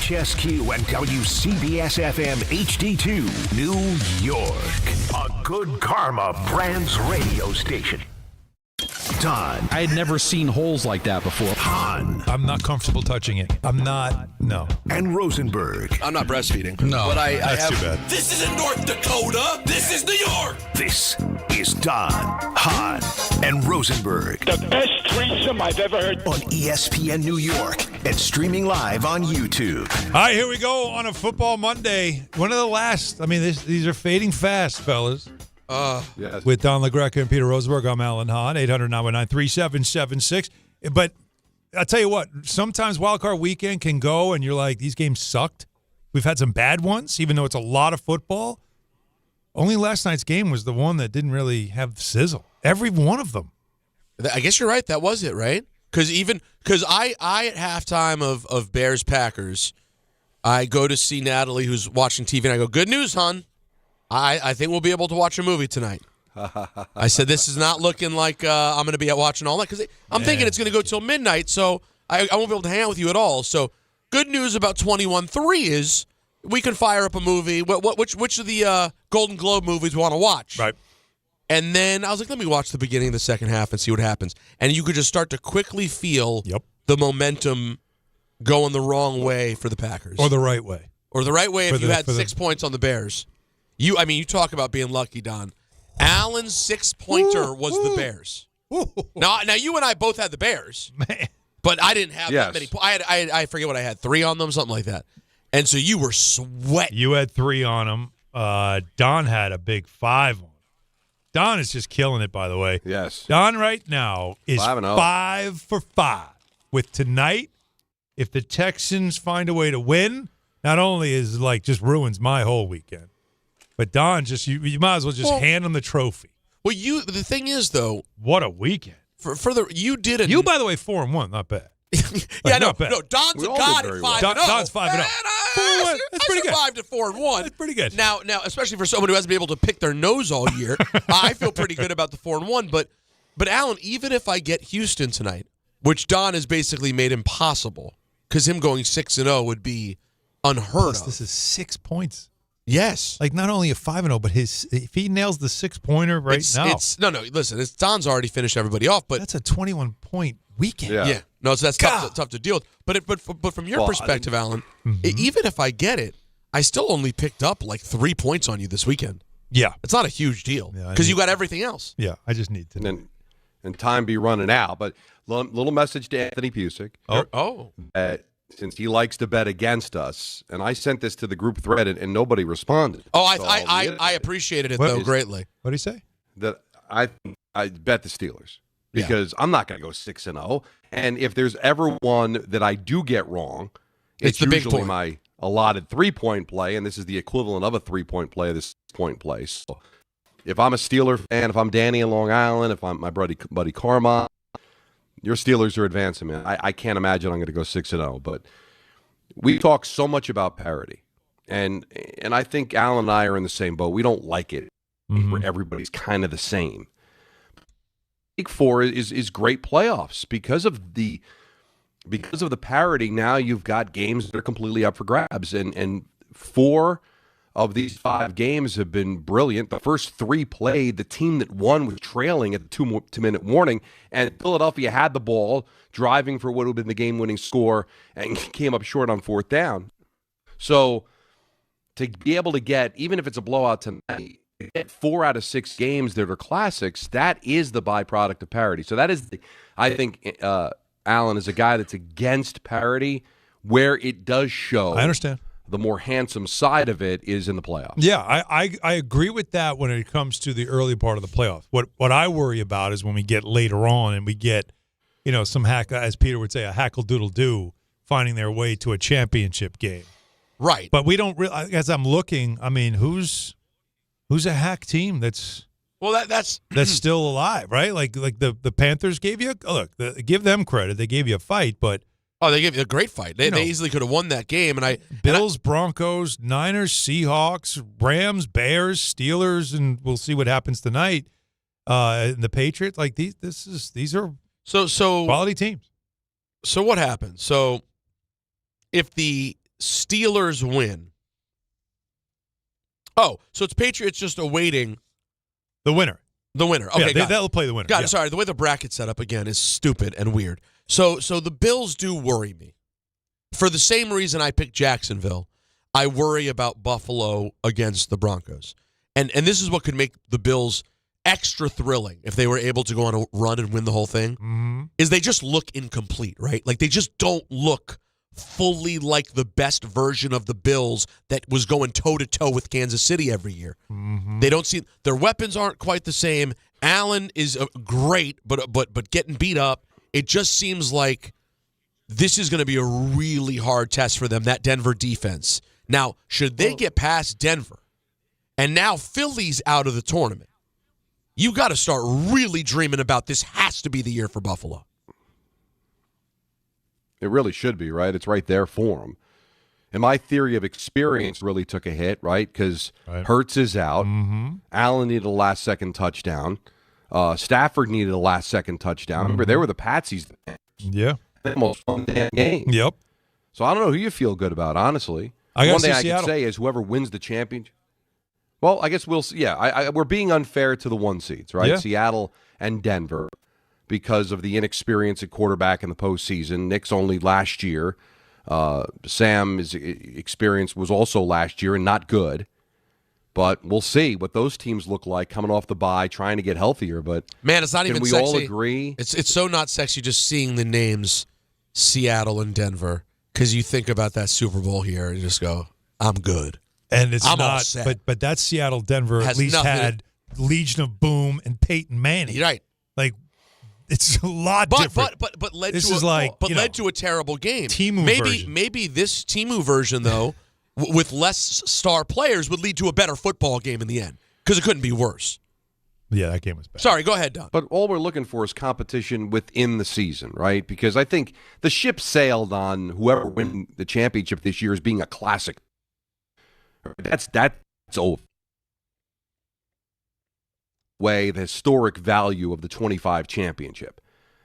WHSQ and WCBS-FM HD2, New York. A Good Karma Brands radio station. Don. I had never seen holes like that before. Hahn. I'm not comfortable touching it. I'm not. No. And Rosenberg. I'm not breastfeeding. No, but that's I have, too bad. This isn't North Dakota. This is New York. This is Don, Hahn, and Rosenberg. The best threesome I've ever heard. On ESPN New York and streaming live on YouTube. All right, here we go on a football Monday. One of the last. I mean, these are fading fast, fellas. Yes. With Don LaGreca and Peter Rosenberg, I'm Alan Hahn, 800-919-3776. But I'll tell you what, sometimes wildcard weekend can go and you're like, these games sucked. We've had some bad ones, even though it's a lot of football. Only last night's game was the one that didn't really have sizzle. Every one of them. I guess you're right. That was it, right? Because I at halftime of Bears-Packers, I go to see Natalie, who's watching TV, and I go, good news, hon. I think we'll be able to watch a movie tonight. I said, this is not looking like I'm going to be out watching all that, because I'm thinking it's going to go till midnight, so I won't be able to hang out with you at all. So good news about 21-3 is we can fire up a movie. Which of the Golden Globe movies we want to watch? Right. And then I was like, let me watch the beginning of the second half and see what happens. And you could just start to quickly feel the momentum going the wrong way for the Packers. Or the right way. Or the right way if you had 6 points on the Bears. You talk about being lucky, Don. Allen's 6-pointer was the Bears. Now you and I both had the Bears, man, but I didn't have that many. I forget what I had, 3 on them, something like that. And so you were sweating. You had 3 on them. Don had a big 5 on them. Don is just killing it, by the way. Yes. Don right now is 5 for 5 with tonight. If the Texans find a way to win, not only is just ruins my whole weekend. But Don, you might as well just hand him the trophy. Well, the thing is though, what a weekend you by the way 4-1, not bad. Yeah, not bad. No, Don's a god at 5-0. Don's 5-0. That's pretty good. 5-4-1. That's pretty good. Now, especially for someone who hasn't been able to pick their nose all year, I feel pretty good about the 4-1. But Alan, even if I get Houston tonight, which Don has basically made impossible, because him going 6-0 would be unheard of. This is 6 points. Yes. Not only a 5-0, but if he nails the 6-pointer now. No, listen, Don's already finished everybody off, but that's a 21-point weekend. Yeah. No, so that's tough to deal with. But from your perspective, Alan, even if I get it, I still only picked up 3 points on you this weekend. Yeah. It's not a huge deal because you got everything else. Yeah, I just need to. And time be running out. But little message to Anthony Pusick. Since he likes to bet against us, and I sent this to the group thread, and nobody responded. I appreciated it, though, greatly. What did he say? That I bet the Steelers because I'm not going to go 6-0. And if there's ever one that I do get wrong, it's the usually big point. my allotted 3-point play, and this is the equivalent of a 3-point play, this point play. So if I'm a Steeler fan, if I'm Danny in Long Island, if I'm my buddy Carmine, your Steelers are advancing, man. I can't imagine I'm going to go 6-0. But we talk so much about parity, and I think Alan and I are in the same boat. We don't like it where everybody's kind of the same. Week 4 is great playoffs because of the parity. Now you've got games that are completely up for grabs, and 4 of these 5 games have been brilliant. The first 3 played, the team that won was trailing at the 2-minute warning, and Philadelphia had the ball, driving for what would have been the game-winning score, and came up short on 4th down. So to be able to get, even if it's a blowout tonight, get 4 out of 6 games that are classics, that is the byproduct of parity. So that is, I think, Alan is a guy that's against parity where it does show. I understand. The more handsome side of it is in the playoffs. Yeah, I agree with that when it comes to the early part of the playoffs. What I worry about is when we get later on and we get, some hack, as Peter would say, a hackle-doodle-doo finding their way to a championship game. Right. But we don't really, as I'm looking, who's a hack team that's still alive, right? Like the Panthers gave you give them credit. They gave you a fight, but they gave you a great fight. They easily could have won that game. Bills, Broncos, Niners, Seahawks, Rams, Bears, Steelers, and we'll see what happens tonight. And the Patriots, these are quality teams. So what happens? So if the Steelers win. Oh, so it's Patriots just awaiting The winner. the winner. Okay, they'll play the winner. Got it. Sorry, the way the bracket's set up again is stupid and weird. So the Bills do worry me. For the same reason I picked Jacksonville, I worry about Buffalo against the Broncos. And this is what could make the Bills extra thrilling if they were able to go on a run and win the whole thing, is they just look incomplete, right? Like they just don't look fully like the best version of the Bills that was going toe-to-toe with Kansas City every year. They don't see their weapons aren't quite the same. Allen is great, but getting beat up. It just seems like this is going to be a really hard test for them, that Denver defense. Now, should they get past Denver, and now Philly's out of the tournament, you got to start really dreaming about this has to be the year for Buffalo. It really should be, right? It's right there for them. And my theory of experience really took a hit, right? Because Hurts is out. Allen needed a last-second touchdown. Stafford needed a last-second touchdown. Remember, they were the patsies. Yeah. They almost won the damn game. Yep. So I don't know who you feel good about, honestly. One thing I can say is whoever wins the championship. Well, I guess we'll see. Yeah, we're being unfair to the one seeds, right? Yeah. Seattle and Denver, because of the inexperience at quarterback in the postseason. Nick's only last year. Sam's experience was also last year and not good. But we'll see what those teams look like coming off the bye, trying to get healthier. But man, it's not even we sexy. all agree? It's so not sexy just seeing the names Seattle and Denver, because you think about that Super Bowl here and just go, I'm good. And it's I'm all not, set. but that Seattle Denver at least had Legion of Boom and Peyton Manning. You're right. Like, it's a lot different. But led this to is led to a terrible game. Timu version. Maybe this Timu version though, with less star players, would lead to a better football game in the end, because it couldn't be worse. Yeah, that game was bad. Sorry, go ahead, Don. But all we're looking for is competition within the season, right? Because I think the ship sailed on whoever wins the championship this year as being a classic. That's over. The historic value of the 25 championship.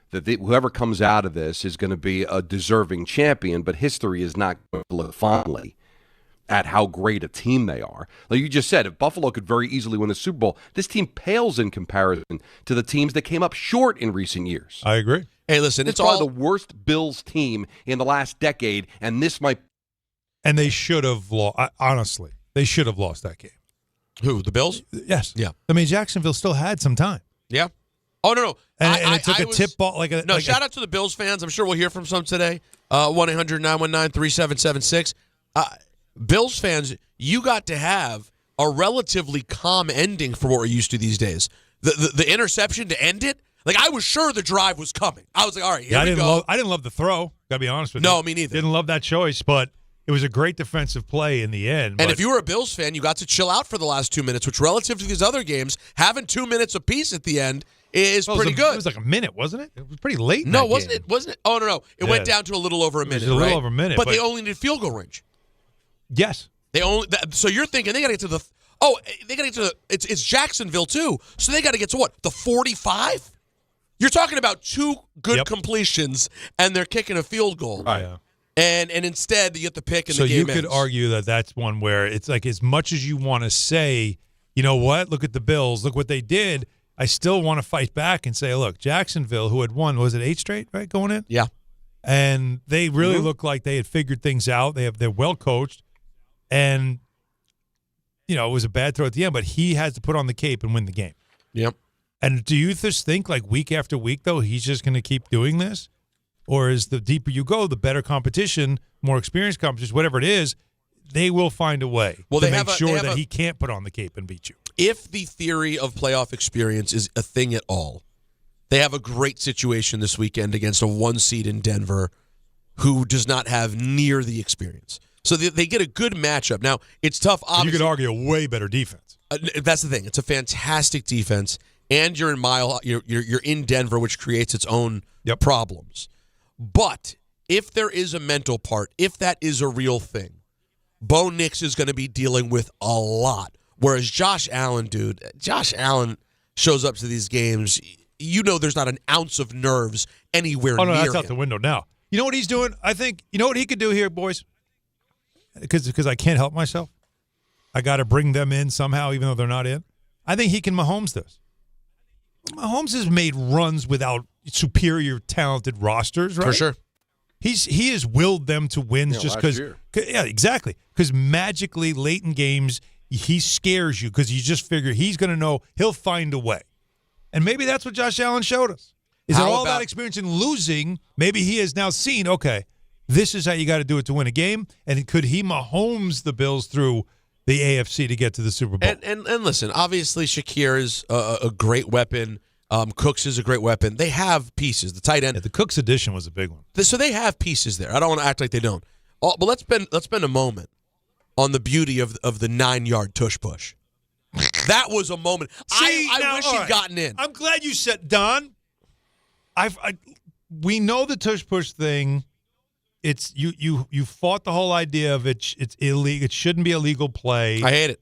That whoever comes out of this is going to be a deserving champion, but history is not going to look fondly at how great a team they are. Like you just said, if Buffalo could very easily win the Super Bowl, this team pales in comparison to the teams that came up short in recent years. I agree. Hey, listen, it's probably the worst Bills team in the last decade, and this might. And they should have lost. Honestly, they should have lost that game. Who, the Bills? Yes. Yeah. I mean, Jacksonville still had some time. Yeah. Oh, no. And it took a tip ball. Shout out to the Bills fans. I'm sure we'll hear from some today. 1-800-919-3776. Bills fans, you got to have a relatively calm ending for what we're used to these days. The interception to end it, like I was sure the drive was coming. I was like, all right, here we go. I didn't love the throw. Got to be honest with you. No, me neither. Didn't love that choice, but it was a great defensive play in the end. And if you were a Bills fan, you got to chill out for the last 2 minutes, which relative to these other games, having 2 minutes apiece at the end is pretty good. It was like a minute, wasn't it? It was pretty late. No, wasn't it? Wasn't it? Oh, no. It went down to a little over a minute. It was a little over a minute, but they only needed field goal range. Yes. So you're thinking they got to get to the. They got to get to the. It's Jacksonville too, so they got to get to what, the 45? You're talking about two good completions, and they're kicking a field goal. Right. Yeah. And instead, you get the pick, and so the game you could argue that that's one where it's like, as much as you want to say, you know what, look at the Bills, look what they did, I still want to fight back and say, look, Jacksonville, who had won, was it 8 straight, right, going in? Yeah. And they really look like they had figured things out. They're well coached. And, it was a bad throw at the end, but he has to put on the cape and win the game. Yep. And do you just think, like, week after week, though, he's just going to keep doing this? Or is the deeper you go, the better competition, more experienced competition, whatever it is, they will find a way to make sure that he can't put on the cape and beat you. If the theory of playoff experience is a thing at all, they have a great situation this weekend against a 1 seed in Denver who does not have near the experience. So they get a good matchup. Now, it's tough. Obviously, you could argue a way better defense. That's the thing. It's a fantastic defense, and you're in Denver, which creates its own problems. But if there is a mental part, if that is a real thing, Bo Nix is going to be dealing with a lot. Whereas Josh Allen shows up to these games, there's not an ounce of nerves anywhere near him. Oh, no, that's out the window now. You know what he's doing? I think, you know what he could do here, boys? because I can't help myself. I got to bring them in somehow, even though they're not in. I think he can Mahomes this. Mahomes has made runs without superior, talented rosters, right? For sure. He has willed them to wins just because. Yeah, exactly. Because magically, late in games, he scares you because you just figure he's going to know he'll find a way. And maybe that's what Josh Allen showed us. Is it all about experience in losing? Maybe he has now seen, okay, this is how you got to do it to win a game. And could he Mahomes the Bills through the AFC to get to the Super Bowl? And listen, obviously Shakir is a great weapon. Cooks is a great weapon. They have pieces. The tight end. Yeah, the Cooks addition was a big one. So they have pieces there. I don't want to act like they don't. But let's spend a moment on the beauty of the 9-yard tush push. That was a moment. I wish he'd gotten in. I'm glad you said, Don. We know the tush push thing. It's you fought the whole idea of it's illegal. It shouldn't be a legal play. I hate it.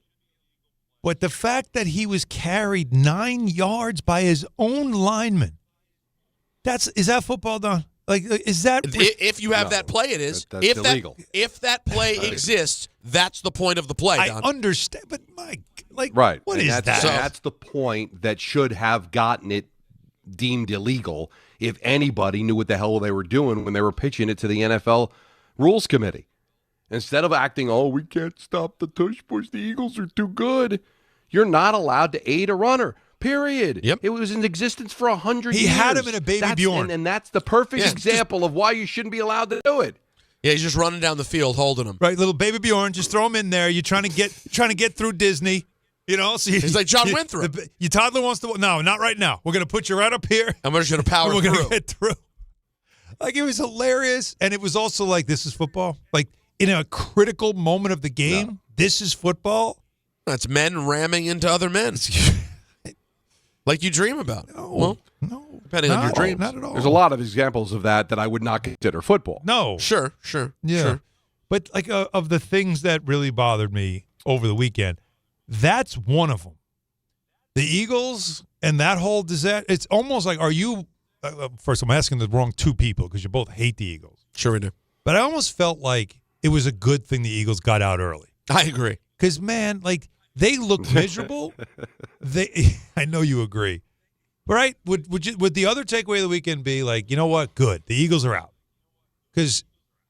But the fact that he was carried 9 yards by his own lineman, is that football, Don? Like, is that if you have that play, it is. That's illegal. If that play exists, that's the point of the play. Don. I understand, but Mike, right? What and is that? That's the point that should have gotten it deemed illegal if anybody knew what the hell they were doing when they were pitching it to the NFL Rules Committee. Instead of acting, we can't stop the tush push, the Eagles are too good, you're not allowed to aid a runner, period. Yep. It was in existence for 100 years. He had him in a Baby Bjorn. And that's the perfect example of why you shouldn't be allowed to do it. Yeah, he's just running down the field holding him. Right, little Baby Bjorn, just throw him in there. You're trying to get through Disney. So he's like John Winthrop. Your toddler wants to. No, not right now. We're going to put you right up here. And we're just going to power we're through. We're going to get through. It was hilarious. And it was also like, this is football. Like, in a critical moment of the game, this is football. That's men ramming into other men. Like you dream about. No. Depending on your dreams. Not at all. There's a lot of examples of that I would not consider football. No. Sure. Yeah. Sure. But, of the things that really bothered me over the weekend, that's one of them. The Eagles and that whole disaster, it's almost like, are you first, I'm asking the wrong two people because you both hate the Eagles. Sure we do. But I almost felt like it was a good thing the Eagles got out early. I agree. Because, man, they looked miserable. I know you agree. Right? Would the other takeaway of the weekend be you know what? Good. The Eagles are out. Because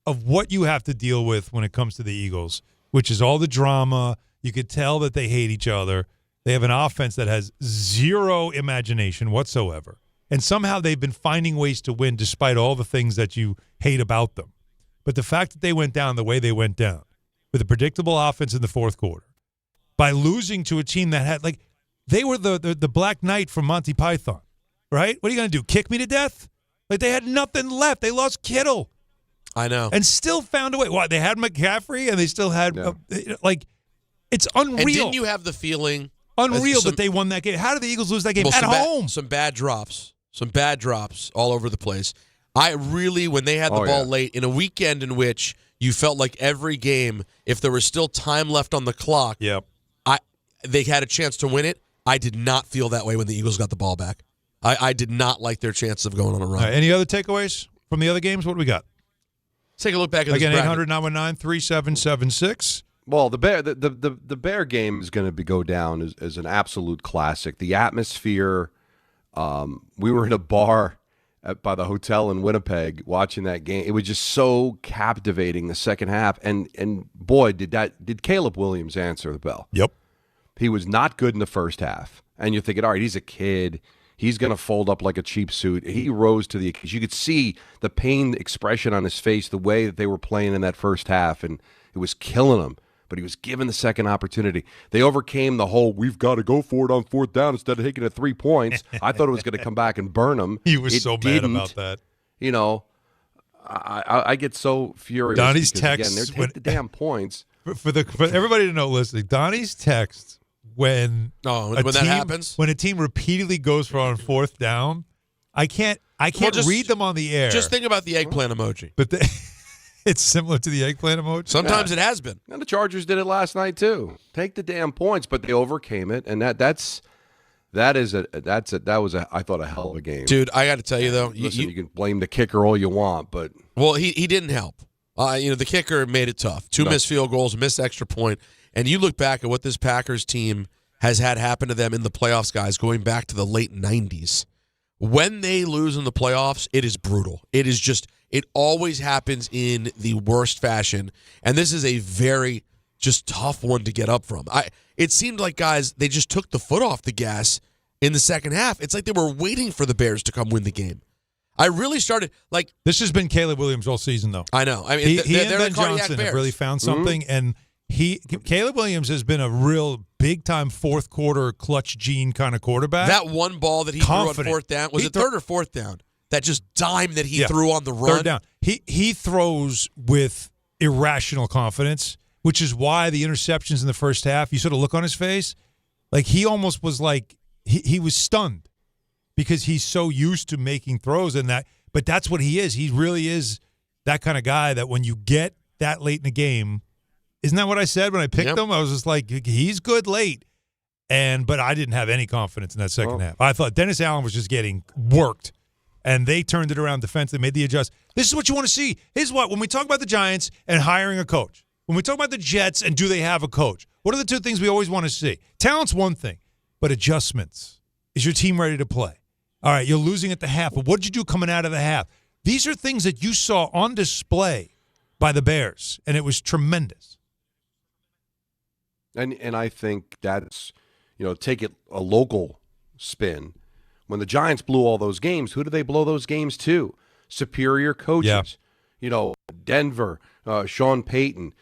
of what you have to deal with when it comes to the Eagles, which is all the drama. You could tell that they hate each other. They have an offense that has zero imagination whatsoever. And somehow they've been finding ways to win despite all the things that you hate about them. But the fact that they went down the way they went down, with a predictable offense in the fourth quarter, by losing to a team that had, they were the Black Knight from Monty Python, right? What are you going to do, kick me to death? They had nothing left. They lost Kittle. I know. And still found a way. Why? They had McCaffrey, and they still had, it's unreal. And didn't you have the feeling? Unreal that they won that game. How did the Eagles lose that game? At home. Some bad drops all over the place. I really, when they had the ball late, in a weekend in which you felt like every game, if there was still time left on the clock, they had a chance to win it. I did not feel that way when the Eagles got the ball back. I did not like their chances of going on a run. Right, any other takeaways from the other games? What do we got? Let's take a look back at again. This 800-919-3776. Well, the Bear game is going to go down as an absolute classic. The atmosphere. We were in a bar by the hotel in Winnipeg watching that game. It was just so captivating the second half. And boy, did Caleb Williams answer the bell. Yep. He was not good in the first half. And you're thinking, all right, he's a kid. He's going to fold up like a cheap suit. He rose to the occasion. You could see the pain expression on his face, the way that they were playing in that first half, and it was killing him. But he was given the second opportunity. They overcame the whole, we've got to go for it on fourth down instead of taking it 3 points. I thought it was going to come back and burn him. He was mad about that. I get so furious. Donnie's because, text. Again, they're taking the damn points. For everybody to know listening, Donnie's text when that happens, when a team repeatedly goes for on fourth down, I can't read them on the air. Just think about the eggplant emoji. But it's similar to the eggplant emoji. Sometimes it has been. And the Chargers did it last night too. Take the damn points, but they overcame it, and that was I thought a hell of a game. Dude, I got to tell you though, listen, you can blame the kicker all you want, but he didn't help. The kicker made it tough. Two missed field goals, missed extra point. And you look back at what this Packers team has had happen to them in the playoffs, guys, going back to the late 90s. When they lose in the playoffs, it is brutal. It always happens in the worst fashion. And this is a very just tough one to get up from. It seemed like, guys, they just took the foot off the gas in the second half. It's like they were waiting for the Bears to come win the game. I really started like this has been Caleb Williams all season, though. I know. I mean, he they're and the Ben cardiac Johnson Bears. have really found something, and Caleb Williams has been a real big time fourth quarter clutch gene kind of quarterback. That one ball that he threw on fourth down was it third or fourth down? That just dime that he threw on the run. Third down. He throws with irrational confidence, which is why the interceptions in the first half. You sort of look on his face, like he almost was like he was stunned. Because he's so used to making throws and that, but that's what he is. He really is that kind of guy that when you get that late in the game, isn't that what I said when I picked him? I was just like, he's good late, but I didn't have any confidence in that second half. I thought Dennis Allen was just getting worked, and they turned it around defensively, made the adjust. This is what you want to see. Here's what when we talk about the Giants and hiring a coach, when we talk about the Jets and do they have a coach, what are the two things we always want to see? Talent's one thing, but adjustments. Is your team ready to play? All right, you're losing at the half, but what did you do coming out of the half? These are things that you saw on display by the Bears, and it was tremendous. And I think that's, take it a local spin. When the Giants blew all those games, who did they blow those games to? Superior coaches. Yeah. Denver, Sean Payton,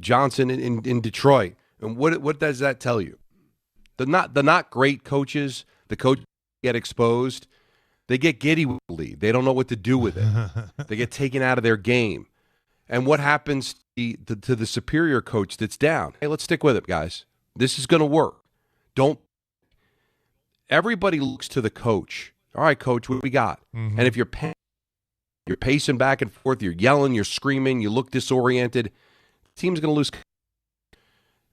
Johnson in Detroit. And what does that tell you? The not great coaches, the coaches get exposed, they get giddy with the lead. They don't know what to do with it. They get taken out of their game. And what happens to the superior coach that's down? Hey, let's stick with it, guys. This is going to work. Everybody looks to the coach. All right, coach, what we got? Mm-hmm. And if you're pacing back and forth, you're yelling, you're screaming, you look disoriented, the team's going to lose.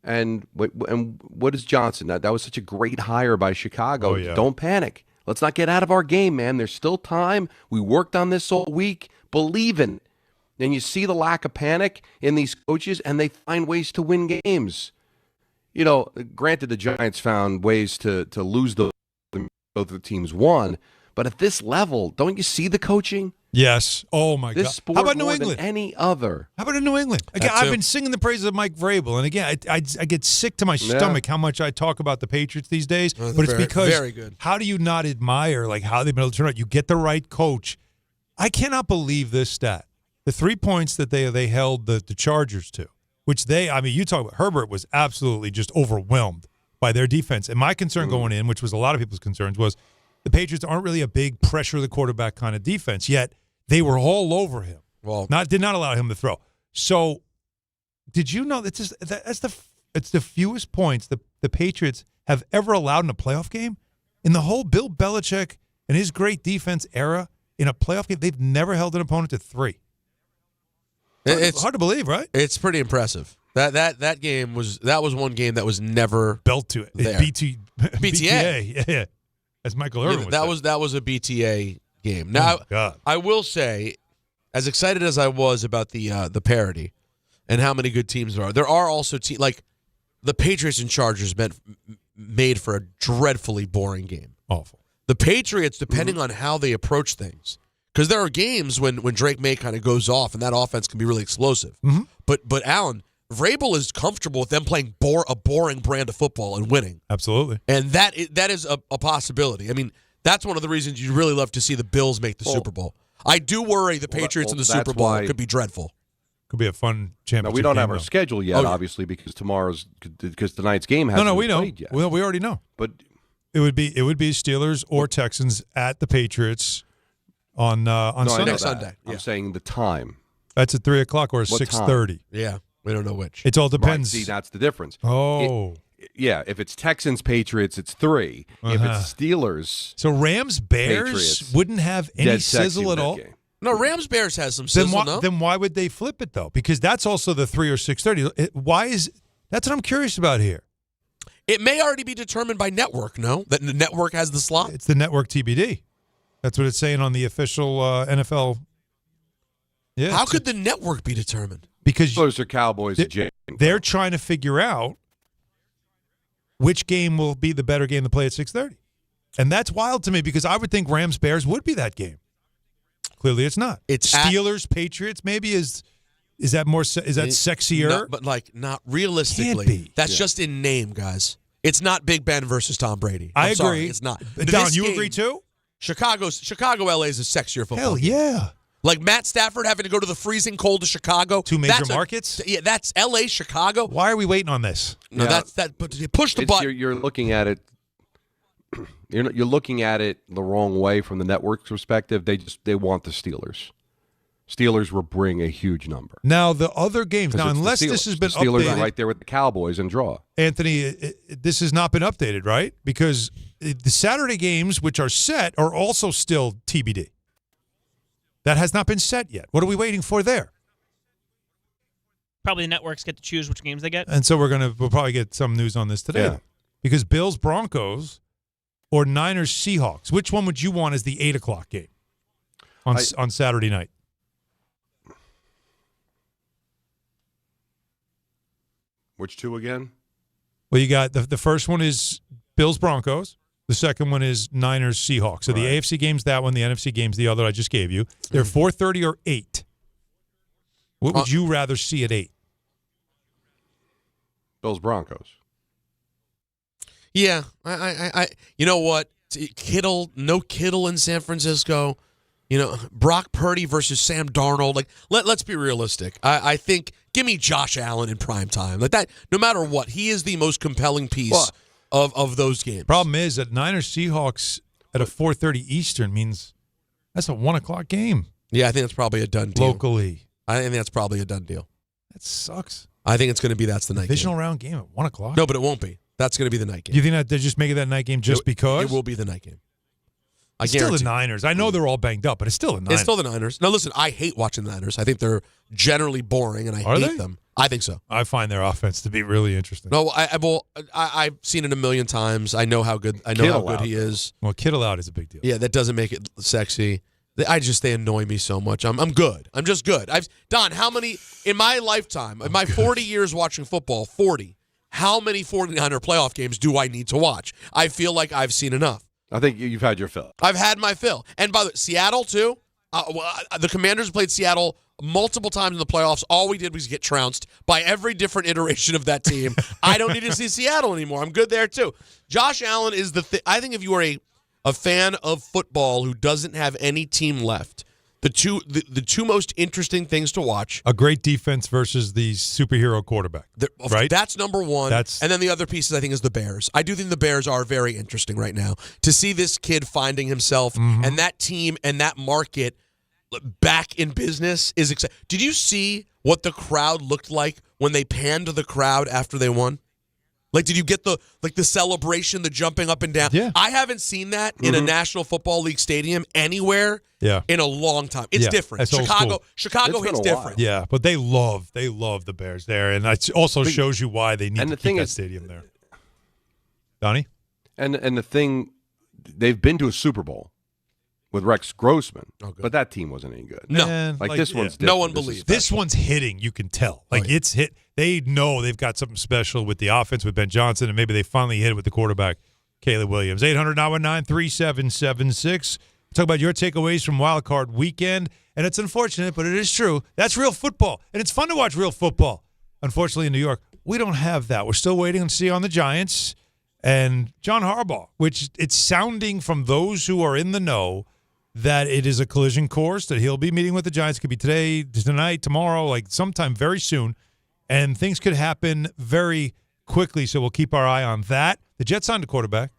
And what is Johnson? That was such a great hire by Chicago. Oh, yeah. Don't panic. Let's not get out of our game, man. There's still time. We worked on this all week. Believe in it. And you see the lack of panic in these coaches, and they find ways to win games. Granted, the Giants found ways to lose both of the teams won, but at this level, don't you see the coaching? Yes. Oh, my God. This sport How about New more England? Than any other. How about in New England? Again, I've been singing the praises of Mike Vrabel, and again, I get sick to my stomach how much I talk about the Patriots these days. But it's because very good. How do you not admire how they've been able to turn out? You get the right coach. I cannot believe this stat. The 3 points that they held the Chargers to, which you talk about, Herbert was absolutely just overwhelmed by their defense. And my concern going in, which was a lot of people's concerns, was the Patriots aren't really a big pressure the quarterback kind of defense, yet they were all over him. Well, did not allow him to throw. So, did you know it's the fewest points the Patriots have ever allowed in a playoff game? In the whole Bill Belichick and his great defense era, in a playoff game, they've never held an opponent to 3. It's hard to believe, right? It's pretty impressive. That game was one game that was never built to it. There. BTA. Yeah. As Michael Irvin would say. That was a BTA game. Now, I will say, as excited as I was about the parity and how many good teams there are also teams like the Patriots and Chargers made for a dreadfully boring game. Awful. The Patriots, depending on how they approach things, because there are games when Drake May kind of goes off and that offense can be really explosive. Mm-hmm. But Allen, Vrabel is comfortable with them playing a boring brand of football and winning. Absolutely. And that is a possibility. I mean, that's one of the reasons you'd really love to see the Bills make the Super Bowl. I do worry the Patriots in the Super Bowl could be dreadful. Could be a fun championship. No, we don't have our schedule yet, obviously, because tonight's game hasn't we know. played yet. Well, we already know. But it would be Steelers or Texans at the Patriots on Sunday. Next Sunday. Yeah. I'm saying the time. That's at 3:00 or 6:30. Yeah, we don't know which. It all depends. Right, see, that's the difference. Oh. If it's Texans Patriots, it's 3. If it's Steelers, so Rams Bears Patriots, wouldn't have any sizzle at all. Game. No, Rams Bears has some sizzle. Then why would they flip it though? Because that's also the 3 or 6:30. That's what I'm curious about here. It may already be determined by network. No, that the network has the slot. It's the network TBD. That's what it's saying on the official NFL Yeah, How could the network be determined? Because Steelers or Cowboys. they're trying to figure out which game will be the better game to play at 6:30. And that's wild to me because I would think Rams-Bears would be that game. Clearly it's not. It's Steelers-Patriots maybe is that more sexier? No, but not realistically. Can't be. That's just in name, guys. It's not Big Ben versus Tom Brady. I I'm agree. sorry, it's not. Don, you agree too? Chicago LA is a sexier football Hell game. yeah. Like Matt Stafford having to go to the freezing cold of Chicago. Two major markets? Yeah, that's LA, Chicago. Why are we waiting on this? No, that's that. But you push the button. You're looking at it. You're looking at it the wrong way from the network's perspective. They want the Steelers. Steelers will bring a huge number. Now the other games. Now unless this has been Steelers updated, are right there with the Cowboys and draw. Anthony, this has not been updated, right? Because the Saturday games, which are set, are also still TBD. That has not been set yet. What are we waiting for there? Probably the networks get to choose which games they get. And so we'll probably get some news on this today. Yeah. Because Bills Broncos or Niners Seahawks, which one would you want as the 8:00 game on Saturday night? Which two again? Well, you got the first one is Bills Broncos. The second one is Niners Seahawks. So the AFC game's that one. The NFC game's the other I just gave you. They're 4:30 or 8. What would you rather see at 8? Bills Broncos. Yeah, I you know what? No Kittle in San Francisco. Brock Purdy versus Sam Darnold. Like, let's be realistic. I think give me Josh Allen in prime time. Like that, no matter what, he is the most compelling piece of those games. Problem is that Niners Seahawks at a 4:30 Eastern means that's a 1:00 game. Yeah, I think that's probably a done deal. Locally. I think that's probably a done deal. That sucks. I think it's going to be that's the night Divisional game. round game at 1:00. No, but it won't be. That's going to be the night game. Do you think that they're just making that night game just because? It will be the night game. It's still the Niners. I know they're all banged up, but it's still the Niners. It's still the Niners. Now, listen, I hate watching the Niners. I think they're generally boring, and I hate them. I think so. I find their offense to be really interesting. No, I've seen it a million times. I know how good he is. Well, Kittle out is a big deal. Yeah, that doesn't make it sexy. They annoy me so much. I'm good. I'm just good. Don, how many in my lifetime, in my 40 years watching football, 40, how many 49er playoff games do I need to watch? I feel like I've seen enough. I think you've had your fill. I've had my fill. And by the way, Seattle, too. The Commanders played Seattle multiple times in the playoffs. All we did was get trounced by every different iteration of that team. I don't need to see Seattle anymore. I'm good there, too. Josh Allen is I think if you are a fan of football who doesn't have any team left, the two most interesting things to watch. A great defense versus the superhero quarterback. Right? That's number one. And then the other pieces, I think, is the Bears. I do think the Bears are very interesting right now. To see this kid finding himself and that team and that market back in business is exciting. Did you see what the crowd looked like when they panned the crowd after they won? Like, did you get the celebration, the jumping up and down? Yeah. I haven't seen that in a National Football League stadium anywhere in a long time. It's different. Chicago hits different. Yeah, but they love the Bears there, and it also shows you why they need to keep that stadium there. Donnie? And the thing, they've been to a Super Bowl with Rex Grossman, but that team wasn't any good. No. Man, this one's different. No one believes this one's hitting, you can tell. It's hit. They know they've got something special with the offense with Ben Johnson, and maybe they finally hit it with the quarterback, Caleb Williams. 800-919-3776. Talk about your takeaways from Wild Card Weekend, and it's unfortunate, but it is true. That's real football, and it's fun to watch real football. Unfortunately, in New York, we don't have that. We're still waiting to see on the Giants and John Harbaugh, which it's sounding from those who are in the know that it is a collision course, that he'll be meeting with the Giants. It could be today, tonight, tomorrow, like sometime very soon. And things could happen very quickly, so we'll keep our eye on that. The Jets signed a quarterback,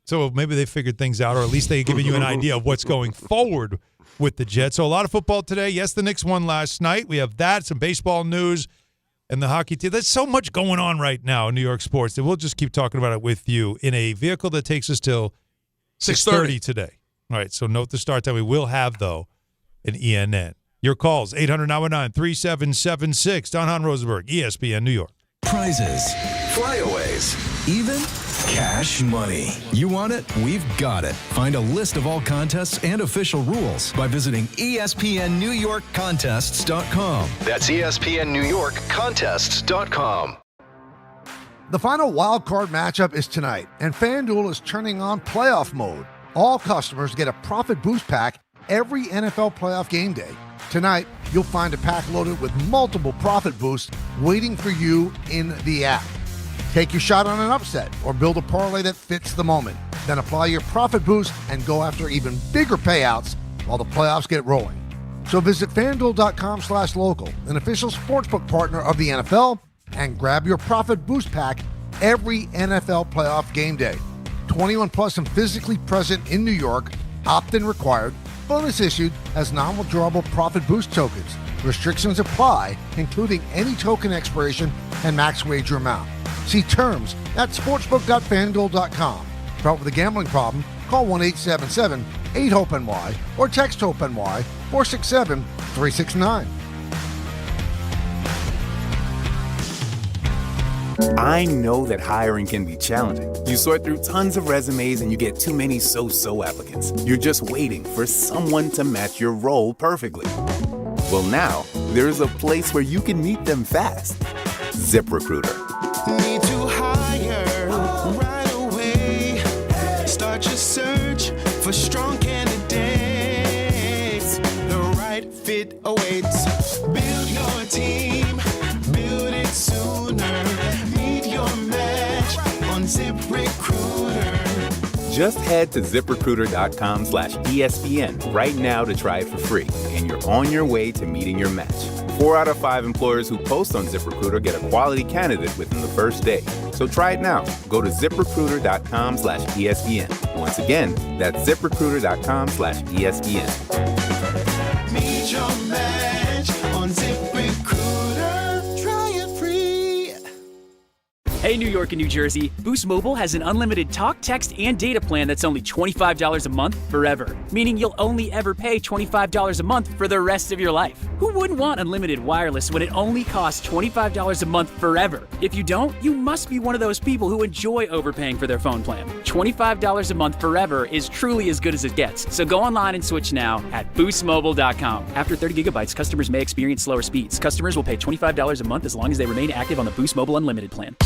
so maybe they figured things out, or at least they've given you an idea of what's going forward with the Jets. So a lot of football today. Yes, the Knicks won last night. We have that, some baseball news, and the hockey team. There's so much going on right now in New York sports that we'll just keep talking about it with you in a vehicle that takes us till 6:30 today. All right, so note the start time. We will have, though, an ENN. Your calls, 800-919-3776. Don Hahn, Rosenberg, ESPN, New York. Prizes, flyaways, even Cash money. You want it? We've got it. Find a list of all contests and official rules by visiting ESPNNewYorkContests.com. That's ESPNNewYorkContests.com. The final wild card matchup is tonight, and FanDuel is turning on playoff mode. All customers get a profit boost pack every NFL playoff game day. Tonight, you'll find a pack loaded with multiple profit boosts waiting for you in the app. Take your shot on an upset or build a parlay that fits the moment. Then apply your profit boost and go after even bigger payouts while the playoffs get rolling. So visit FanDuel.com/local, an official sportsbook partner of the NFL, and grab your profit boost pack every NFL playoff game day. 21 plus and physically present in New York. Opt-in required. Bonus issued as non-withdrawable profit boost tokens. Restrictions apply, including any token expiration and max wager amount. See terms at sportsbook.fanduel.com. Problem with a gambling problem? Call 1-877-8-HOPE-NY or text HOPE-NY 467-369. I know that hiring can be challenging. You sort through tons of resumes and you get too many so-so applicants. You're just waiting for someone to match your role perfectly. Well, now, there's a place where you can meet them fast. ZipRecruiter. Need to hire right away. Start your search for strong candidates. The right fit awaits. Build your team. Build it sooner. Meet your match on ZipRecruiter. Just head to ZipRecruiter.com/ESPN right now to try it for free, and you're on your way to meeting your match. 4 out of 5 employers who post on ZipRecruiter get a quality candidate within the first day. So try it now. Go to ZipRecruiter.com/ESPN. Once again, that's ZipRecruiter.com/ESPN. Meet your match on ZipRecruiter. Try it free. Hey, New York and New Jersey, Boost Mobile has an unlimited talk, text, and data plan that's only $25 a month forever, meaning you'll only ever pay $25 a month for the rest of your life. Who wouldn't want unlimited wireless when it only costs $25 a month forever? If you don't, you must be one of those people who enjoy overpaying for their phone plan. $25 a month forever is truly as good as it gets, so go online and switch now at boostmobile.com. After 30 gigabytes, customers may experience slower speeds. Customers will pay $25 a month as long as they remain active on the Boost Mobile Unlimited plan.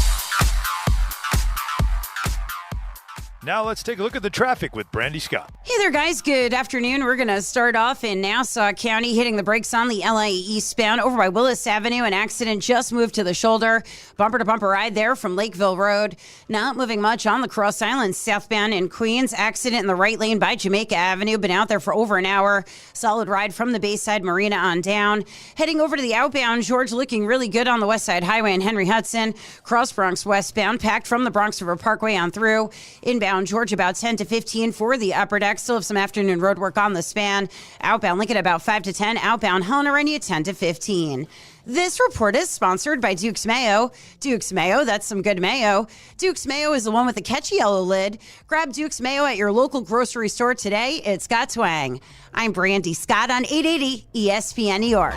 Now let's take a look at the traffic with Brandy Scott. Hey there, guys. Good afternoon. We're going to start off in Nassau County, hitting the brakes on the LA eastbound over by Willis Avenue. An accident just moved to the shoulder. Bumper-to-bumper ride there from Lakeville Road. Not moving much on the Cross Island southbound in Queens. Accident in the right lane by Jamaica Avenue. Been out there for over an hour. Solid ride from the Bayside Marina on down. Heading over to the outbound, George looking really good on the West Side Highway and Henry Hudson. Cross Bronx westbound, packed from the Bronx River Parkway on through. Inbound George about 10 to 15 for the upper deck. Still have some afternoon road work on the span. Outbound Lincoln about 5 to 10. Outbound Helena 10 to 15. This report is sponsored by Duke's Mayo. Duke's Mayo, that's some good mayo. Duke's Mayo is the one with the catchy yellow lid. Grab Duke's Mayo at your local grocery store today. It's got twang. I'm Brandy Scott on 880 ESPN New York.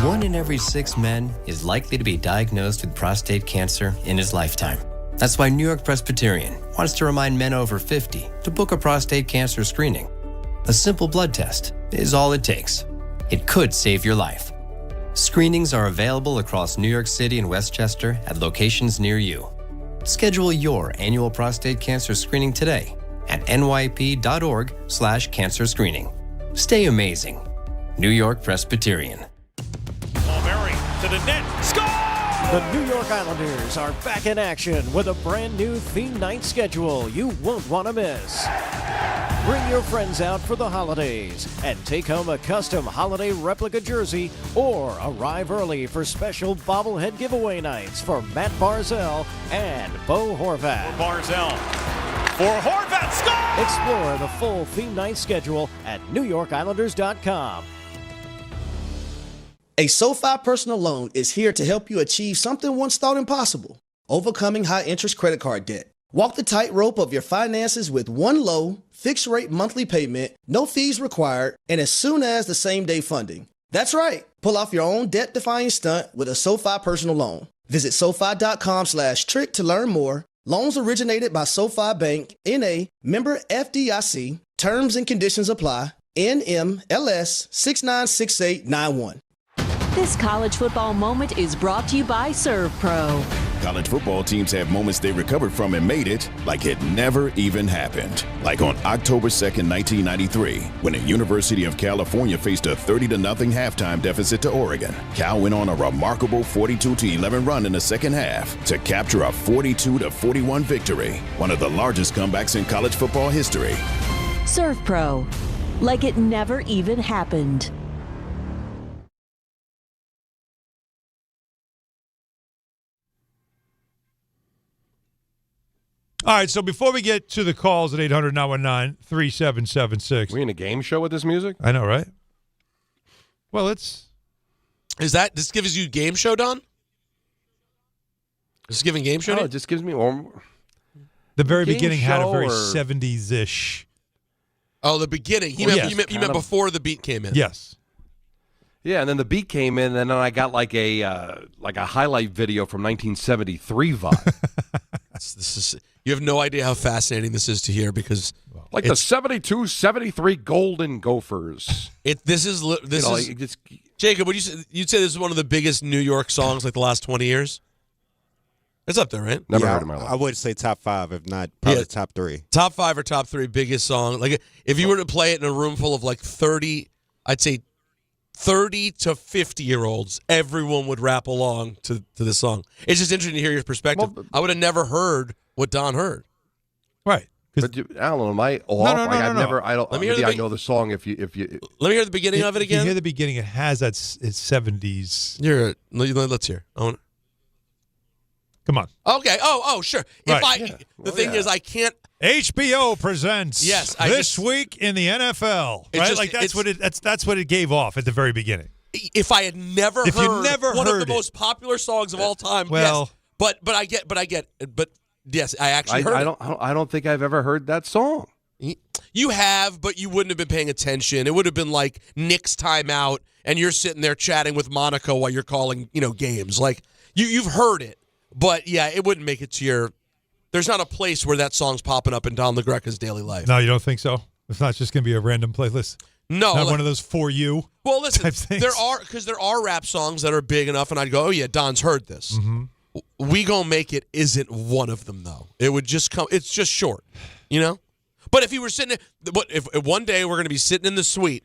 1 in every 6 men is likely to be diagnosed with prostate cancer in his lifetime. That's why New York Presbyterian wants to remind men over 50 to book a prostate cancer screening. A simple blood test is all it takes. It could save your life. Screenings are available across New York City and Westchester at locations near you. Schedule your annual prostate cancer screening today at nyp.org/cancer screening. Stay amazing. New York Presbyterian. Palmieri to the net. Score! The New York Islanders are back in action with a brand new theme night schedule you won't want to miss. Bring your friends out for the holidays and take home a custom holiday replica jersey or arrive early for special bobblehead giveaway nights for Matt Barzell and Bo Horvat. For Barzell. For Horvat, score! Explore the full theme night schedule at NewYorkIslanders.com. A SoFi personal loan is here to help you achieve something once thought impossible: overcoming high-interest credit card debt. Walk the tightrope of your finances with one low, fixed-rate monthly payment, no fees required, and as soon as the same-day funding. That's right. Pull off your own debt-defying stunt with a SoFi personal loan. Visit SoFi.com/trick to learn more Loans originated by SoFi Bank, N.A., member FDIC. Terms and conditions apply. NMLS 696891. This college football moment is brought to you by ServPro. College football teams have moments they recovered from and made it like it never even happened. Like on October 2nd, 1993, when the University of California faced a 30-0 halftime deficit to Oregon. Cal went on a remarkable 42-11 run in the second half to capture a 42-41 victory, one of the largest comebacks in college football history. ServPro, like it never even happened. All right, so before we get to the calls at 800-919-3776. We in a game show with this music? I know, right? Well, it's... This gives you game show, Don? This is giving game show? No, it just gives me... The very Game beginning had a very show 70s-ish. Oh, the beginning. You meant before the beat came in. Yes. Yeah, and then the beat came in, and then I got like a highlight video from 1973 vibe. This is... You have no idea how fascinating this is to hear because like the 72-73 Golden Gophers. Jacob, you'd say this is one of the biggest New York songs like the last 20 years? It's up there, right? Never heard in my life. I would say top 5, if not probably top 3. Top 5 or top 3 biggest song. Like if you were to play it in a room full of like 30, I'd say 30 to 50-year-olds, everyone would rap along to this song. It's just interesting to hear your perspective. I would have never heard what Don heard. Right. But Alan, am I off? No. I don't. Maybe I know the song. If you. Let me hear the beginning of it again. If you hear the beginning, it has that it's 70s. Let's hear. Come on. Okay. Oh, sure. Right. The thing is, I can't. HBO presents this week in the NFL. Right? That's what it gave off at the very beginning. If I had never heard one of the most popular songs of all time, yes. But I get. But yes, I actually heard it. I don't think I've ever heard that song. You have, but you wouldn't have been paying attention. It would have been like Knicks timeout, and you're sitting there chatting with Monica while you're calling, games. Like you've heard it, but yeah, it wouldn't make it to your. There's not a place where that song's popping up in Don LaGreca's daily life. No, you don't think so? It's not just going to be a random playlist. No, not one of those for you. Well, listen, type things. there are rap songs that are big enough, and I'd go, oh yeah, Don's heard this. Mm-hmm. We Gon' Make It isn't one of them, though. It would just come. It's just short, But if you were sitting, if one day we're going to be sitting in the suite,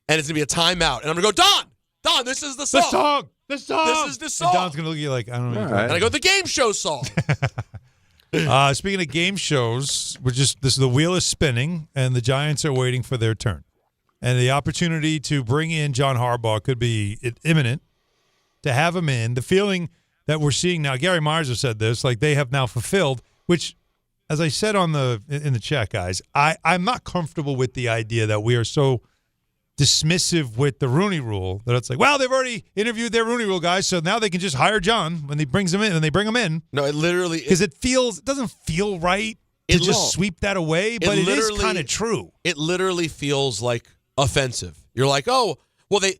and it's going to be a timeout, and I'm going to go, Don, this is the song. This is the song. And Don's going to look at you like, I don't know. Right. And I go, the game show song. Speaking of game shows, this is the wheel is spinning, and the Giants are waiting for their turn. And the opportunity to bring in John Harbaugh could be imminent. To have him in, the feeling that we're seeing now, Gary Myers has said this, like they have now fulfilled, which, as I said in the chat, guys, I'm not comfortable with the idea that we are so dismissive with the Rooney Rule that it's like, well, they've already interviewed their Rooney Rule guys, so now they can just hire John when he brings them in, and they bring him in. No, it literally because it doesn't feel right to just sweep that away, but it is kind of true. It literally feels like offensive. You're like, oh, well, they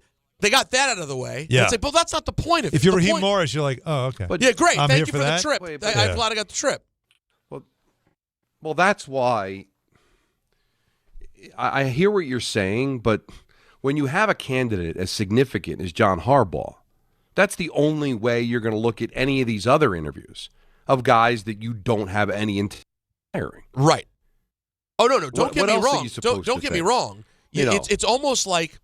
got that out of the way. Yeah. It's like, well, that's not the point of it. If you're Raheem Morris, you're like, oh, okay. But yeah, great. I'm Thank you here for the that. trip. I'm glad I got the trip. Well, that's why I hear what you're saying, but when you have a candidate as significant as John Harbaugh, that's the only way you're going to look at any of these other interviews of guys that you don't have any intent hiring. Right. Oh, no. Don't get me else are wrong. you supposed Don't to get me think? wrong. It's almost like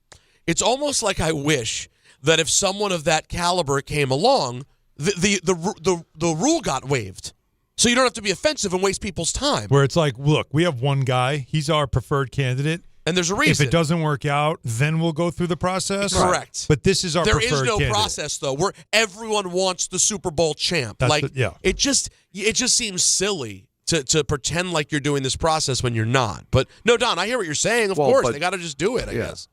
I wish that if someone of that caliber came along, the rule got waived. So you don't have to be offensive and waste people's time. Where it's like, look, we have one guy. He's our preferred candidate. And there's a reason. If it doesn't work out, then we'll go through the process. Correct. But this is our preferred candidate. There is no process, though, where everyone wants the Super Bowl champ. It just seems silly to pretend like you're doing this process when you're not. But no, Don, I hear what you're saying. Of course, they got to just do it, I guess.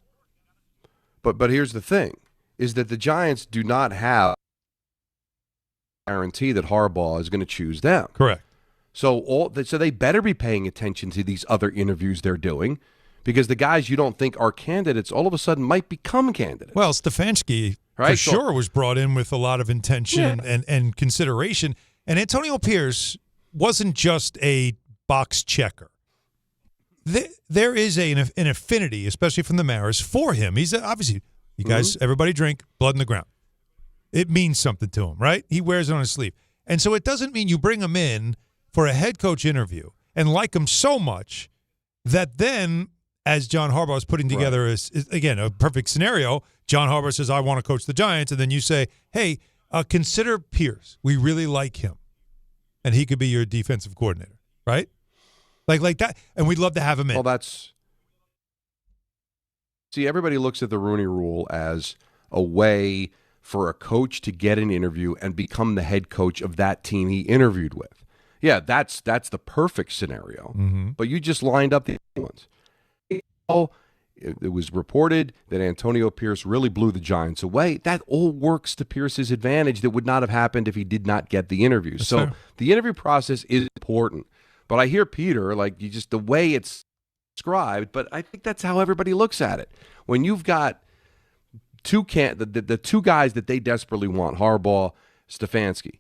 But here's the thing, is that the Giants do not have a guarantee that Harbaugh is going to choose them. Correct. So they better be paying attention to these other interviews they're doing, because the guys you don't think are candidates all of a sudden might become candidates. Well, Stefanski, right? for sure, was brought in with a lot of intention and consideration. And Antonio Pierce wasn't just a box checker. There is an affinity, especially from the Maras, for him. He's obviously, you guys, everybody drink blood in the ground. It means something to him, right? He wears it on his sleeve. And so it doesn't mean you bring him in for a head coach interview and like him so much that then, as John Harbaugh is putting together, is again, a perfect scenario, John Harbaugh says, I want to coach the Giants, and then you say, hey, consider Pierce. We really like him, and he could be your defensive coordinator, right? Like that, and we'd love to have him in. Well, see, everybody looks at the Rooney Rule as a way for a coach to get an interview and become the head coach of that team he interviewed with. Yeah, that's the perfect scenario. But you just lined up the other ones. It was reported that Antonio Pierce really blew the Giants away. That all works to Pierce's advantage. That would not have happened if he did not get the interview. That's so fair. The interview process is important. But I hear Peter, just the way it's described, but I think that's how everybody looks at it. When you've got the two guys that they desperately want, Harbaugh, Stefanski,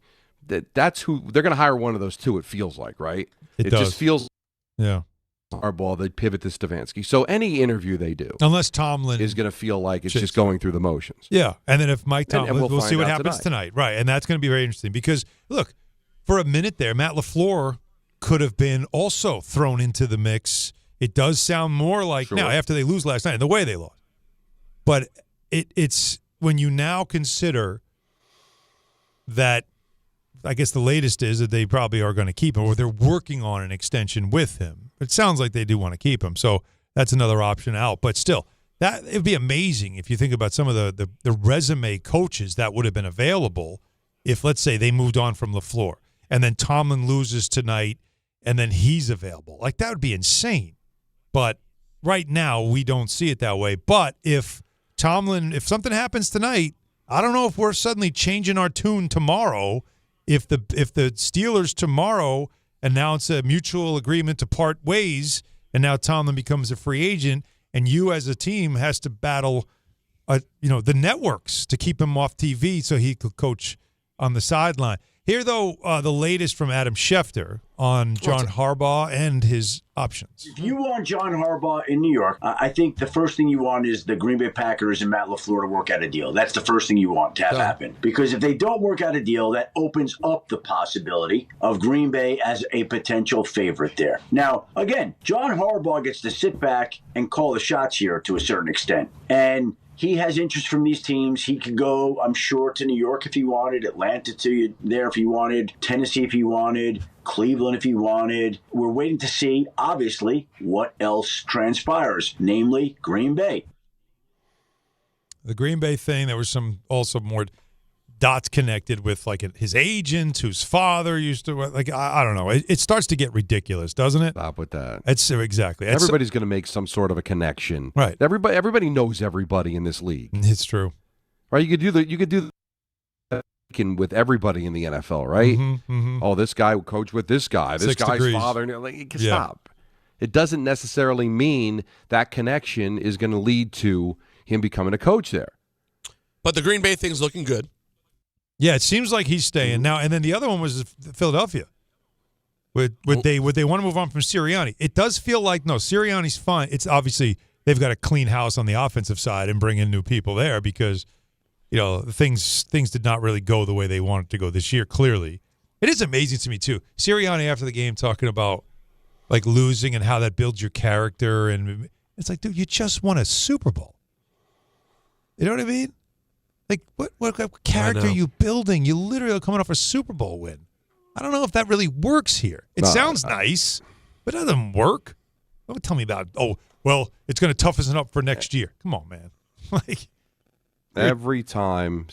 that's who they're going to hire. One of those two, it feels like, right? It just feels Harbaugh, they pivot to Stefanski. So any interview they do, unless Tomlin is going to feel like it's just going through the motions. Yeah, and then if Mike Tomlin, and we'll see what happens tonight. Right, and that's going to be very interesting because, look, for a minute there, Matt LaFleur could have been also thrown into the mix. It does sound more like, now, after they lose last night, and the way they lost. But it's when you now consider that, I guess the latest is that they probably are going to keep him, or they're working on an extension with him. It sounds like they do want to keep him, so that's another option out. But still, it would be amazing if you think about some of the resume coaches that would have been available if, let's say, they moved on from LaFleur, and then Tomlin loses tonight, and then he's available. Like, that would be insane. But right now, we don't see it that way. But if something happens tonight, I don't know if we're suddenly changing our tune tomorrow. If the Steelers tomorrow announce a mutual agreement to part ways, and now Tomlin becomes a free agent, and you as a team has to battle, the networks to keep him off TV so he could coach on the sideline. Here, though, the latest from Adam Schefter on John Harbaugh and his options. If you want John Harbaugh in New York, I think the first thing you want is the Green Bay Packers and Matt LaFleur to work out a deal. That's the first thing you want to have happen. Because if they don't work out a deal, that opens up the possibility of Green Bay as a potential favorite there. Now, again, John Harbaugh gets to sit back and call the shots here to a certain extent. And he has interest from these teams. He could go, I'm sure, to New York if he wanted, Atlanta there if he wanted, Tennessee if he wanted, Cleveland if he wanted. We're waiting to see, obviously, what else transpires, namely Green Bay. The Green Bay thing, there was some also more dots connected with like his agent, whose father used to, like, I don't know. It starts to get ridiculous, doesn't it? Stop with that. Exactly. Everybody's going to make some sort of a connection, right? Everybody knows everybody in this league. It's true, right? You could do with everybody in the NFL, right? Oh, this guy will coach with this guy. This guy's degrees. father. Stop. It doesn't necessarily mean that connection is going to lead to him becoming a coach there. But the Green Bay thing's looking good. Yeah, it seems like he's staying now. And then the other one was Philadelphia. Would they want to move on from Sirianni? It does feel like, no, Sirianni's fine. It's obviously they've got to clean house on the offensive side and bring in new people there because, things did not really go the way they wanted to go this year, clearly. It is amazing to me, too. Sirianni after the game talking about, like, losing and how that builds your character. And it's like, dude, you just won a Super Bowl. You know what I mean? Like, what character are you building? You literally are coming off a Super Bowl win. I don't know if that really works here. It sounds nice, but it doesn't work. Don't tell me about, it's going to toughen us up for next year. Come on, man. Like, every time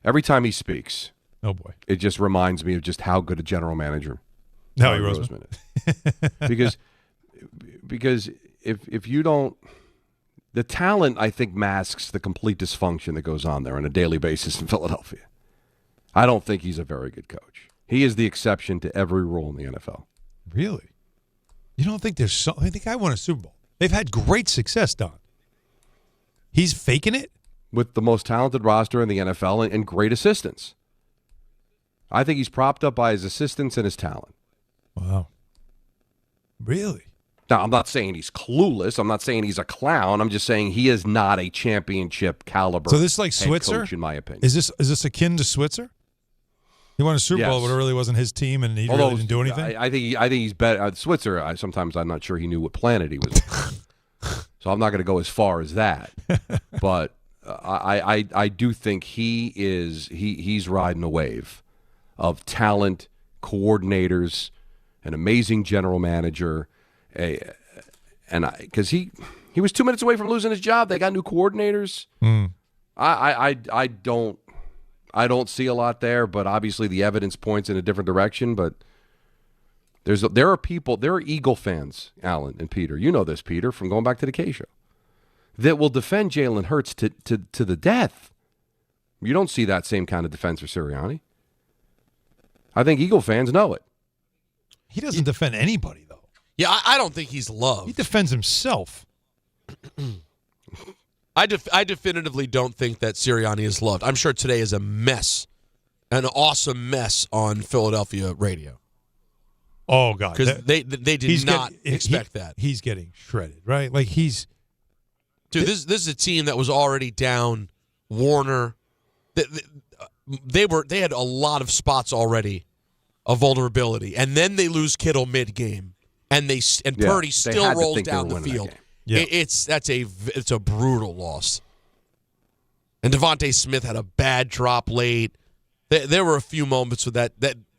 he speaks, oh boy, it just reminds me of just how good a general manager Howie Roseman is. because if you don't. The talent, I think, masks the complete dysfunction that goes on there on a daily basis in Philadelphia. I don't think he's a very good coach. He is the exception to every rule in the NFL. Really? You don't think there's I think I won a Super Bowl. They've had great success, Don. He's faking it? With the most talented roster in the NFL and great assistants. I think he's propped up by his assistants and his talent. Wow. Really? Now, I'm not saying he's clueless. I'm not saying he's a clown. I'm just saying he is not a championship caliber. So this is like head Switzer, coach, in my opinion. Is this akin to Switzer? He won a Super Bowl, but it really wasn't his team, and he really didn't do anything. I think he's better. Switzer. Sometimes I'm not sure he knew what planet he was on. So I'm not going to go as far as that. But I do think he's riding a wave of talent, coordinators, an amazing general manager. Because he was 2 minutes away from losing his job. They got new coordinators. I don't see a lot there, but obviously the evidence points in a different direction. But there are Eagle fans, Alan and Peter. You know this, Peter, from going back to the K Show, that will defend Jalen Hurts to the death. You don't see that same kind of defense for Sirianni. I think Eagle fans know it. He doesn't defend anybody, though. Yeah, I don't think he's loved. He defends himself. I definitively don't think that Sirianni is loved. I'm sure today is a mess, an awesome mess on Philadelphia radio. Oh, God. Because they did not expect that. He's getting shredded, right? Like he's... Dude, this is a team that was already down Warner. They had a lot of spots already of vulnerability, and then they lose Kittle mid-game. And Purdy still rolls down the field. Yeah. It's a brutal loss. And Devontae Smith had a bad drop late. There were a few moments with that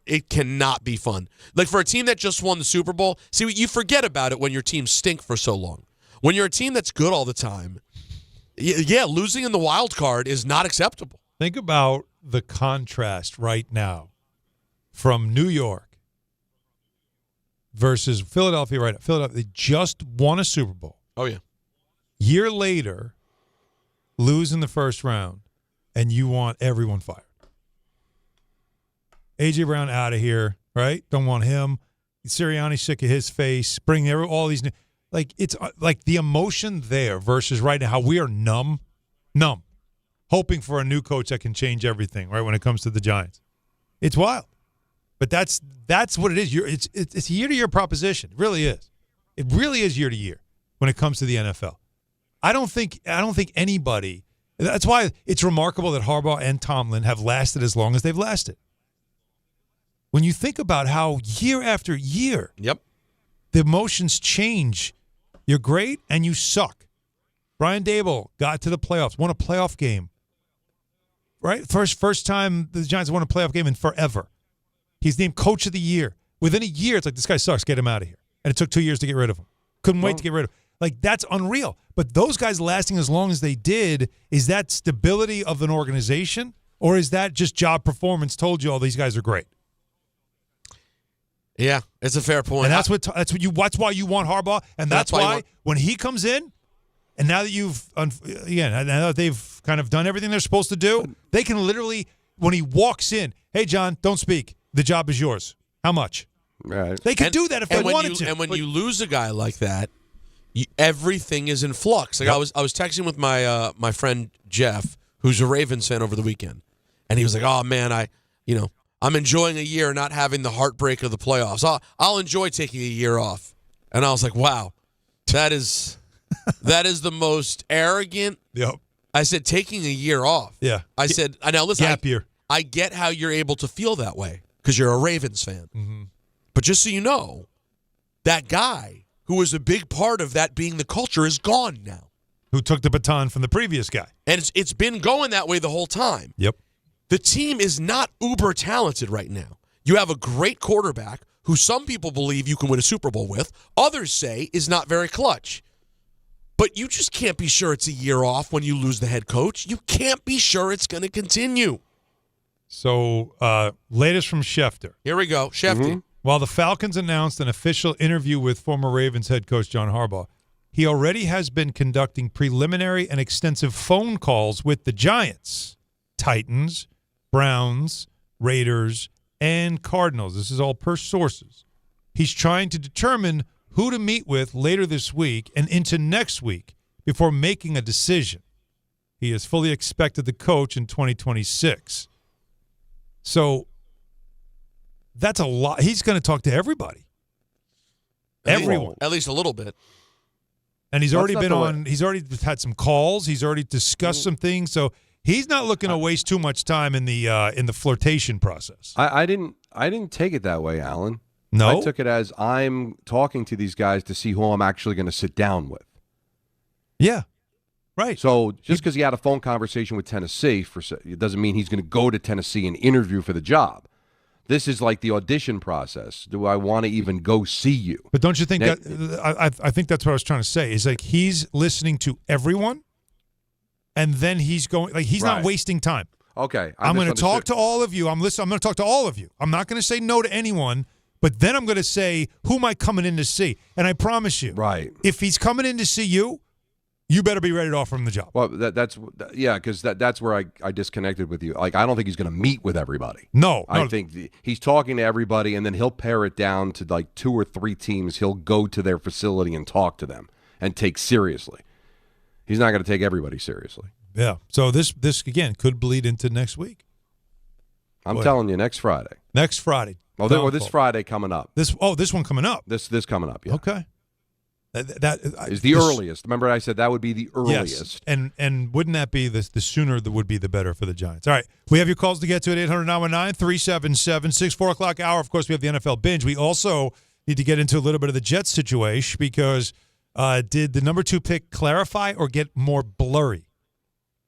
it cannot be fun. Like for a team that just won the Super Bowl, see, you forget about it when your team stink for so long. When you're a team that's good all the time, losing in the wild card is not acceptable. Think about the contrast right now from New York versus Philadelphia right now. Philadelphia, they just won a Super Bowl. Oh, yeah. Year later, lose in the first round, and you want everyone fired. A.J. Brown out of here, right? Don't want him. Sirianni sick of his face. Bring all these new. Like, it's like the emotion there versus right now how we are numb, hoping for a new coach that can change everything, right, when it comes to the Giants. It's wild. But that's what it is. It's a year-to-year proposition. It really is. It really is year-to-year when it comes to the NFL. I don't think anybody. That's why it's remarkable that Harbaugh and Tomlin have lasted as long as they've lasted. When you think about how year after year, the emotions change. You're great and you suck. Brian Daboll got to the playoffs, won a playoff game. Right? First time the Giants won a playoff game in forever. He's named Coach of the Year. Within a year, it's like, this guy sucks. Get him out of here. And it took 2 years to get rid of him. Couldn't wait to get rid of him. Like, that's unreal. But those guys lasting as long as they did, is that stability of an organization? Or is that just job performance told you all these guys are great? Yeah, it's a fair point. And that's why you want Harbaugh. And that's why when he comes in, and now that they've kind of done everything they're supposed to do, they can literally, when he walks in, hey, John, don't speak. The job is yours. How much? Right. They could do that if they wanted to. And when you lose a guy like that, everything is in flux. Like I was texting with my friend Jeff, who's a Ravens fan, over the weekend, and he was like, "Oh man, I'm enjoying a year not having the heartbreak of the playoffs. I'll enjoy taking a year off." And I was like, "Wow, that is the most arrogant." Yep. I said, "Taking a year off." Yeah. I said, "Now listen, gap year. I get how you're able to feel that way because you're a Ravens fan. Mm-hmm. But just so you know, that guy who was a big part of that being the culture is gone now. Who took the baton from the previous guy. And it's been going that way the whole time. Yep. The team is not uber talented right now. You have a great quarterback who some people believe you can win a Super Bowl with. Others say is not very clutch. But you just can't be sure it's a year off when you lose the head coach. You can't be sure it's going to continue. So, latest from Schefter. Here we go. Schefter. Mm-hmm. While the Falcons announced an official interview with former Ravens head coach John Harbaugh, he already has been conducting preliminary and extensive phone calls with the Giants, Titans, Browns, Raiders, and Cardinals. This is all per sources. He's trying to determine who to meet with later this week and into next week before making a decision. He is fully expected to coach in 2026. So That's a lot. He's going to talk to everybody. Everyone. At least a little bit. And he's already been on. He's already had some calls. He's already discussed some things. So he's not looking to waste too much time in the flirtation process. I didn't take it that way, Alan. No, I took it as I'm talking to these guys to see who I'm actually going to sit down with. Yeah, right. So just because he had a phone conversation with Tennessee, it doesn't mean he's going to go to Tennessee and interview for the job. This is like the audition process. Do I want to even go see you? But don't you think that I think that's what I was trying to say is like he's listening to everyone, and then he's going like he's not wasting time. Okay, I'm going to talk to all of you. I'm going to talk to all of you. I'm not going to say no to anyone. But then I'm going to say, who am I coming in to see? And I promise you, if he's coming in to see you, you better be ready to offer him the job. Well, that's because where I disconnected with you. Like, I don't think he's going to meet with everybody. No. I think he's talking to everybody, and then he'll pare it down to like 2 or 3 teams. He'll go to their facility and talk to them and take seriously. He's not going to take everybody seriously. Yeah. So this again could bleed into next week. I'm telling you, next Friday. Next Friday. Oh, this Friday coming up. This one coming up. This coming up. Yeah. Okay. That is the earliest. Remember, I said that would be the earliest. Yes. And wouldn't that be the sooner that would be the better for the Giants? All right, we have your calls to get to at 800-919-3776, 4 o'clock hour. Of course, we have the NFL Binge. We also need to get into a little bit of the Jets situation because did the number 2 pick clarify or get more blurry?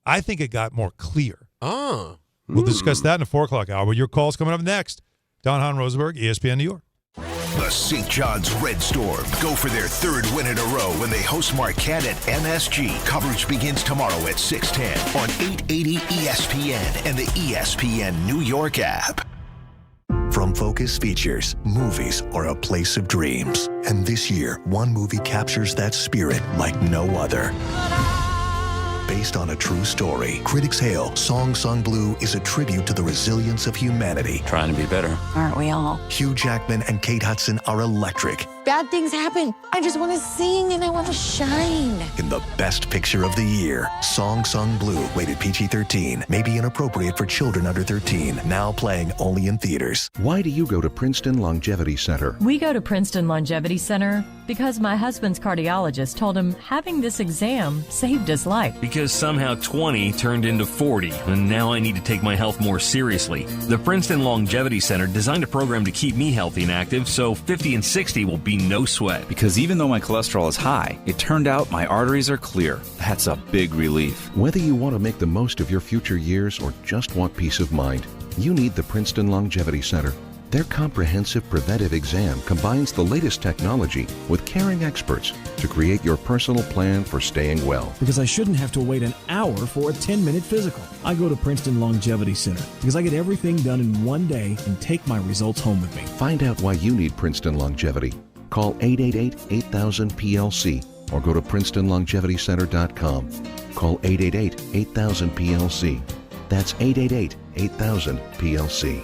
I think it got more clear. Oh. We'll discuss that in the 4 o'clock hour. Your call's coming up next. Don Hahn, Rosenberg, ESPN New York. The St. John's Red Storm go for their 3rd win in a row when they host Marquette at MSG. Coverage begins tomorrow at 6:10 on 880 ESPN and the ESPN New York app. From Focus Features, movies are a place of dreams. And this year, one movie captures that spirit like no other. Based on a true story, critics hail Song Sung Blue is a tribute to the resilience of humanity. Trying to be better. Aren't we all? Hugh Jackman and Kate Hudson are electric. Bad things happen. I just want to sing and I want to shine. In the best picture of the year, Song Sung Blue, rated PG-13, may be inappropriate for children under 13, now playing only in theaters. Why do you go to Princeton Longevity Center? We go to Princeton Longevity Center because my husband's cardiologist told him having this exam saved his life. Because somehow 20 turned into 40, and now I need to take my health more seriously. The Princeton Longevity Center designed a program to keep me healthy and active, so 50 and 60 will be no sweat. Because even though my cholesterol is high, it turned out my arteries are clear. That's a big relief. Whether you want to make the most of your future years or just want peace of mind, you need the Princeton Longevity Center. Their comprehensive preventive exam combines the latest technology with caring experts to create your personal plan for staying well. Because I shouldn't have to wait an hour for a 10-minute physical. I go to Princeton Longevity Center because I get everything done in one day and take my results home with me. Find out why you need Princeton Longevity. Call 888-8000-PLC or go to PrincetonLongevityCenter.com. Call 888-8000-PLC. That's 888-8000-PLC.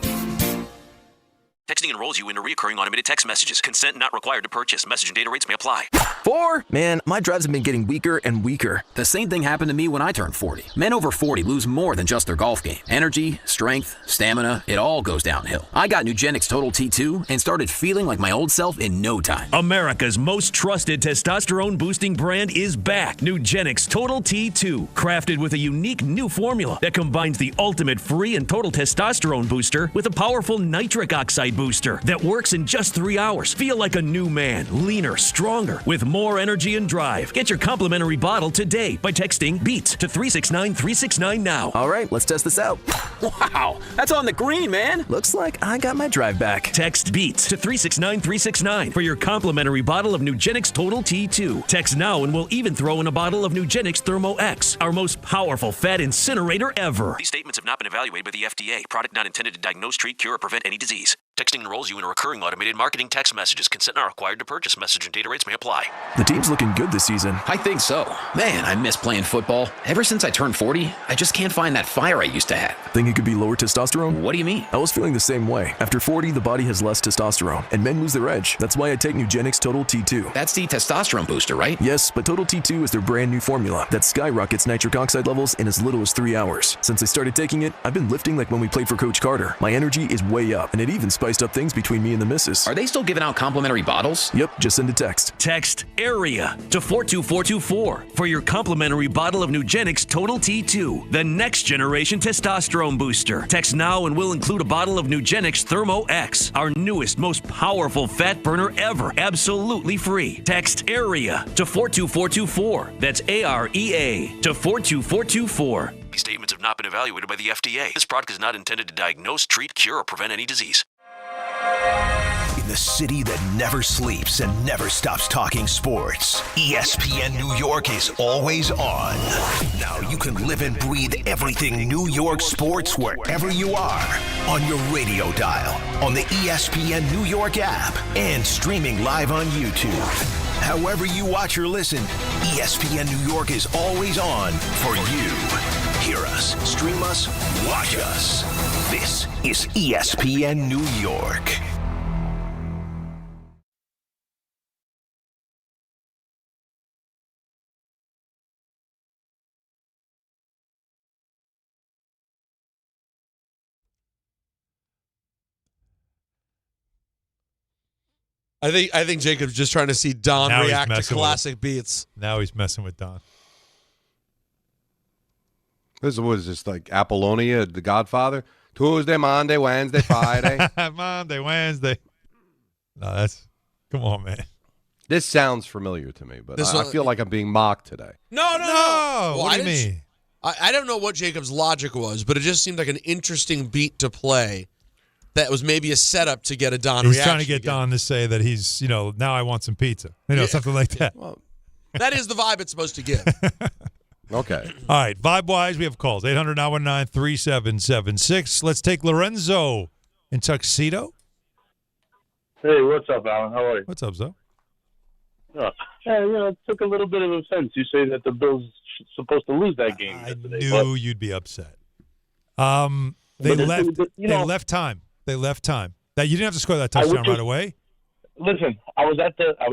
Texting enrolls you into recurring automated text messages. Consent not required to purchase. Message and data rates may apply. 4? Man, my drives have been getting weaker and weaker. The same thing happened to me when I turned 40. Men over 40 lose more than just their golf game. Energy, strength, stamina, it all goes downhill. I got Nugenix Total T2 and started feeling like my old self in no time. America's most trusted testosterone-boosting brand is back. Nugenix Total T2. Crafted with a unique new formula that combines the ultimate free and total testosterone booster with a powerful nitric oxide booster that works in just 3 hours. Feel like a new man, leaner, stronger, with more energy and drive. Get your complimentary bottle today by texting BEATS to 369-369 now. All right, let's test this out. Wow, that's on the green, man. Looks like I got my drive back. Text BEATS to 369-369 for your complimentary bottle of Nugenix Total T2. Text now and we'll even throw in a bottle of Nugenix Thermo X, our most powerful fat incinerator ever. These statements have not been evaluated by the FDA. Product not intended to diagnose, treat, cure, or prevent any disease. Texting enrolls you in recurring automated marketing text messages. Consent not required to purchase. Message and data rates may apply. The team's looking good this season. I think so. Man, I miss playing football. Ever since I turned 40, I just can't find that fire I used to have. Think it could be lower testosterone? What do you mean? I was feeling the same way. After 40, the body has less testosterone, and men lose their edge. That's why I take Nugenix Total T2. That's the testosterone booster, right? Yes, but Total T2 is their brand new formula that skyrockets nitric oxide levels in as little as 3 hours. Since I started taking it, I've been lifting like when we played for Coach Carter. My energy is way up, and it even spikes spiced up things between me and the missus. Are they still giving out complimentary bottles? Yep, just send a text. Text AREA to 42424 for your complimentary bottle of Nugenix Total T2, the next generation testosterone booster. Text now and we'll include a bottle of Nugenix Thermo X, our newest, most powerful fat burner ever, absolutely free. Text AREA to 42424. That's AREA to 42424. These statements have not been evaluated by the FDA. This product is not intended to diagnose, treat, cure, or prevent any disease. In the city that never sleeps and never stops talking sports, ESPN New York is always on. Now you can live and breathe everything New York sports wherever you are. On your radio dial, on the ESPN New York app, and streaming live on YouTube. However you watch or listen, ESPN New York is always on for you. Hear us, stream us, watch us. This is ESPN New York. I think Jacob's just trying to see Don Now react to classic beats. Now he's messing with Don. What is this, like Apollonia, The Godfather? Tuesday, Monday, Wednesday, Friday. Monday, Wednesday. No, that's... Come on, man. This sounds familiar to me, but I feel like I'm being mocked today. No. Well, what do you mean? I don't know what Jacob's logic was, but it just seemed like an interesting beat to play that was maybe a setup to get a Don reaction. He's trying to get Don to say that he's, now I want some pizza. Something like that. Well, that is the vibe it's supposed to give. Okay. All right. Vibe-wise, we have calls. 800-919-3776. Let's take Lorenzo in Tuxedo. Hey, what's up, Alan? How are you? What's up, Zo? It took a little bit of offense. You say that the Bills supposed to lose that game. I knew you'd be upset. They left time. They left time. That you didn't have to score that touchdown right away. Listen, I was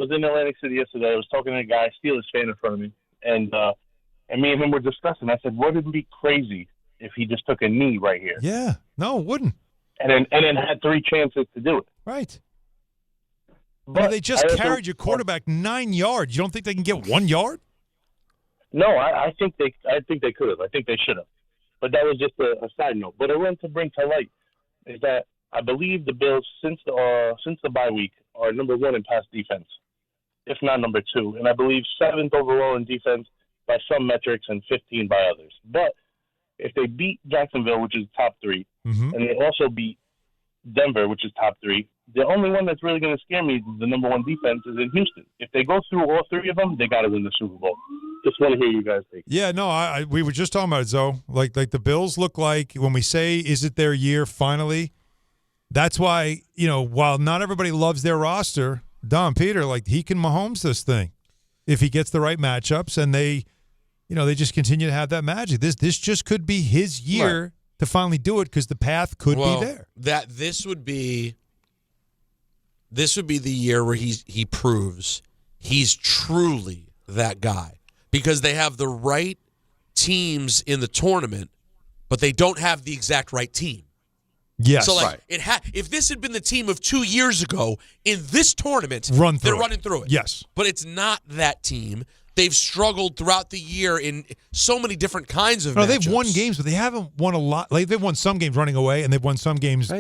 in Atlantic City yesterday. I was talking to a guy, Steelers fan in front of me, and me and him were discussing. I said, wouldn't it be crazy if he just took a knee right here? Yeah. No, it wouldn't. And then had 3 chances to do it. Right. But they just carried your quarterback 9 yards. You don't think they can get 1 yard? No, I think they could have. I think they should have. But that was just a side note. But I wanted to bring to light is that I believe the Bills, since the bye week, are number 1 in pass defense, if not number 2. And I believe 7th overall in defense by some metrics and 15 by others. But if they beat Jacksonville, which is top 3, and they also beat Denver, which is top 3, the only one that's really going to scare me, the number 1 defense, is in Houston. If they go through all 3 of them, they got to win the Super Bowl. Just want to hear you guys take it. Yeah, no, we were just talking about it, Zoe. Like the Bills look like, when we say, is it their year finally? That's why, while not everybody loves their roster, Don Peter, he can Mahomes this thing if he gets the right matchups, and they just continue to have that magic. This just could be his year to finally do it because the path could be there. This would be the year where he proves he's truly that guy, because they have the right teams in the tournament, but they don't have the exact right team. Yes. So if this had been the team of 2 years ago in this tournament, they're running through it. Yes. But it's not that team. They've struggled throughout the year in so many different kinds of matchups. They've won games, but they haven't won a lot. They've won some games running away, and they've won some games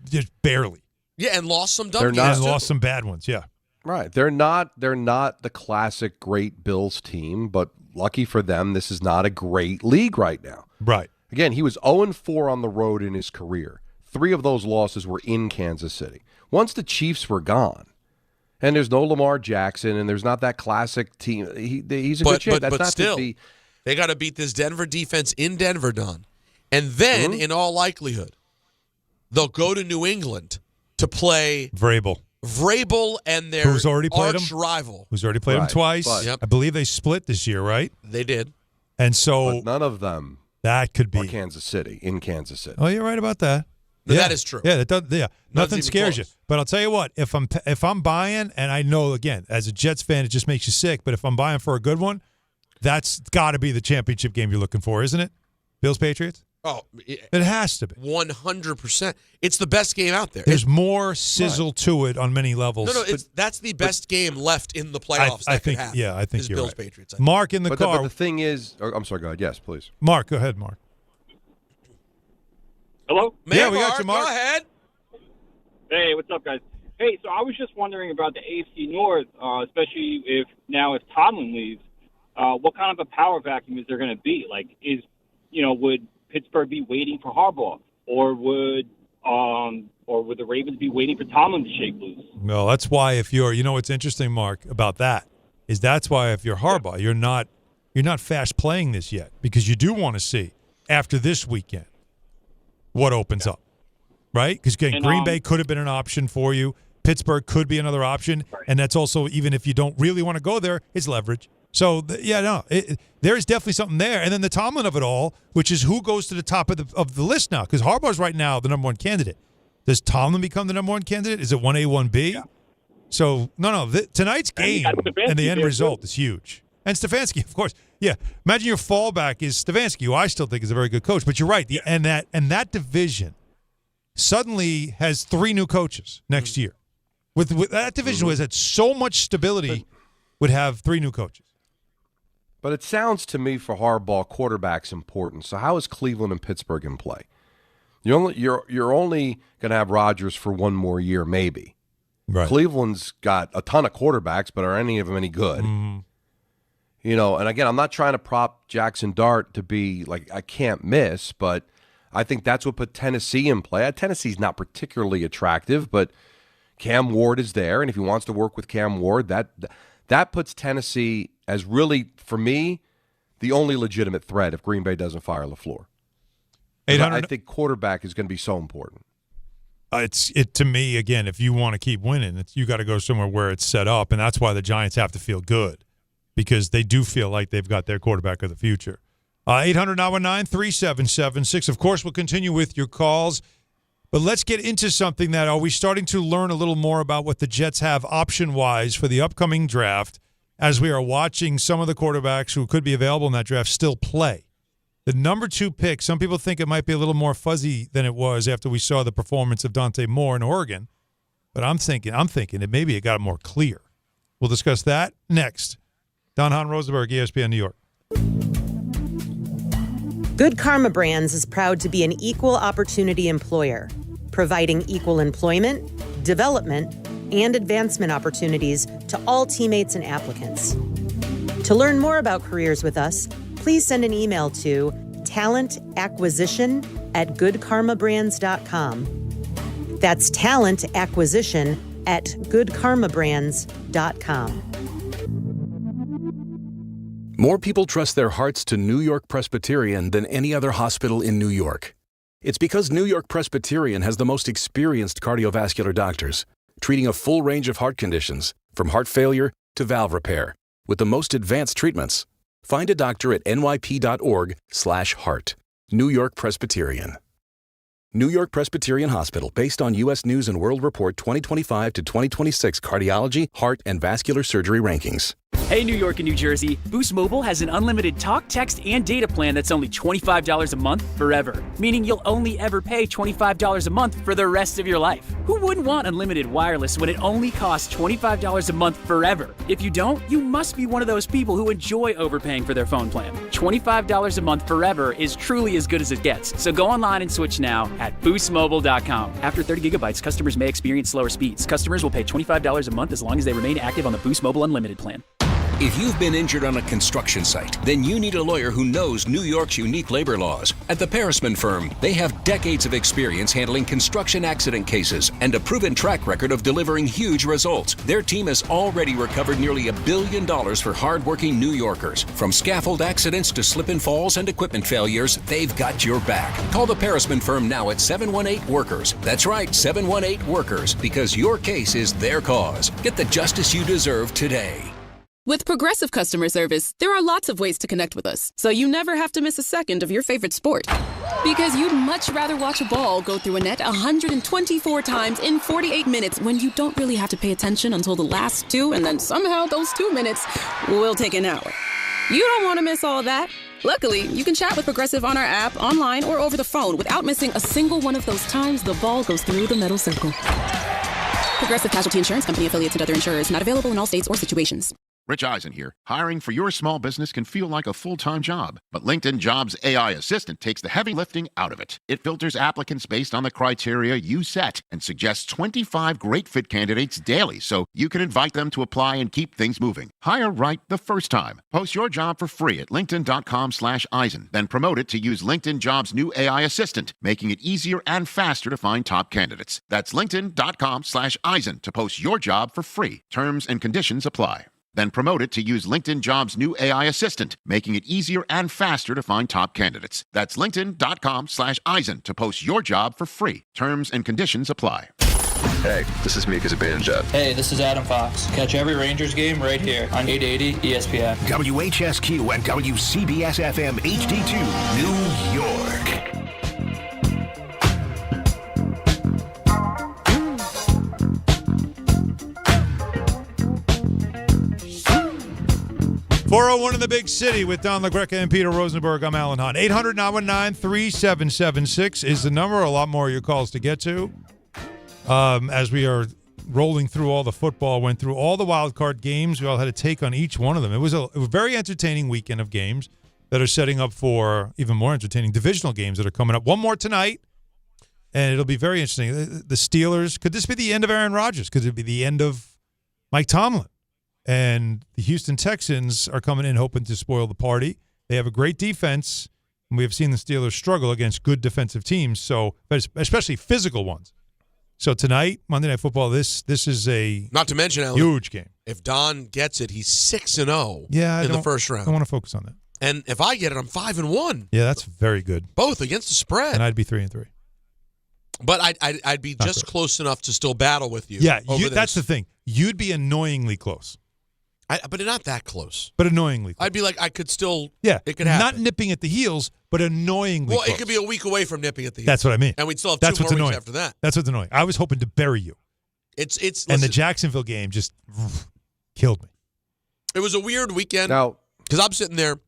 just barely. Yeah, and lost some dumb games. And lost some bad ones, yeah. Right. They're not the classic great Bills team, but lucky for them, this is not a great league right now. Right. Again, he was 0-4 on the road in his career. 3 of those losses were in Kansas City. Once the Chiefs were gone, and there's no Lamar Jackson, and there's not that classic team, he's a good shape. But still, they got to beat this Denver defense in Denver, Don. And then, in all likelihood, they'll go to New England to play Vrabel and their who's already played arch rival. Who's already played him twice. I believe they split this year, right? They did. And so but none of them that could be in Kansas City. Oh, you're right about that. That is true. Yeah, that does, nothing scares you. But I'll tell you what, if I'm buying, and I know, again, as a Jets fan, it just makes you sick, but if I'm buying for a good one, that's got to be the championship game you're looking for, isn't it? Bills-Patriots? Oh, it has to be 100%. It's the best game out there. There's more sizzle to it on many levels. No, that's the best game left in the playoffs. I think, could happen. I think is you're Bills right. Patriots. Mark in the car. But the thing is, I'm sorry. Go ahead. Yes, please. Mark, go ahead, Mark. Hello? Yeah, we got you, Mark. Go ahead. Hey, what's up, guys? Hey, so I was just wondering about the AFC North, especially if Tomlin leaves, what kind of a power vacuum is there going to be? Like, would Pittsburgh be waiting for Harbaugh, or would the Ravens be waiting for Tomlin to shake loose? No, that's why if you're, what's interesting, Mark, about that is that's why if you're Harbaugh, you're not fast playing this yet because you do want to see after this weekend what opens up, right? Because Green Bay could have been an option for you. Pittsburgh could be another option, and that's also, even if you don't really want to go there, it's leverage. So, there is definitely something there. And then the Tomlin of it all, which is who goes to the top of the list now, because Harbaugh's right now the number one candidate. Does Tomlin become the number one candidate? Is it 1A, 1B? Yeah. So, tonight's game and the end result is huge. And Stefanski, of course. Yeah, imagine your fallback is Stefanski, who I still think is a very good coach. But you're right. And that division suddenly has 3 new coaches next year. With that division was had so much stability, would have 3 new coaches. But it sounds to me for Harbaugh, quarterback's important. So how is Cleveland and Pittsburgh in play? You're only going to have Rodgers for 1 more year, maybe. Right. Cleveland's got a ton of quarterbacks, but are any of them any good? Mm-hmm. And again, I'm not trying to prop Jackson Dart to be like I can't miss, but I think that's what put Tennessee in play. Tennessee's not particularly attractive, but Cam Ward is there, and if he wants to work with Cam Ward, that puts Tennessee as really, for me, the only legitimate threat if Green Bay doesn't fire LaFleur. I think quarterback is going to be so important. To me, again, if you want to keep winning, you got to go somewhere where it's set up, and that's why the Giants have to feel good because they do feel like they've got their quarterback of the future. 800-919-3776. Of course, we'll continue with your calls. But let's get into something that are we starting to learn a little more about what the Jets have option-wise for the upcoming draft as we are watching some of the quarterbacks who could be available in that draft still play. The number 2 pick, some people think it might be a little more fuzzy than it was after we saw the performance of Dante Moore in Oregon. But I'm thinking that maybe it got more clear. We'll discuss that next. Don Hahn, Rosenberg, ESPN New York. Good Karma Brands is proud to be an equal opportunity employer, providing equal employment, development, and advancement opportunities to all teammates and applicants. To learn more about careers with us, please send an email to talentacquisition@goodkarmabrands.com. That's talentacquisition@goodkarmabrands.com. More people trust their hearts to New York Presbyterian than any other hospital in New York. It's because New York Presbyterian has the most experienced cardiovascular doctors, treating a full range of heart conditions, from heart failure to valve repair, with the most advanced treatments. Find a doctor at nyp.org/heart. New York Presbyterian. New York Presbyterian Hospital, based on U.S. News & World Report 2025 to 2026 cardiology, heart, and vascular surgery rankings. Hey, New York and New Jersey, Boost Mobile has an unlimited talk, text, and data plan that's only $25 a month forever, meaning you'll only ever pay $25 a month for the rest of your life. Who wouldn't want unlimited wireless when it only costs $25 a month forever? If you don't, you must be one of those people who enjoy overpaying for their phone plan. $25 a month forever is truly as good as it gets, so go online and switch now at boostmobile.com. After 30 gigabytes, customers may experience slower speeds. Customers will pay $25 a month as long as they remain active on the Boost Mobile Unlimited plan. If you've been injured on a construction site, then you need a lawyer who knows New York's unique labor laws. At the Parisman Firm, they have decades of experience handling construction accident cases and a proven track record of delivering huge results. Their team has already recovered nearly $1 billion for hardworking New Yorkers. From scaffold accidents to slip and falls and equipment failures, they've got your back. Call the Parisman Firm now at 718-WORKERS. That's right, 718-WORKERS, because your case is their cause. Get the justice you deserve today. With Progressive Customer Service, there are lots of ways to connect with us, so you never have to miss a second of your favorite sport. Because you'd much rather watch a ball go through a net 124 times in 48 minutes when you don't really have to pay attention until the last 2, and then somehow those 2 minutes will take an hour. You don't want to miss all that. Luckily, you can chat with Progressive on our app, online, or over the phone without missing a single one of those times the ball goes through the middle circle. Progressive Casualty Insurance Company, affiliates, and other insurers. Not available in all states or situations. Rich Eisen here. Hiring for your small business can feel like a full-time job, but LinkedIn Jobs AI Assistant takes the heavy lifting out of it. It filters applicants based on the criteria you set and suggests 25 great fit candidates daily, so you can invite them to apply and keep things moving. Hire right the first time. Post your job for free at linkedin.com/Eisen, then promote it to use LinkedIn Jobs' new AI Assistant, making it easier and faster to find top candidates. That's linkedin.com/Eisen to post your job for free. Terms and conditions apply. Then promote it to use LinkedIn Jobs' new AI Assistant, making it easier and faster to find top candidates. That's linkedin.com/Eisen to post your job for free. Terms and conditions apply. Hey, this is Mika at Binge. Hey, this is Adam Fox. Catch every Rangers game right here on 880 ESPN. WHSQ and WCBS-FM HD2, New York. .401 in the big city with Don LaGreca and Peter Rosenberg. I'm Alan Hahn. 800-919-3776 is the number. A lot more of your calls to get to. As we are rolling through all the football, went through all the wild card games. We all had a take on each one of them. It was a very entertaining weekend of games that are setting up for even more entertaining divisional games that are coming up. One more tonight, and it'll be very interesting. The Steelers, could this be the end of Aaron Rodgers? Could it be the end of Mike Tomlin? And the Houston Texans are coming in hoping to spoil the party. They have a great defense, and we have seen the Steelers struggle against good defensive teams, so especially physical ones. So tonight, Monday Night Football, this is a not to mention Alan, huge game. If Don gets it, he's 6-0 in the first round. I don't want to focus on that. And if I get it, I'm 5-1. Yeah, that's very good. Both against the spread. And I'd be 3-3. But I'd be just close enough to still battle with you. Yeah, that's the thing. You'd be annoyingly close. But not that close. But annoyingly close. I'd be like, I could still, it could happen. Not nipping at the heels, but annoyingly close. Well, it could be a week away from nipping at the heels. That's what I mean. And we'd still have That's 2 what's more annoying. weeks after that. That's what's annoying. I was hoping to bury you. And the Jacksonville game just killed me. It was a weird weekend. Because I'm sitting there,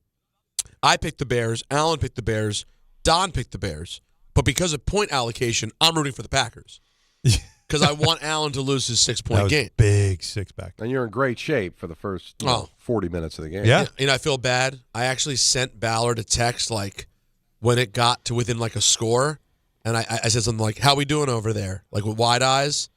I picked the Bears, Alan picked the Bears, Don picked the Bears. But because of point allocation, I'm rooting for the Packers. Because I want Allen to lose his 6-point game. Big six-pack. And you're in great shape for the first 40 minutes of the game. Yeah. I feel bad. I actually sent Ballard a text when it got to within a score. And I said something like, how we doing over there? With wide eyes.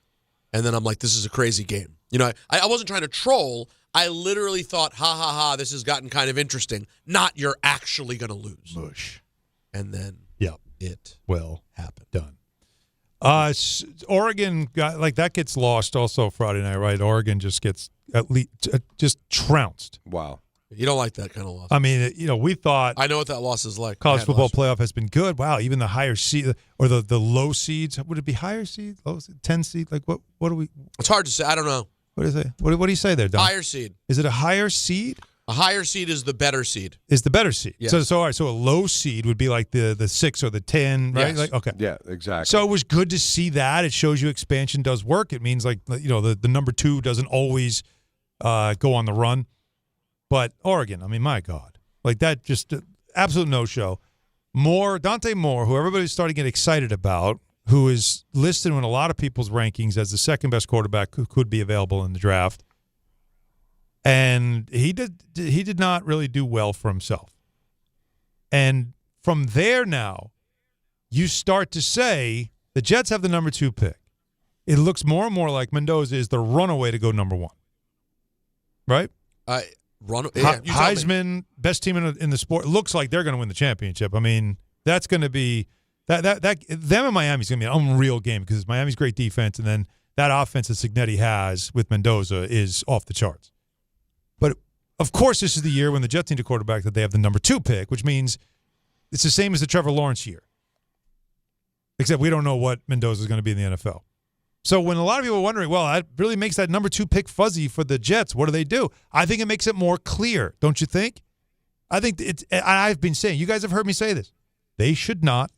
And then I'm like, this is a crazy game. I wasn't trying to troll. I literally thought, ha, ha, ha, this has gotten kind of interesting. Not you're actually going to lose. Mush. And then it will happen. Done. Oregon got that gets lost also Friday night, right? Oregon just gets at least just trounced. Wow. You don't like that kind of loss. I mean, we thought I know what that loss is like. College football playoff has been good. Wow, even the higher seed or the low seeds, would it be higher seed, low seed, 10 seed? What do we? It's hard to say. I don't know. What is it? What do you say there, Don? Higher seed. Is it a higher seed? A higher seed is the better seed. Is the better seed. Yeah. So all right. So a low seed would be like the 6 or the 10, right? Yes. Okay. Yeah, exactly. So it was good to see that. It shows you expansion does work. It means the number 2 doesn't always go on the run. But Oregon, I mean, my God, that just absolute no show. Dante Moore, who everybody's starting to get excited about, who is listed in a lot of people's rankings as the second best quarterback who could be available in the draft. And he did not really do well for himself. And from there now, you start to say the Jets have the number 2 pick. It looks more and more like Mendoza is the runaway to go number 1. Right? Heisman, best team in the sport. It looks like they're going to win the championship. I mean, that's going to be that them and Miami's going to be an unreal game because it's Miami's great defense, and then that offense that Cignetti has with Mendoza is off the charts. But, of course, this is the year when the Jets need a quarterback that they have the number 2 pick, which means it's the same as the Trevor Lawrence year. Except we don't know what Mendoza is going to be in the NFL. So when a lot of people are wondering, well, that really makes that number 2 pick fuzzy for the Jets. What do they do? I think it makes it more clear, don't you think? I think I've been saying, you guys have heard me say this. They should not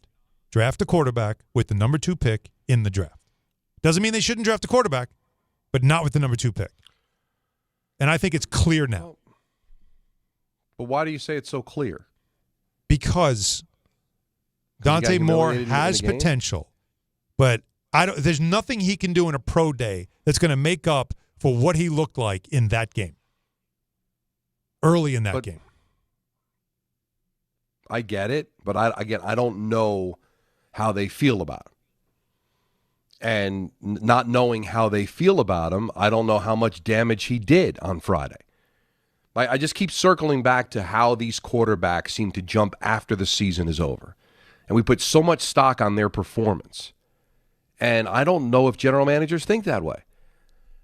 draft a quarterback with the number 2 pick in the draft. Doesn't mean they shouldn't draft a quarterback, but not with the number 2 pick. And I think it's clear now. But why do you say it's so clear? because Dante Moore has potential, but there's nothing he can do in a pro day that's going to make up for what he looked like in that game. Early in that game. I get it, but I don't know how they feel about him. And not knowing how they feel about him, I don't know how much damage he did on Friday. I just keep circling back to how these quarterbacks seem to jump after the season is over. And we put so much stock on their performance. And I don't know if general managers think that way.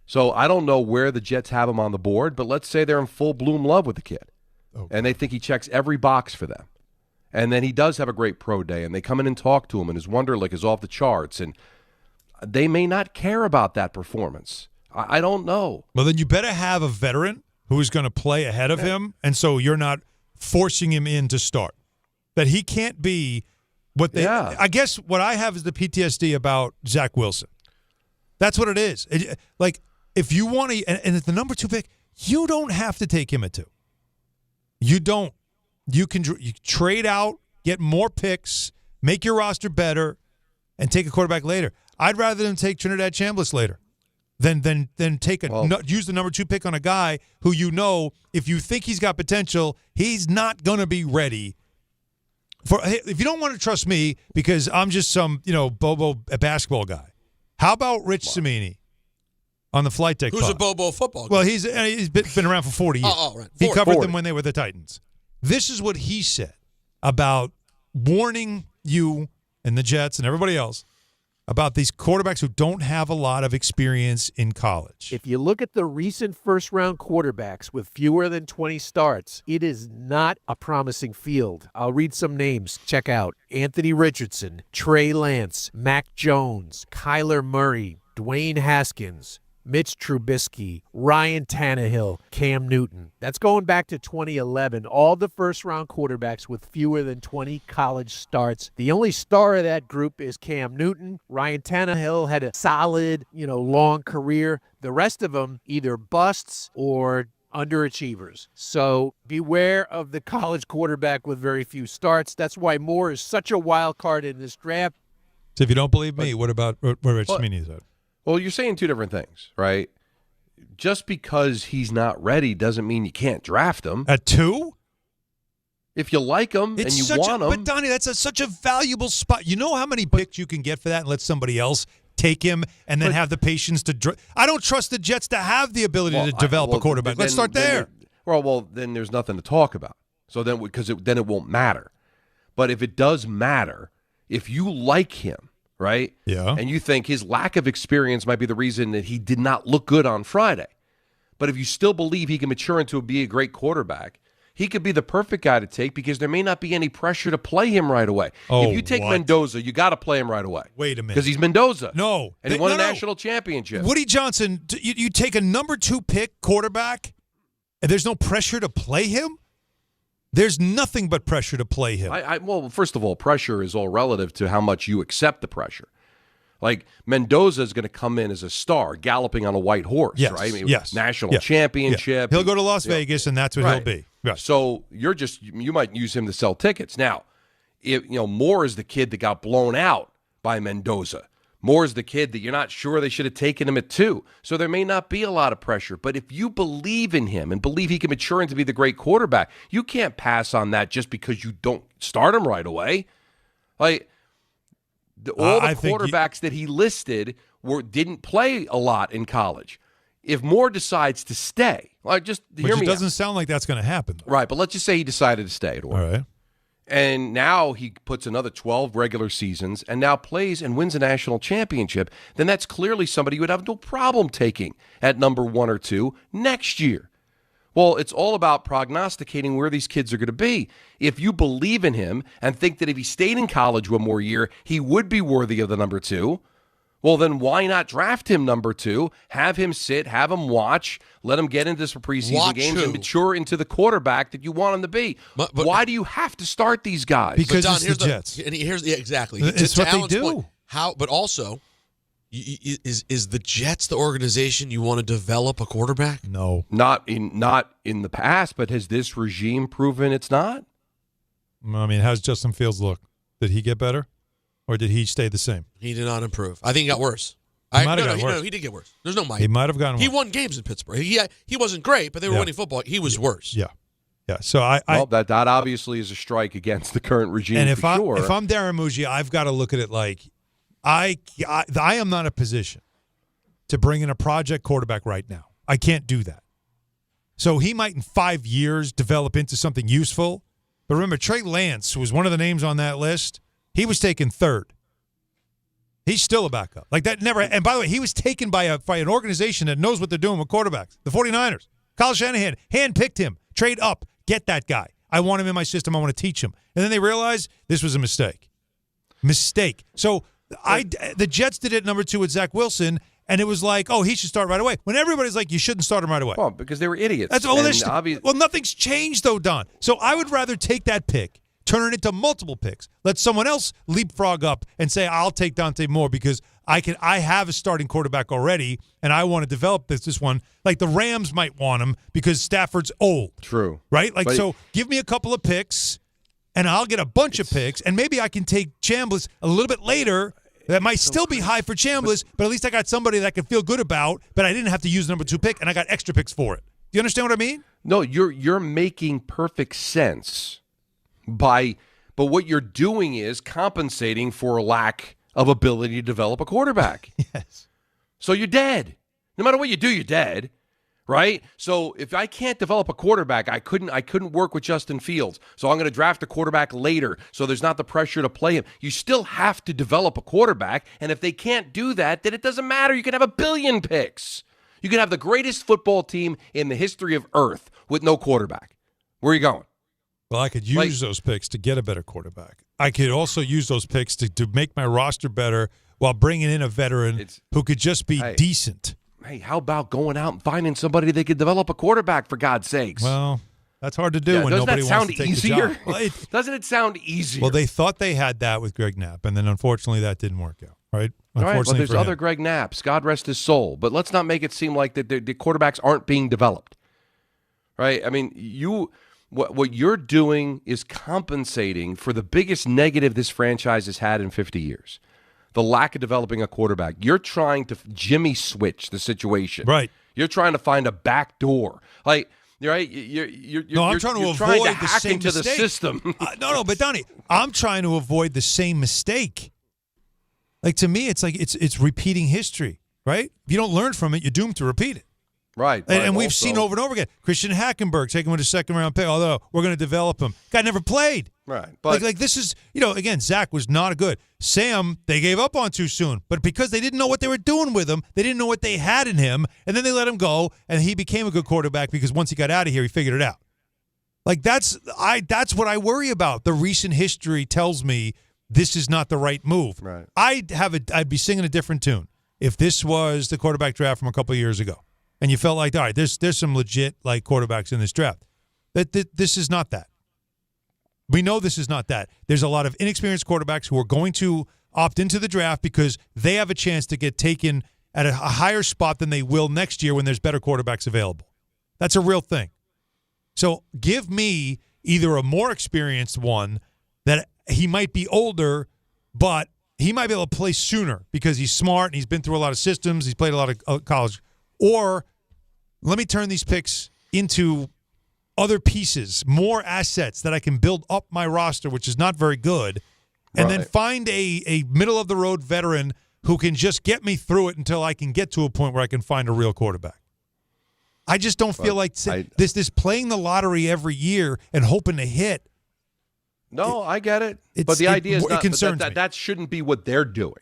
So I don't know where the Jets have him on the board, but let's say they're in full bloom love with the kid. Okay. And they think he checks every box for them. And then he does have a great pro day, and they come in and talk to him, and his Wonderlic is off the charts, and they may not care about that performance. I don't know. Well, then you better have a veteran who's going to play ahead of him, and so you're not forcing him in to start. That he can't be what they. Yeah. I guess what I have is the PTSD about Zach Wilson. That's what it is. If you want to, and it's the number 2 pick, you don't have to take him at 2. You don't. You trade out, get more picks, make your roster better, and take a quarterback later. I'd rather them take Trinidad Chambliss later than take use the number 2 pick on a guy who if you think he's got potential, he's not going to be ready. If you don't want to trust me because I'm just some Bobo basketball guy, how about Rich Cimini on the Flight Deck? Who's a Bobo football guy? Well, he's been around for 40 years. Right. He covered them when they were the Titans. This is what he said about warning you and the Jets and everybody else about these quarterbacks who don't have a lot of experience in college. If you look at the recent first-round quarterbacks with fewer than 20 starts, it is not a promising field. I'll read some names. Check out Anthony Richardson, Trey Lance, Mac Jones, Kyler Murray, Dwayne Haskins, Mitch Trubisky, Ryan Tannehill, Cam Newton. That's going back to 2011. All the first-round quarterbacks with fewer than 20 college starts. The only star of that group is Cam Newton. Ryan Tannehill had a solid, long career. The rest of them either busts or underachievers. So beware of the college quarterback with very few starts. That's why Moore is such a wild card in this draft. So if you don't believe me, what about what Rich Cimini said? Well, you're saying two different things, right? Just because he's not ready doesn't mean you can't draft him. At 2? If you like him and you want him. But, Donnie, that's such a valuable spot. You know how many picks you can get for that and let somebody else take him and then have the patience to I don't trust the Jets to have the ability to develop a quarterback. Let's start there. Then there's nothing to talk about. So then, then it won't matter. But if it does matter, if you like him, right? Yeah. And you think his lack of experience might be the reason that he did not look good on Friday. But if you still believe he can mature into be a great quarterback, he could be the perfect guy to take because there may not be any pressure to play him right away. If you take Mendoza, you got to play him right away. Wait a minute. Because he's Mendoza. No. And he won a national championship. Woody Johnson, you take a number 2 pick quarterback and there's no pressure to play him? There's nothing but pressure to play him. Well, first of all, pressure is all relative to how much you accept the pressure. Like, Mendoza is going to come in as a star, galloping on a white horse, right? I mean, national championship. He'll go to Las Vegas, and that's what he'll be. Right. So you might use him to sell tickets. Now, Moore is the kid that got blown out by Mendoza. Moore's the kid that you're not sure they should have taken him at 2. So there may not be a lot of pressure. But if you believe in him and believe he can mature into be the great quarterback, you can't pass on that just because you don't start him right away. Like, all the quarterbacks that he listed didn't play a lot in college. If Moore decides to stay, just hear me out. It doesn't sound like that's going to happen. Right, but let's just say he decided to stay at Oregon. All right. And now he puts another 12 regular seasons and now plays and wins a national championship, then that's clearly somebody you would have no problem taking at number 1 or 2 next year. Well, it's all about prognosticating where these kids are going to be. If you believe in him and think that if he stayed in college one more year, he would be worthy of the number 2, well, then why not draft him number 2, have him sit, have him watch, let him get into some preseason games and mature into the quarterback that you want him to be. But why do you have to start these guys? Because Don, it's the Jets. Exactly. It's what they do. Point, but also, is the Jets the organization you want to develop a quarterback? No. Not in the past, but has this regime proven it's not? I mean, how's Justin Fields look? Did he get better, or did he stay the same? He did not improve. I think he got worse. He might have gotten worse. No, he did get worse. There's no might. He might have gotten worse. He won games in Pittsburgh. He wasn't great, but they were winning football. He was worse. Yeah. So that obviously is a strike against the current regime. And if sure. if I'm Darren Mugia, I've got to look at it like I am not in a position to bring in a project quarterback right now. I can't do that. So he might in 5 years develop into something useful. But remember, Trey Lance was one of the names on that list. He was taken third. He's still a backup. Like that never. And by the way, he was taken by an organization that knows what they're doing with quarterbacks. The 49ers. Kyle Shanahan handpicked him. Trade up. Get that guy. I want him in my system. I want to teach him. And then they realized this was a mistake. So the Jets did it number 2 with Zach Wilson, and it was like, oh, he should start right away. When everybody's like, you shouldn't start him right away. Well, because they were idiots. That's well, nothing's changed though, Don. So I would rather take that pick, turn it into multiple picks. Let someone else leapfrog up and say, I'll take Dante Moore because I have a starting quarterback already, and I want to develop this one. Like the Rams might want him because Stafford's old. True. Right? So give me a couple of picks, and I'll get a bunch of picks, and maybe I can take Chambliss a little bit later. That might still be high for Chambliss, but at least I got somebody that I can feel good about, but I didn't have to use the number 2 pick, and I got extra picks for it. Do you understand what I mean? No, you're making perfect sense but what you're doing is compensating for a lack of ability to develop a quarterback. Yes. So you're dead. No matter what you do, you're dead. Right? So if I can't develop a quarterback, I couldn't work with Justin Fields. So I'm going to draft a quarterback later. So there's not the pressure to play him. You still have to develop a quarterback. And if they can't do that, then it doesn't matter. You can have 1 billion picks. You can have the greatest football team in the history of Earth with no quarterback. Where are you going? Well, I could use those picks to get a better quarterback. I could also use those picks to make my roster better while bringing in a veteran who could just be decent. Hey, how about going out and finding somebody that could develop a quarterback, for God's sakes? Well, that's hard to do when nobody wants to take easier? the job. Well, doesn't it sound easier? Well, they thought they had that with Greg Knapp, and then unfortunately that didn't work out, right? Well, there's other Greg Knapps. God rest his soul. But let's not make it seem like the quarterbacks aren't being developed, right? I mean, what you're doing is compensating for the biggest negative this franchise has had in 50 years. The lack of developing a quarterback. You're trying to Jimmy switch the situation. Right. You're trying to find a back door. Like, right? I'm trying to avoid the hack same into mistake. the system. No, but Donnie, I'm trying to avoid the same mistake. Like, to me, it's like it's repeating history, right? If you don't learn from it, you're doomed to repeat it. Right. And we've seen over and over again. Christian Hackenberg, take him with a second-round pick, although we're going to develop him. Guy never played. Right. But like this is, again, Zach was not good. Sam, they gave up on too soon. But because they didn't know what they were doing with him, they didn't know what they had in him, and then they let him go, and he became a good quarterback because once he got out of here, he figured it out. Like, that's what I worry about. The recent history tells me this is not the right move. Right. I'd be singing a different tune if this was the quarterback draft from a couple of years ago. And you felt like, all right, there's some legit like quarterbacks in this draft. This is not that. We know this is not that. There's a lot of inexperienced quarterbacks who are going to opt into the draft because they have a chance to get taken at a higher spot than they will next year when there's better quarterbacks available. That's a real thing. So give me either a more experienced one that he might be older, but he might be able to play sooner because he's smart and he's been through a lot of systems. He's played a lot of college. Or let me turn these picks into other pieces, more assets that I can build up my roster, which is not very good, and then find a middle-of-the-road veteran who can just get me through it until I can get to a point where I can find a real quarterback. I just don't feel like this playing the lottery every year and hoping to hit. No, I get it. But the idea is not that shouldn't be what they're doing.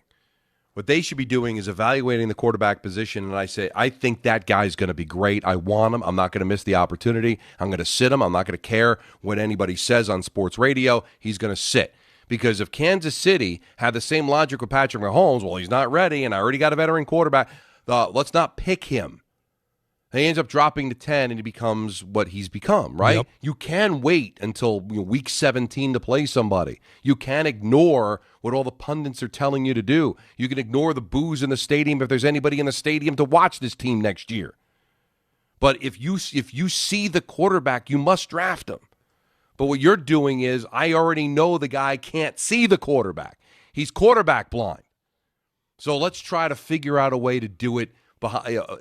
What they should be doing is evaluating the quarterback position, and I think that guy's going to be great. I want him. I'm not going to miss the opportunity. I'm going to sit him. I'm not going to care what anybody says on sports radio. He's going to sit. Because if Kansas City had the same logic with Patrick Mahomes, well, he's not ready, and I already got a veteran quarterback, let's not pick him. He ends up dropping to 10, and he becomes what he's become, right? Yep. You can wait until week 17 to play somebody. You can't ignore what all the pundits are telling you to do. You can ignore the boos in the stadium if there's anybody in the stadium to watch this team next year. But if you see the quarterback, you must draft him. But what you're doing is I already know the guy can't see the quarterback. He's quarterback blind. So let's try to figure out a way to do it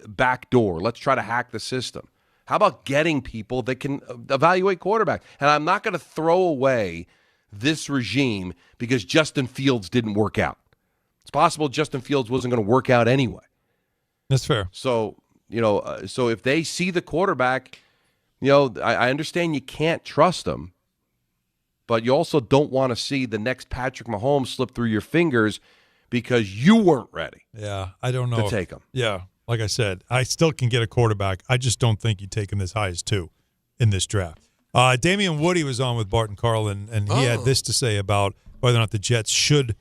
back door. Let's try to hack the system. How about getting people that can evaluate quarterback? And I'm not going to throw away this regime because Justin Fields didn't work out. It's possible Justin Fields wasn't going to work out anyway. That's fair. So, so if they see the quarterback, I understand you can't trust them, but you also don't want to see the next Patrick Mahomes slip through your fingers because you weren't ready. Yeah, I don't know. To take him. Yeah, like I said, I still can get a quarterback. I just don't think you take him as high as 2 in this draft. Damian Woody was on with Bart and Carlin, and he had this to say about whether or not the Jets should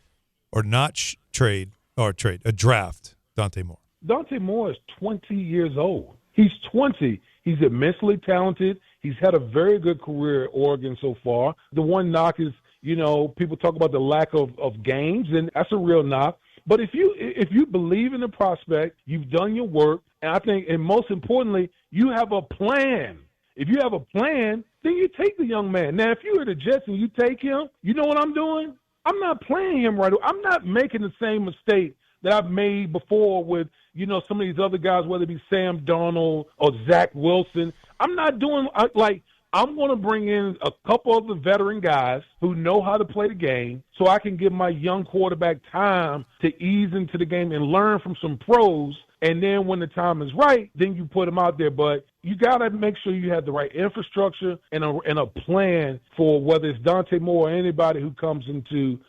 or not draft Dante Moore. Dante Moore is 20 years old. He's 20. He's immensely talented. He's had a very good career at Oregon so far. The one knock is, people talk about the lack of games, and that's a real knock. But if you believe in the prospect, you've done your work, and I think, and most importantly, you have a plan. If you have a plan, then you take the young man. Now, if you're the Jets and you take him, you know what I'm doing? I'm not playing him right away. I'm not making the same mistake that I've made before with, some of these other guys, whether it be Sam Darnold or Zach Wilson. I'm not doing I'm going to bring in a couple of the veteran guys who know how to play the game so I can give my young quarterback time to ease into the game and learn from some pros. And then when the time is right, then you put them out there. But you got to make sure you have the right infrastructure and a plan for whether it's Dante Moore or anybody who comes into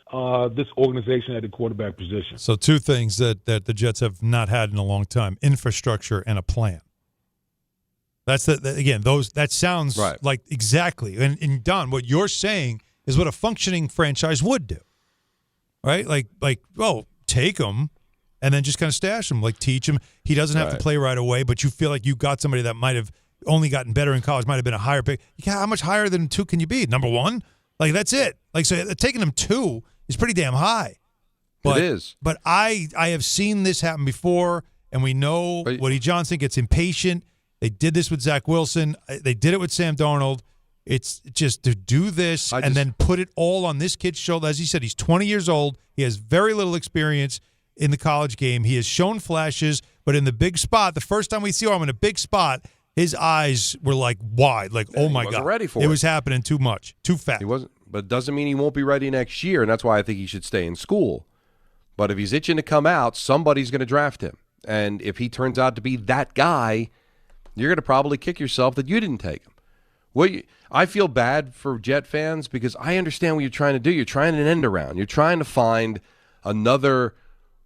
this organization at the quarterback position. So 2 things that the Jets have not had in a long time: infrastructure and a plan. That's that sounds right. Like exactly. And Don, what you're saying is what a functioning franchise would do, right? Take him and then just kind of stash him, teach him. He doesn't have to play right away, but you feel like you got somebody that might have only gotten better in college, might have been a higher pick. How much higher than 2 can you be? Number 1? That's it. So taking him 2 is pretty damn high. But, it is. But I have seen this happen before, and we know Woody Johnson gets impatient. They did this with Zach Wilson. They did it with Sam Darnold. It's just to do this and then put it all on this kid's shoulder. As you said, he's 20 years old. He has very little experience in the college game. He has shown flashes, but in the big spot, the first time we see him in a big spot, his eyes were wide, oh my God. He wasn't ready for it. It was happening too much, too fast. He wasn't, but it doesn't mean he won't be ready next year, and that's why I think he should stay in school. But if he's itching to come out, somebody's going to draft him. And if he turns out to be that guy, you're going to probably kick yourself that you didn't take him. I feel bad for Jet fans because I understand what you're trying to do. You're trying an end around. You're trying to find another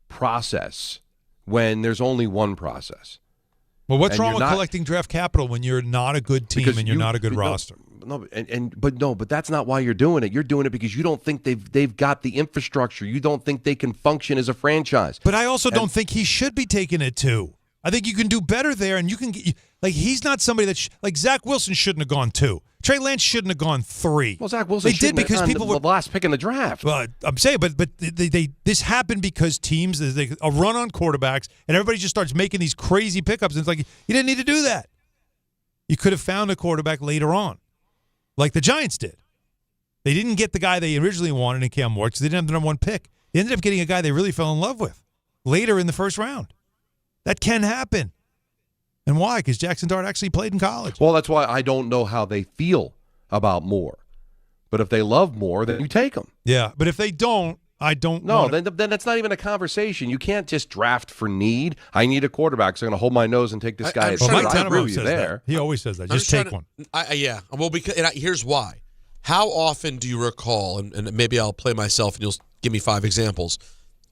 process when there's only one process. Well, what's wrong with collecting draft capital when you're not a good team and you're not a good roster? But that's not why you're doing it. You're doing it because you don't think they've got the infrastructure. You don't think they can function as a franchise. But I also don't think he should be taking it too. I think you can do better there, and you can get he's not somebody that Zach Wilson shouldn't have gone 2. Trey Lance shouldn't have gone 3. Well, Zach Wilson did because people were the last pick in the draft. Well, I'm saying, but this happened because teams a run on quarterbacks, and everybody just starts making these crazy pickups. And it's you didn't need to do that. You could have found a quarterback later on, like the Giants did. They didn't get the guy they originally wanted in Cam Ward because they didn't have the number 1 pick. They ended up getting a guy they really fell in love with later in the first round. That can happen. And why? Because Jackson Dart actually played in college. Well, that's why I don't know how they feel about Moore. But if they love Moore, then you take them. Yeah, but if they don't, I don't know. No, then that's not even a conversation. You can't just draft for need. I need a quarterback, so I'm going to hold my nose and take this guy. Mike Tannenbaum says that. He always says that. Just take one. Yeah. Well, here's why. How often do you recall, and maybe I'll play myself and you'll give me 5 examples,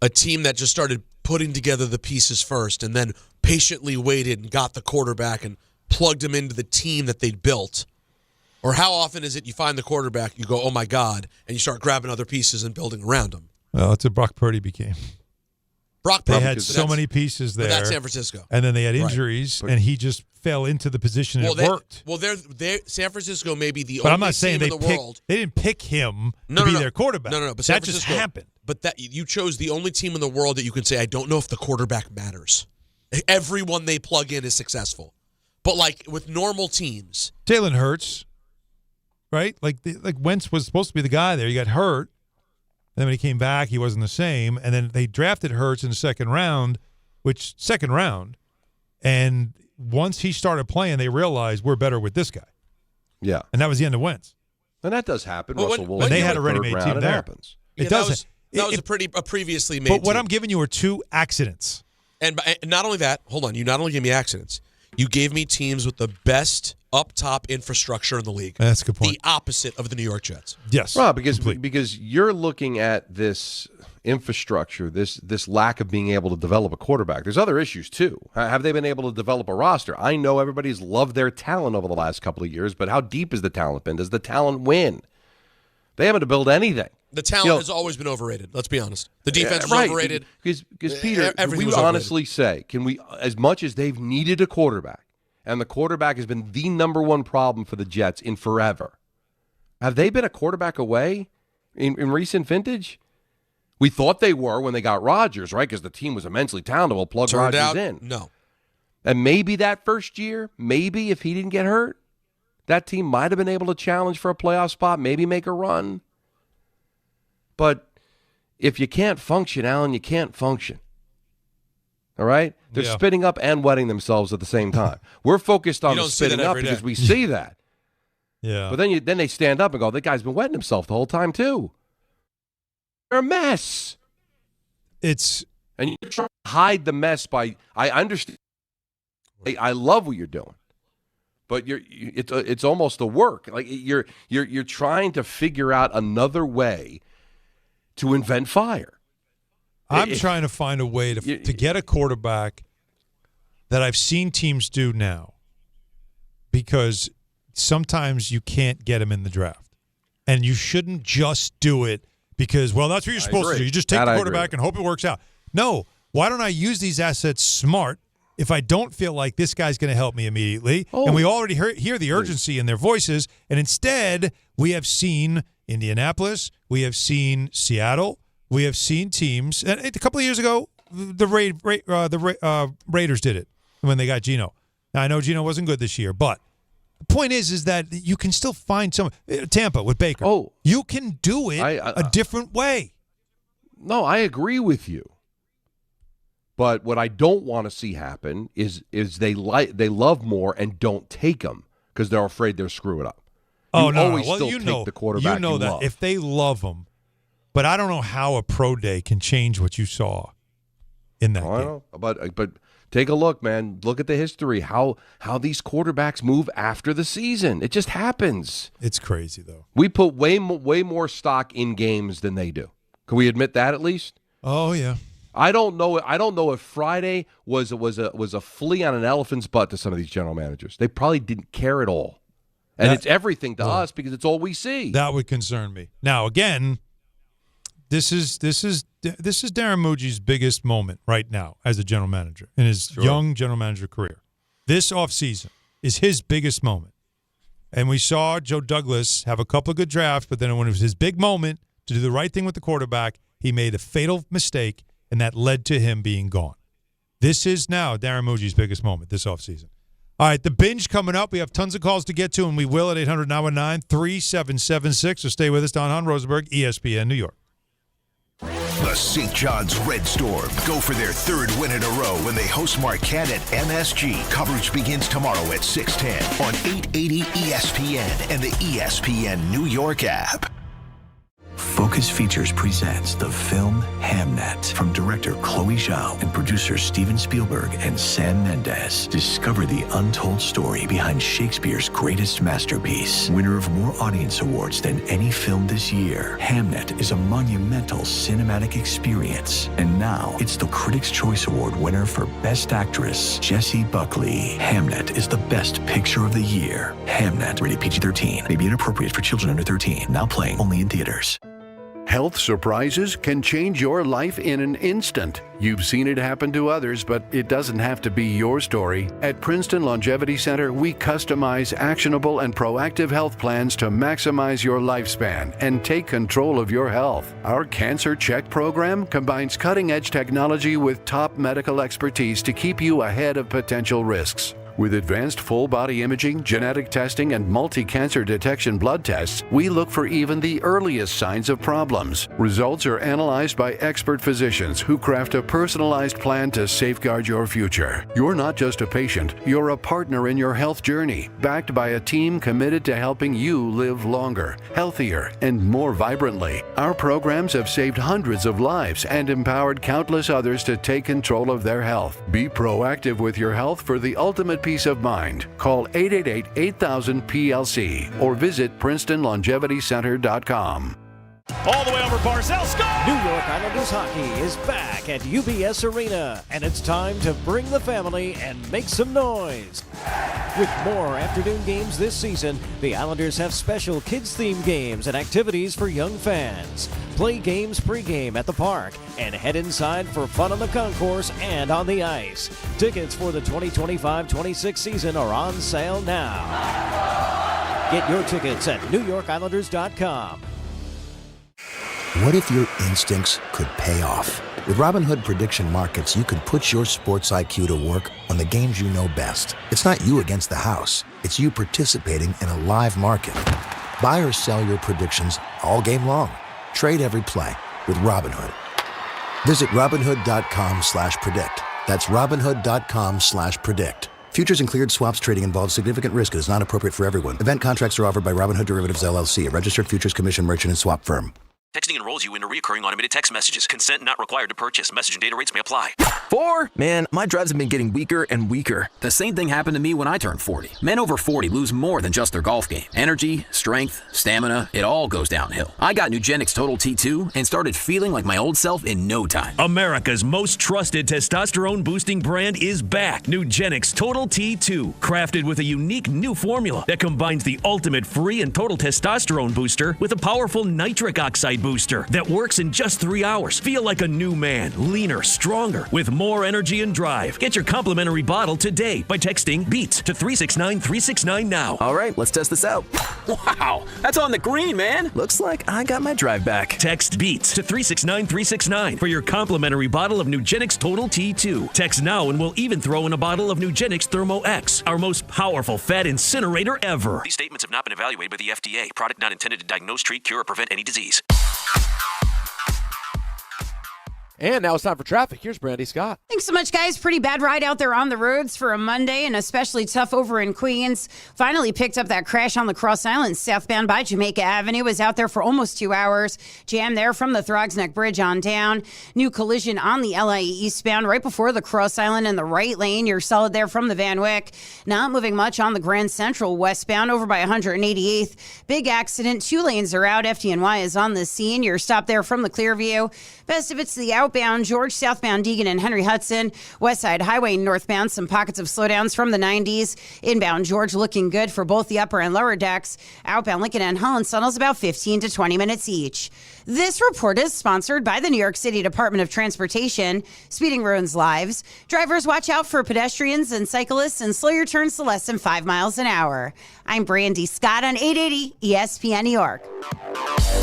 a team that just started putting together the pieces first and then patiently waited and got the quarterback and plugged him into the team that they'd built? Or how often is it you find the quarterback, you go, oh, my God, and you start grabbing other pieces and building around him? Well, that's what Brock Purdy became. They had so many pieces there. But that's San Francisco. And then they had injuries, and he just fell into the position and it worked. Well, San Francisco may be the but only I'm not saying team in the world. They didn't pick him to be their quarterback. No. But that just happened. But you chose the only team in the world that you can say, I don't know if the quarterback matters. Everyone they plug in is successful. But with normal teams. Jalen Hurts. right? Like Wentz was supposed to be the guy there. He got hurt. And then when he came back, he wasn't the same. And then they drafted Hurts in the second round. And once he started playing, they realized we're better with this guy. Yeah. And that was the end of Wentz. And that does happen. Well, Russell Wilson. And they had a ready-made team there. Happens. It Yeah, does. That was a previously made But what team. I'm giving you are two accidents. And not only that, hold on. You not only gave me accidents, you gave me teams with the best up-top infrastructure in the league. That's a good point. The opposite of the New York Jets. Yes. Well, because you're looking at this infrastructure, this lack of being able to develop a quarterback. There's other issues, too. Have they been able to develop a roster? I know everybody's loved their talent over the last couple of years, but how deep has the talent been? Does the talent win? They haven't to build anything. The talent has always been overrated. Let's be honest. The defense was overrated. Because Peter, can we honestly say, as much as they've needed a quarterback, and the quarterback has been the number one problem for the Jets in forever, have they been a quarterback away in recent vintage? We thought they were when they got Rodgers, right? Because the team was immensely talented. We'll plug Turned Rodgers out, in. No. And maybe that first year, maybe if he didn't get hurt, that team might have been able to challenge for a playoff spot, maybe make a run. But if you can't function, Alan, you can't function. All right? They're spitting up and wetting themselves at the same time. We're focused on the spitting up because we see that. Yeah. But then they stand up and go, that guy's been wetting himself the whole time too. They're a mess. And you try to hide the mess by, I understand. I love what you're doing. But it's almost a work. Like you're trying to figure out another way to invent fire. I'm trying to find a way to get a quarterback that I've seen teams do now, because sometimes you can't get him in the draft, and you shouldn't just do it because, well, that's what you're supposed to do. You just take the quarterback and hope it works out. No, why don't I use these assets smart? If I don't feel like this guy's going to help me immediately, and we already hear the urgency in their voices, and instead we have seen Indianapolis, we have seen Seattle, we have seen teams. And a couple of years ago, the Raiders did it when they got Geno. Now, I know Geno wasn't good this year, but the point is that you can still find some. Tampa with Baker. You can do it a different way. No, I agree with you. But what I don't want to see happen is they love more and don't take them because they're afraid they'll screw it up. Always still take the quarterback. You know that love. If they love them, but I don't know how a pro day can change what you saw in that game. I know, but take a look, man. Look at the history. How these quarterbacks move after the season. It just happens. It's crazy though. We put way more stock in games than they do. Can we admit that at least? Oh yeah. I don't know if Friday was a flea on an elephant's butt to some of these general managers. They probably didn't care at all, and it's everything to us because it's all we see. That would concern me. Now, again, this is Darren Muji's biggest moment right now as a general manager in his young general manager career. This offseason is his biggest moment, and we saw Joe Douglas have a couple of good drafts, but then when it was his big moment to do the right thing with the quarterback, he made a fatal mistake. And that led to him being gone. This is now Darren Muji's biggest moment this offseason. All right, the binge coming up. We have tons of calls to get to, and we will at 800-919-3776. So stay with us. Hahn, Rosenberg, ESPN, New York. The St. John's Red Storm go for their third win in a row when they host Marquette at MSG. Coverage begins tomorrow at 6:10 on 880 ESPN and the ESPN New York app. Focus Features presents the film Hamnet from director Chloe Zhao and producer Steven Spielberg and Sam Mendes. Discover the untold story behind Shakespeare's greatest masterpiece. Winner of more audience awards than any film this year, Hamnet is a monumental cinematic experience. And now it's the Critics' Choice Award winner for Best Actress, Jessie Buckley. Hamnet is the best picture of the year. Hamnet, rated PG-13, may be inappropriate for children under 13. Now playing only in theaters. Health surprises can change your life in an instant. You've seen it happen to others, but it doesn't have to be your story. At Princeton Longevity Center, we customize actionable and proactive health plans to maximize your lifespan and take control of your health. Our Cancer Check program combines cutting-edge technology with top medical expertise to keep you ahead of potential risks. With advanced full-body imaging, genetic testing, and multi-cancer detection blood tests, we look for even the earliest signs of problems. Results are analyzed by expert physicians who craft a personalized plan to safeguard your future. You're not just a patient, you're a partner in your health journey, backed by a team committed to helping you live longer, healthier, and more vibrantly. Our programs have saved hundreds of lives and empowered countless others to take control of their health. Be proactive with your health for the ultimate peace of mind. Call 888-8000-PLC or visit PrincetonLongevityCenter.com. All the way over Barzell, score! New York Islanders hockey is back at UBS Arena, and it's time to bring the family and make some noise. With more afternoon games this season, the Islanders have special kids-themed games and activities for young fans. Play games pregame at the park and head inside for fun on the concourse and on the ice. Tickets for the 2025-26 season are on sale now. Get your tickets at NewYorkIslanders.com. What if your instincts could pay off? With Robinhood Prediction Markets, you could put your sports IQ to work on the games you know best. It's not you against the house. It's you participating in a live market. Buy or sell your predictions all game long. Trade every play with Robinhood. Visit Robinhood.com/predict. That's Robinhood.com/predict. Futures and cleared swaps trading involves significant risk and is not appropriate for everyone. Event contracts are offered by Robinhood Derivatives LLC, a registered futures commission merchant and swap firm. Texting enrolls you into recurring automated text messages. Consent not required to purchase. Message and data rates may apply. 4? Man, my drives have been getting weaker and weaker. The same thing happened to me when I turned 40. Men over 40 lose more than just their golf game. Energy, strength, stamina, it all goes downhill. I got Nugenix Total T2 and started feeling like my old self in no time. America's most trusted testosterone-boosting brand is back. Nugenix Total T2. Crafted with a unique new formula that combines the ultimate free and total testosterone booster with a powerful nitric oxide booster that works in just 3 hours. Feel like a new man, leaner, stronger, with more energy and drive. Get your complimentary bottle today by texting BEAT to 369-369 now. All right, let's test this out. Wow, that's on the green, man. Looks like I got my drive back. Text BEAT to 369-369 for your complimentary bottle of Nugenix Total T2. Text now and we'll even throw in a bottle of Nugenix Thermo X, our most powerful fat incinerator ever. These statements have not been evaluated by the FDA. Product not intended to diagnose, treat, cure, or prevent any disease. And now it's time for traffic. Here's Brandy Scott. Thanks so much, guys. Pretty bad ride out there on the roads for a Monday, and especially tough over in Queens. Finally picked up that crash on the Cross Island southbound by Jamaica Avenue. Was out there for almost 2 hours. Jam there from the Throgs Neck Bridge on down. New collision on the LIE eastbound right before the Cross Island in the right lane. You're solid there from the Van Wyck. Not moving much on the Grand Central westbound over by 188th. Big accident. 2 lanes are out. FDNY is on the scene. You're stopped there from the Clearview. Best of it's the outbound George, southbound Deegan and Henry Hudson. West Side Highway northbound, some pockets of slowdowns from the 90s. Inbound George looking good for both the upper and lower decks. Outbound Lincoln and Holland tunnels about 15 to 20 minutes each. This report is sponsored by the New York City Department of Transportation. Speeding ruins lives. Drivers, watch out for pedestrians and cyclists and slow your turns to less than 5 miles an hour. I'm Brandy Scott on 880 ESPN New York.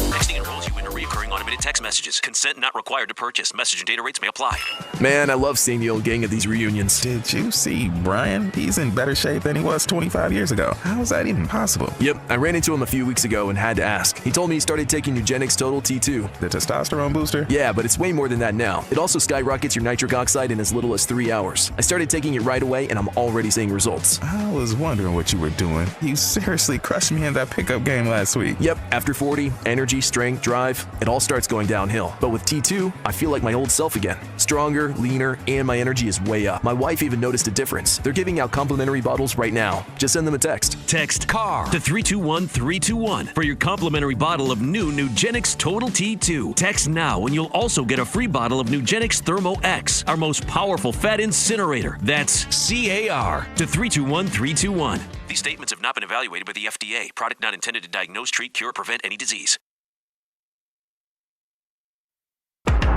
Texting enrolls you into recurring automated text messages. Consent not required to purchase. Message and data rates may apply. Man, I love seeing the old gang at these reunions. Did you see Brian? He's in better shape than he was 25 years ago. How is that even possible? Yep, I ran into him a few weeks ago and had to ask. He told me he started taking Nugenix Total T2. The testosterone booster? Yeah, but it's way more than that now. It also skyrockets your nitric oxide in as little as 3 hours. I started taking it right away and I'm already seeing results. I was wondering what you were doing. You seriously crushed me in that pickup game last week. Yep, after 40, energy, strength, drive, it all starts going downhill. But with T2, I feel like my old self again. Stronger, leaner, and my energy is way up. My wife even noticed a difference. They're giving out complimentary bottles right now. Just send them a text. Text CAR to 321-321 for your complimentary bottle of new Nugenix Total T2. Text now and you'll also get a free bottle of Nugenix Thermo X, our most powerful fat incinerator. That's CAR to 321-321. These statements have not been evaluated by the FDA. Product not intended to diagnose, treat, cure, or prevent any disease.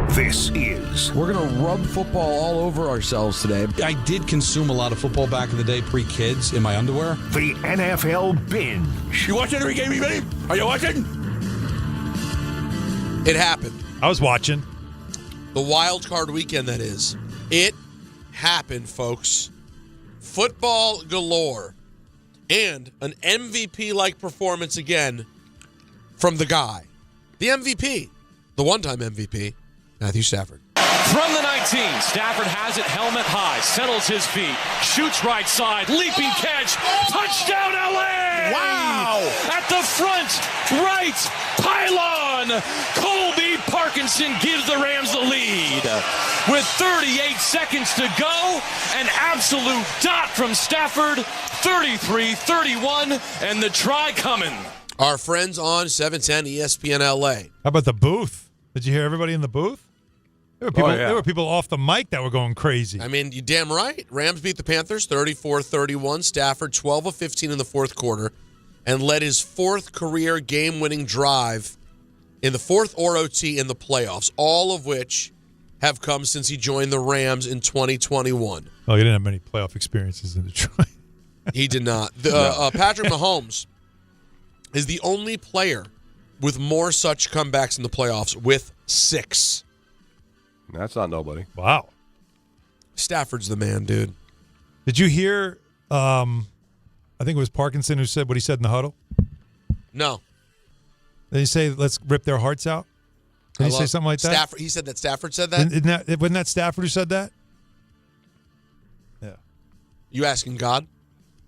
This is... We're going to rub football all over ourselves today. I did consume a lot of football back in the day, pre-kids, in my underwear. The NFL Binge. You watching every game, buddy? Are you watching? It happened. I was watching. The wild card weekend, that is. It happened, folks. football galore, and an MVP-like performance again from the guy. The MVP, the one-time MVP, Matthew Stafford. From the 19, Stafford has it helmet high, settles his feet, shoots right side, leaping catch, touchdown LA! Wow! At the front, right pylon, Colby Parkinson gives the Rams the lead. With 38 seconds to go, an absolute dot from Stafford, 33-31, and the try coming. Our friends on 710 ESPN LA. How about the booth? Did you hear everybody in the booth? There were people off the mic that were going crazy. I mean, you damn right. Rams beat the Panthers 34-31. Stafford 12 of 15 in the fourth quarter and led his fourth career game-winning drive in the fourth or OT in the playoffs, all of which have come since he joined the Rams in 2021. Oh, he didn't have many playoff experiences in Detroit. He did not. Patrick Mahomes is the only player with more such comebacks in the playoffs with 6. That's not nobody. Wow. Stafford's the man, dude. Did you hear, I think it was Parkinson who said what he said in the huddle? No. Did he say, let's rip their hearts out? Did he say something like that? Stafford, he said that Stafford said that? Wasn't that Stafford who said that? Yeah. You asking God?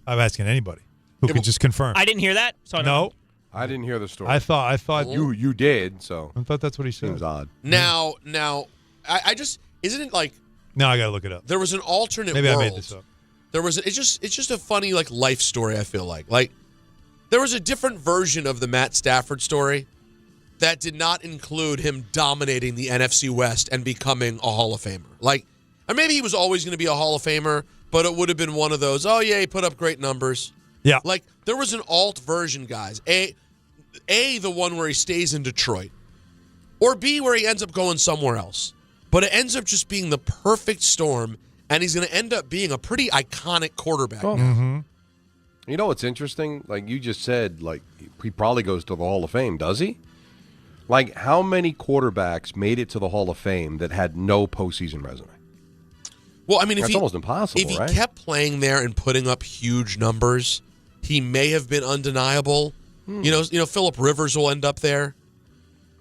I'm asking anybody who could just confirm. I didn't hear that. So no. I didn't hear the story. I thought you did, so. I thought that's what he said. Seems odd. Now, I just, isn't it like. Now I got to look it up. There was an alternate Maybe world. I made this up. There was, it's just a funny, like, life story, I feel like. Like, there was a different version of the Matt Stafford story that did not include him dominating the NFC West and becoming a Hall of Famer. Like, or maybe he was always going to be a Hall of Famer, but it would have been one of those, oh, yeah, he put up great numbers. Yeah. Like, there was an alt version, guys. A, the one where he stays in Detroit. Or B, where he ends up going somewhere else. But it ends up just being the perfect storm, and he's going to end up being a pretty iconic quarterback now. Mm-hmm. You know what's interesting? Like you just said, like he probably goes to the Hall of Fame, does he? Like, how many quarterbacks made it to the Hall of Fame that had no postseason resume? Well, I mean, That's almost impossible, if he right? kept playing there and putting up huge numbers, he may have been undeniable. You know, Phillip Rivers will end up there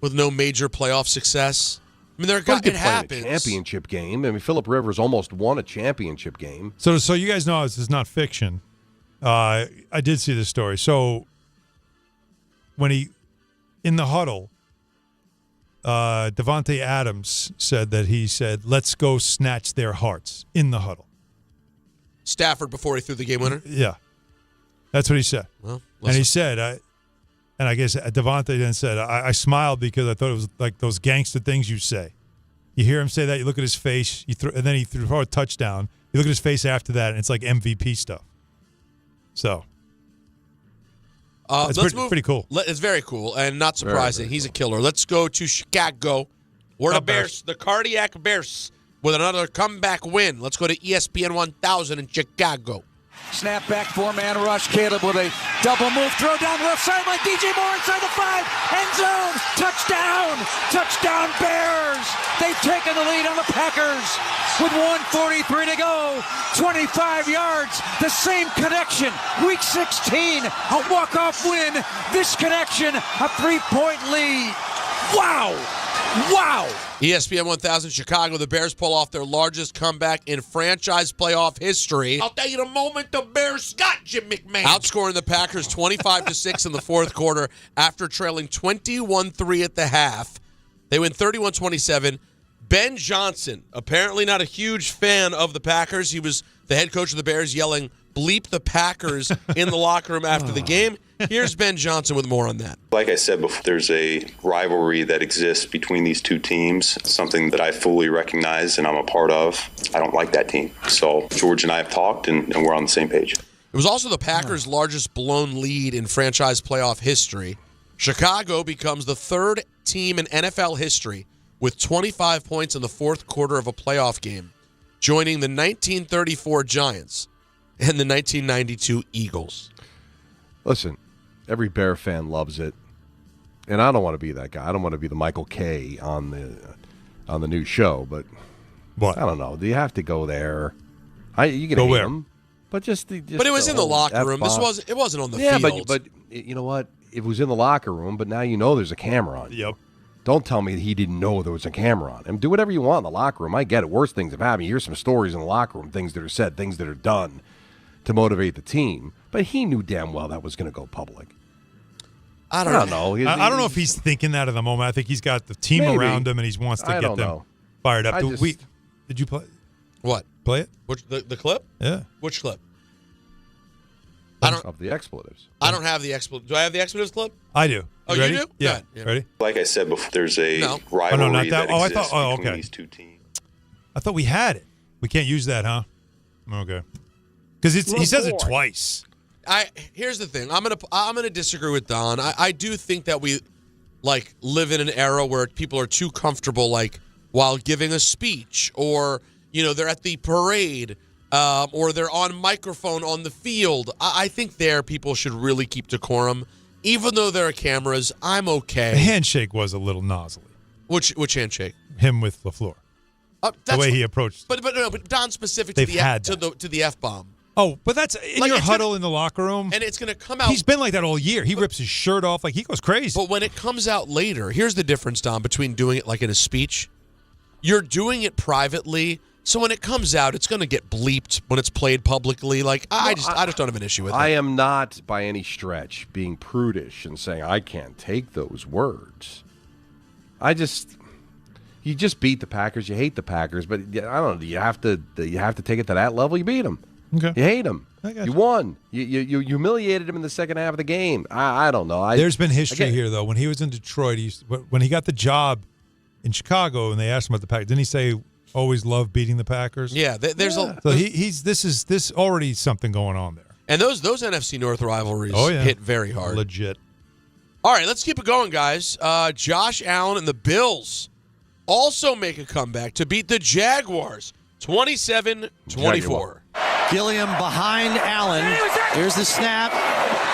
with no major playoff success. I mean, it happens. A championship game. I mean, Phillip Rivers almost won a championship game. So you guys know this is not fiction. I did see this story. So when in the huddle, Davante Adams said that he said, let's go snatch their hearts in the huddle. Stafford before he threw the game winner? Yeah. That's what he said. Well, and he said, and I guess Davante then said, I smiled because I thought it was like those gangster things you say. You hear him say that, you look at his face, and then he threw a touchdown. You look at his face after that, and it's like MVP stuff. So it's pretty cool. It's very cool and not surprising. He's a killer. Let's go to Chicago, where the Bears, the Cardiac Bears, with another comeback win. Let's go to ESPN 1000 in Chicago. Snap back, four-man rush. Caleb with a double move, throw down the left sideline. DJ Moore inside the 5, end zone, touchdown, touchdown Bears. They've taken the lead on the Packers with 1:43 to go, 25 yards, the same connection. Week 16, a walk-off win. This connection, a 3-point lead. Wow. Wow! ESPN 1000 Chicago, the Bears pull off their largest comeback in franchise playoff history. I'll tell you the moment the Bears got Jim McMahon. Outscoring the Packers 25-6 in the fourth quarter after trailing 21-3 at the half. They win 31-27. Ben Johnson, apparently not a huge fan of the Packers. He was the head coach of the Bears yelling, bleep the Packers in the locker room after the game. Here's Ben Johnson with more on that. Like I said before, there's a rivalry that exists between these two teams, something that I fully recognize and I'm a part of. I don't like that team. So George and I have talked, and we're on the same page. It was also the Packers' largest blown lead in franchise playoff history. Chicago becomes the third team in NFL history with 25 points in the fourth quarter of a playoff game, joining the 1934 Giants and the 1992 Eagles. Listen, every Bear fan loves it, and I don't want to be that guy. I don't want to be the Michael K on the new show, but what? I don't know. Do you have to go there? You can go hate where? them, But but it was in the locker room. It wasn't on the field. Yeah, but you know what? It was in the locker room, but now you know there's a camera on. Yep. Don't tell me he didn't know there was a camera on him. Do whatever you want in the locker room. I get it. Worse things have happened. You hear some stories in the locker room, things that are said, things that are done to motivate the team. But he knew damn well that was going to go public. I don't know. I don't know if he's thinking that at the moment. I think he's got the team around him, and he wants to get them fired up. Did you play? What? Play it? Which the clip? Yeah. Which clip? Of the expletives. I don't have the expletives. Do I have the expletives clip? I do. Oh, ready? you do? Yeah. Ready? Like I said before, there's a rivalry Oh, no, not that. that I exists thought. between Okay. these two teams. I thought we had it. We can't use that, huh? Okay. Because he says it twice. Here's the thing. I'm gonna disagree with Don. I do think that we live in an era where people are too comfortable, while giving a speech, or they're at the parade, or they're on microphone on the field. I think people should really keep decorum, even though there are cameras. I'm okay. The handshake was a little nozzly. Which handshake? Him with LaFleur. The way he approached. But Don specific to the F-bomb. Oh, but that's in your huddle in the locker room. And it's going to come out. He's been like that all year. He rips his shirt off. He goes crazy. But when it comes out later, here's the difference, Don, between doing it in a speech. You're doing it privately, so when it comes out, it's going to get bleeped when it's played publicly. I just don't have an issue with it. I am not, by any stretch, being prudish and saying I can't take those words. You just beat the Packers. You hate the Packers, but I don't know. Do you have to take it to that level? You beat them. Okay. You hate them. You won. You humiliated him in the second half of the game. I don't know. There's been history here, though. When he was in Detroit, when he got the job in Chicago, and they asked him about the Packers, didn't he say always loved beating the Packers? Yeah. So this already something going on there. And those NFC North rivalries hit very hard. Legit. All right, let's keep it going, guys. Josh Allen and the Bills also make a comeback to beat the Jaguars 27-24. Gilliam behind Allen. There's the snap.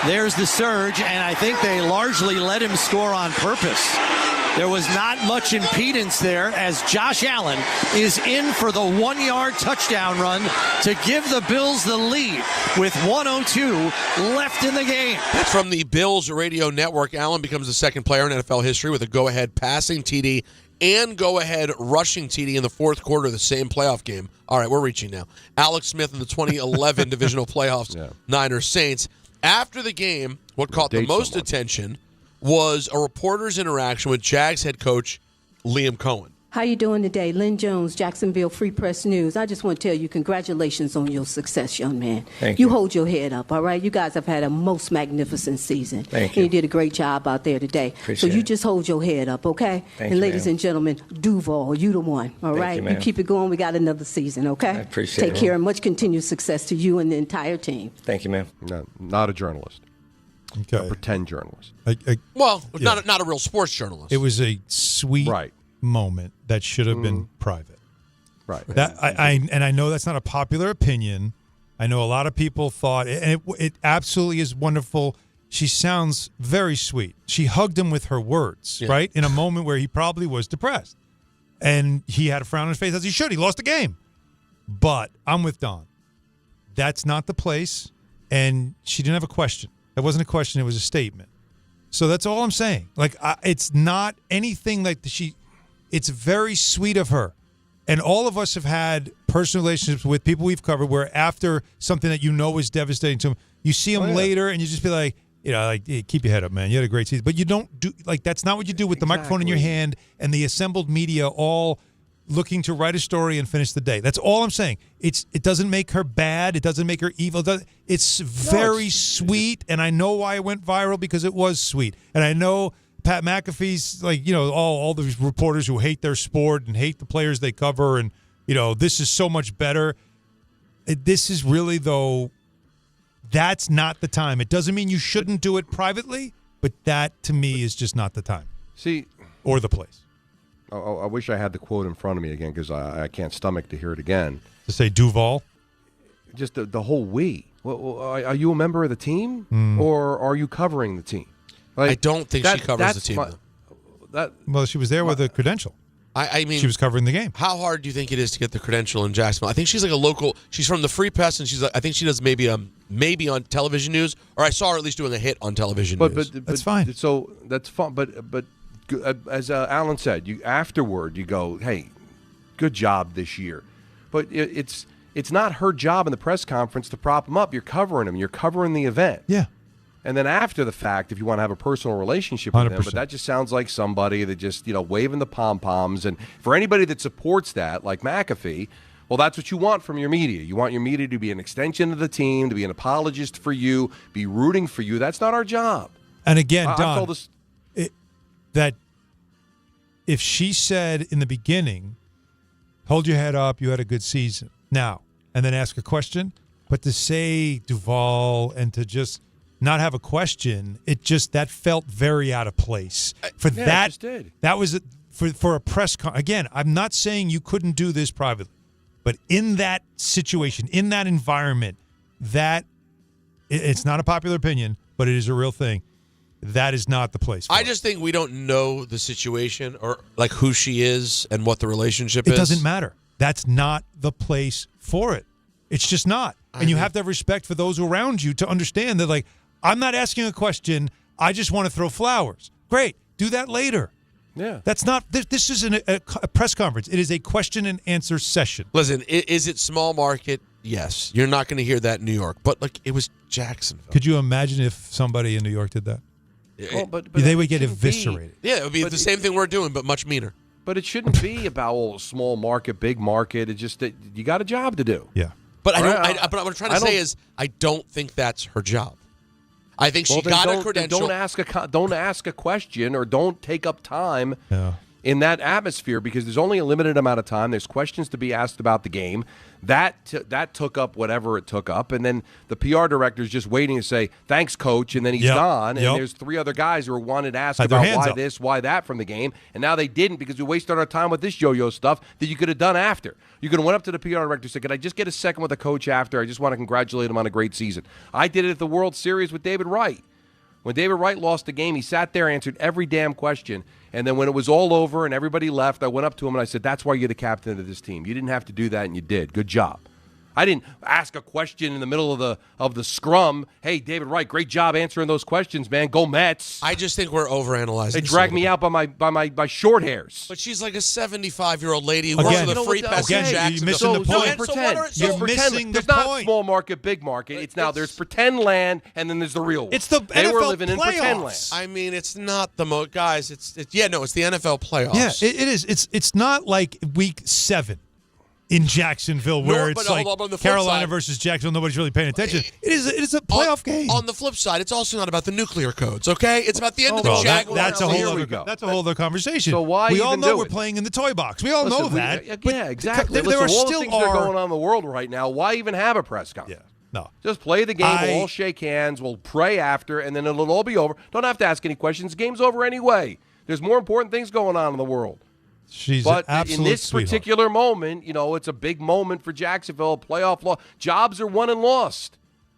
There's the surge. And I think they largely let him score on purpose. There was not much impedance there as Josh Allen is in for the 1-yard touchdown run to give the Bills the lead with 1:02 left in the game. From the Bills radio network, Allen becomes the second player in NFL history with a go-ahead passing TD and go-ahead rushing TD in the fourth quarter of the same playoff game. All right, we're reaching now. Alex Smith in the 2011 divisional playoffs, Niners Saints. After the game, what caught the most attention was a reporter's interaction with Jags head coach Liam Cohen. How you doing today? Lynn Jones, Jacksonville Free Press News. I just want to tell you congratulations on your success, young man. Thank you. You hold your head up, all right? You guys have had a most magnificent season. Thank you. And you did a great job out there today. Appreciate so you it. just hold your head up, okay? Thank and you, ladies ma'am. and gentlemen, Duval, you the one, all Thank right? you, ma'am. keep it going. We got another season, okay? I appreciate Take it. care and much continued success to you and the entire team. Thank you, ma'am. No, not a journalist. Okay. A pretend journalist. Not a real sports journalist. It was a sweet moment that should have been private. Right. That I know that's not a popular opinion. I know a lot of people thought, and it absolutely is wonderful. She sounds very sweet. She hugged him with her words, right? In a moment where he probably was depressed. And he had a frown on his face, as he should. He lost the game. But I'm with Don. That's not the place. And she didn't have a question. That wasn't a question. It was a statement. So that's all I'm saying. It's not anything like it's very sweet of her. And all of us have had personal relationships with people we've covered where after something that is devastating to them, you see them later and you just be like, hey, keep your head up, man. You had a great season. But you don't do, that's not what you do with the microphone in your hand and the assembled media all looking to write a story and finish the day. That's all I'm saying. It doesn't make her bad. It doesn't make her evil. It's very sweet, and I know why it went viral because it was sweet. And I know Pat McAfee's all the reporters who hate their sport and hate the players they cover, and this is so much better. This is really, though, that's not the time. It doesn't mean you shouldn't do it privately, but that to me is just not the time. See, or the place. I wish I had the quote in front of me again because I can't stomach to hear it again. To say Duval? Just the whole we. Well, are you a member of the team or are you covering the team? I don't think she covers the team. Well, she was there with a credential. I mean, she was covering the game. How hard do you think it is to get the credential in Jacksonville? I think she's like a local. She's from the Free Press, and I think she does maybe on television news, or I saw her at least doing a hit on television news. But that's fine. So that's fun. But as Alan said, afterward you go, hey, good job this year. But it's not her job in the press conference to prop him up. You're covering him. You're covering the event. Yeah. And then after the fact, if you want to have a personal relationship with 100%. him, but that just sounds like somebody that just, waving the pom-poms. And for anybody that supports that, like McAfee, well, that's what you want from your media. You want your media to be an extension of the team, to be an apologist for you, be rooting for you. That's not our job. And again, I've Don, told this- that if she said in the beginning, hold your head up, you had a good season, now, and then ask a question, but to say Duval and to just not have a question, that felt very out of place. For it just did. That was for a press con. Again, I'm not saying you couldn't do this privately, but in that situation, in that environment, it's not a popular opinion, but it is a real thing. That is not the place for I just think we don't know the situation or like who she is and what the relationship is. It doesn't matter. That's not the place for it. It's just not. And you have to have respect for those around you to understand that, like, I'm not asking a question. I just want to throw flowers. Great. Do that later. Yeah. That's not – this isn't a press conference. It is a question and answer session. Listen, is it small market? Yes. You're not going to hear that in New York. But, like, it was Jacksonville. Could you imagine if somebody in New York did that? Well, but they would get shouldn't eviscerated. Yeah, it would be the same thing we're doing, but much meaner. But it shouldn't be about small market, big market. It's just that you got a job to do. Yeah. But but what I'm trying to say is I don't think that's her job. I think she got a credential. Don't ask a question or don't take up time in that atmosphere because there's only a limited amount of time. There's questions to be asked about the game. That took up whatever it took up, and then the PR director's just waiting to say thanks, coach, and then he's gone. And there's three other guys who wanted to ask about why this, why that from the game, and now they didn't because we wasted our time with this yo-yo stuff that you could have done after. You could have went up to the PR director and said, "Could I just get a second with the coach after? I just want to congratulate him on a great season." I did it at the World Series with David Wright. When David Wright lost the game, he sat there, answered every damn question. And then when it was all over and everybody left, I went up to him and I said, that's why you're the captain of this team. You didn't have to do that, and you did. Good job. I didn't ask a question in the middle of the scrum. Hey, David Wright, great job answering those questions, man. Go Mets. I just think we're overanalyzing. They dragged me out by my short hairs. But she's like a 75-year-old lady who works for the Free Press in Jacksonville. You're missing the point. You're missing the point. There's not small market, big market. It's now there's pretend land, and then there's the real one. It's the they NFL were living playoffs. in pretend land. I mean, it's not the most guys. It's the NFL playoffs. Yeah, it is. It's not like week 7 in Jacksonville where it's like Carolina versus Jacksonville. Nobody's really paying attention. It is a playoff game. On the flip side, it's also not about the nuclear codes. Okay, it's about the end of the Jaguars. That's a whole other conversation. So why we all even know do we're it? playing in the toy box. We all know that. Yeah, exactly. There are all still the things that are going on in the world right now. Why even have a press conference? No. Just play the game. We'll all shake hands. We'll pray after, and then it'll all be over. Don't have to ask any questions. The game's over anyway. There's more important things going on in the world. She's but an absolute in this sweetheart. particular moment, it's a big moment for Jacksonville. Playoff loss. Jobs are won and lost.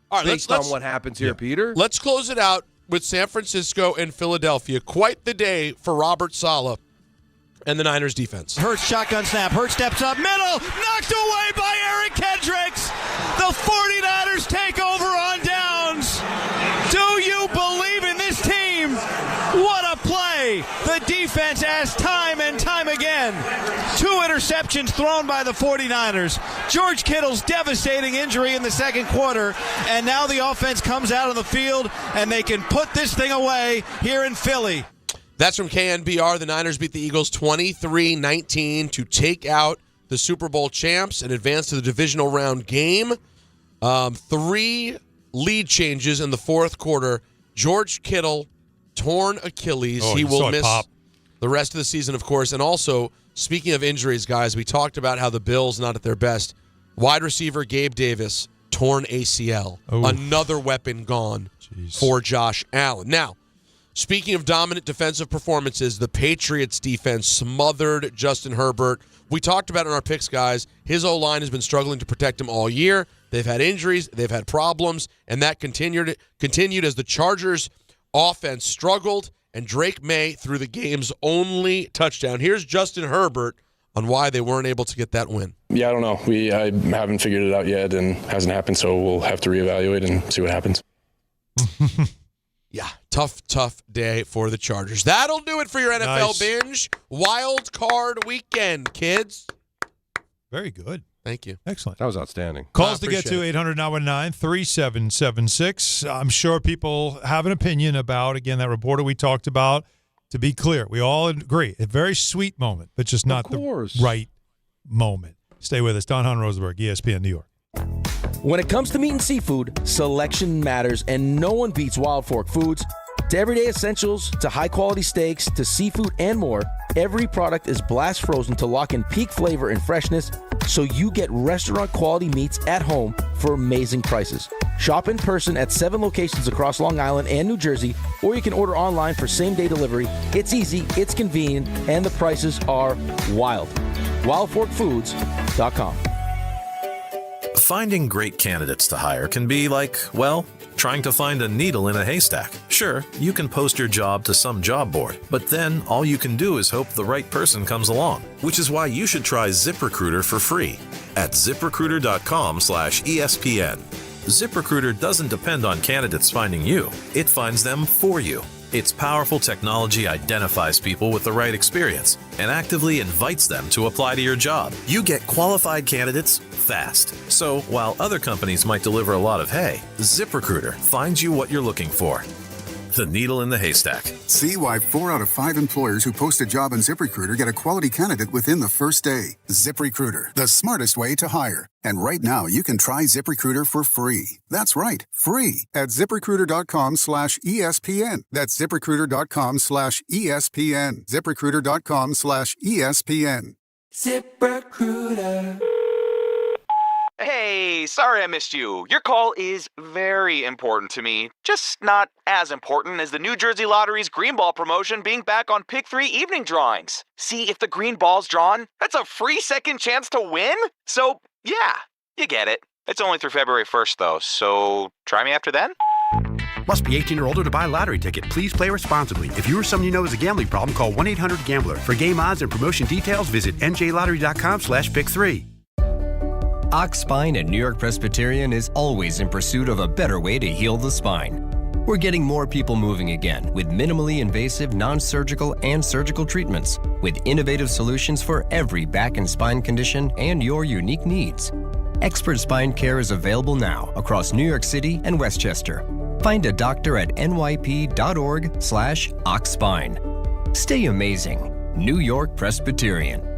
All right, based on what happens here, Peter. Let's close it out with San Francisco and Philadelphia. Quite the day for Robert Saleh and the Niners defense. Hurts shotgun snap. Hurts steps up middle. Knocked away by Eric Kendricks. The 49ers take over on downs. Do you believe in this team? What a play. The defense asked time and time again. 2 interceptions thrown by the 49ers. George Kittle's devastating injury in the second quarter. And now the offense comes out on the field and they can put this thing away here in Philly. That's from KNBR. The Niners beat the Eagles 23-19 to take out the Super Bowl champs and advance to the divisional round game. 3 lead changes in the fourth quarter. George Kittle, torn Achilles. He will miss the rest of the season, of course. And also, speaking of injuries, guys, we talked about how the Bills not at their best. Wide receiver Gabe Davis, torn ACL. Oof. Another weapon gone for Josh Allen. Now, speaking of dominant defensive performances, the Patriots defense smothered Justin Herbert. We talked about it in our picks, guys. His O-line has been struggling to protect him all year. They've had injuries. They've had problems. And that continued as the Chargers' offense struggled and Drake May threw the game's only touchdown. Here's Justin Herbert on why they weren't able to get that win. Yeah, I don't know. I haven't figured it out yet, and hasn't happened, so we'll have to reevaluate and see what happens. Yeah, tough day for the Chargers. That'll do it for your NFL binge. Wild card weekend, kids. Very good. Thank you. Excellent. That was outstanding. Calls to get to 800-919-3776. I'm sure people have an opinion about, again, that reporter we talked about. To be clear, we all agree. A very sweet moment, but just not the right moment. Stay with us. Don Hahn, Rosenberg, ESPN New York. When it comes to meat and seafood, selection matters, and no one beats Wild Fork Foods. To everyday essentials, to high-quality steaks, to seafood and more, every product is blast frozen to lock in peak flavor and freshness, so you get restaurant-quality meats at home for amazing prices. Shop in person at 7 locations across Long Island and New Jersey, or you can order online for same-day delivery. It's easy, it's convenient, and the prices are wild. WildForkFoods.com. Finding great candidates to hire can be like, well, trying to find a needle in a haystack. Sure, you can post your job to some job board, but then all you can do is hope the right person comes along, which is why you should try ZipRecruiter for free at ZipRecruiter.com/ESPN. ZipRecruiter doesn't depend on candidates finding you. It finds them for you. Its powerful technology identifies people with the right experience and actively invites them to apply to your job. You get qualified candidates fast. So while other companies might deliver a lot of hay, ZipRecruiter finds you what you're looking for. The needle in the haystack. See why 4 out of 5 employers who post a job on ZipRecruiter get a quality candidate within the first day. ZipRecruiter, the smartest way to hire. And right now, you can try ZipRecruiter for free. That's right, free at ZipRecruiter.com/ESPN. That's ZipRecruiter.com/ESPN. ZipRecruiter.com/ESPN. ZipRecruiter. Hey, sorry I missed you. Your call is very important to me. Just not as important as the New Jersey Lottery's Green Ball promotion being back on Pick 3 evening drawings. See, if the green ball's drawn, that's a free second chance to win? So, yeah, you get it. It's only through February 1st, though, so try me after then? Must be 18 or older to buy a lottery ticket. Please play responsibly. If you or someone you know has a gambling problem, call 1-800-GAMBLER. For game odds and promotion details, visit njlottery.com/pick3. Ox Spine at New York Presbyterian is always in pursuit of a better way to heal the spine. We're getting more people moving again with minimally invasive, non-surgical, and surgical treatments with innovative solutions for every back and spine condition and your unique needs. Expert spine care is available now across New York City and Westchester. Find a doctor at nyp.org/oxspine. Stay amazing. New York Presbyterian.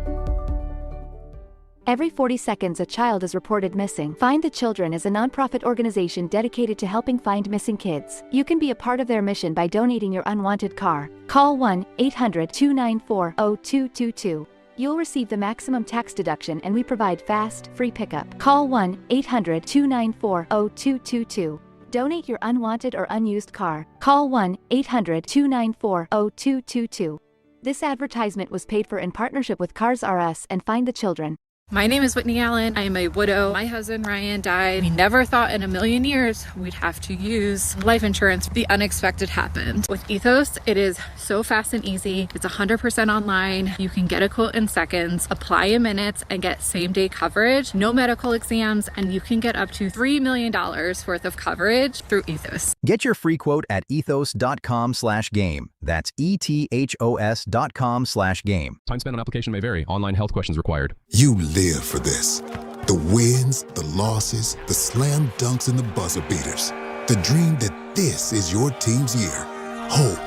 Every 40 seconds, a child is reported missing. Find the Children is a nonprofit organization dedicated to helping find missing kids. You can be a part of their mission by donating your unwanted car. Call 1-800-294-0222. You'll receive the maximum tax deduction, and we provide fast, free pickup. Call 1-800-294-0222. Donate your unwanted or unused car. Call 1-800-294-0222. This advertisement was paid for in partnership with Cars R Us and Find the Children. My name is Whitney Allen. I am a widow. My husband Ryan died. We never thought in a million years we'd have to use life insurance. The unexpected happened. With Ethos, it is so fast and easy. It's 100% online. You can get a quote in seconds, apply in minutes, and get same-day coverage. No medical exams, and you can get up to $3 million worth of coverage through Ethos. Get your free quote at ethos.com/game. That's ETHOS.com/game. Time spent on application may vary. Online health questions required. You live for this. The wins, the losses, the slam dunks, and the buzzer beaters. The dream that this is your team's year. Hope.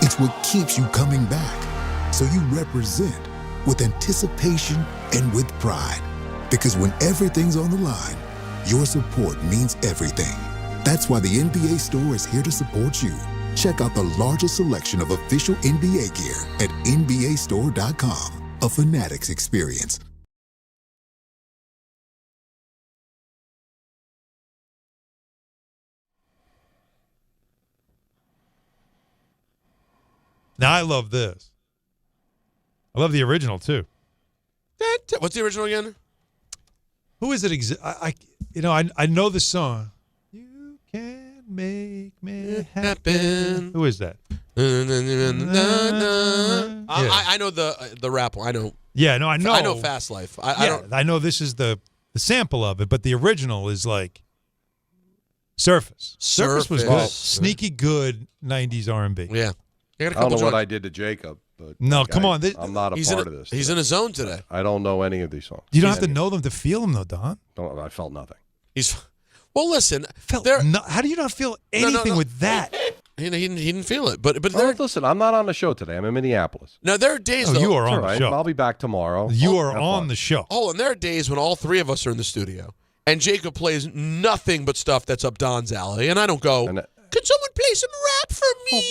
It's what keeps you coming back. So you represent with anticipation and with pride. Because when everything's on the line, your support means everything. That's why the NBA Store is here to support you. Check out the largest selection of official NBA gear at NBAstore.com. A Fanatics experience. Now, I love this. I love the original, too. What's the original again? Who is it? I know the song. You can make me happen. Who is that? I know the rap one. I know. Yeah, no, I know. I know Fast Life. I know this is the sample of it, but the original is like Surface. Surface was good. Sneaky good 90s R&B. Yeah. I don't know what I did to Jacob. But no, come on. I'm not a part of this. He's in his zone today. I don't know any of these songs. You don't have to know them to feel them, though, Don. I felt nothing. Well, listen. How do you not feel anything with that? He didn't feel it. But listen, I'm not on the show today. I'm in Minneapolis. Now, there are days, though. You are on the show. I'll be back tomorrow. You are on the show. Oh, and there are days when all three of us are in the studio, and Jacob plays nothing but stuff that's up Don's alley, and I don't go, could someone play some rap for me?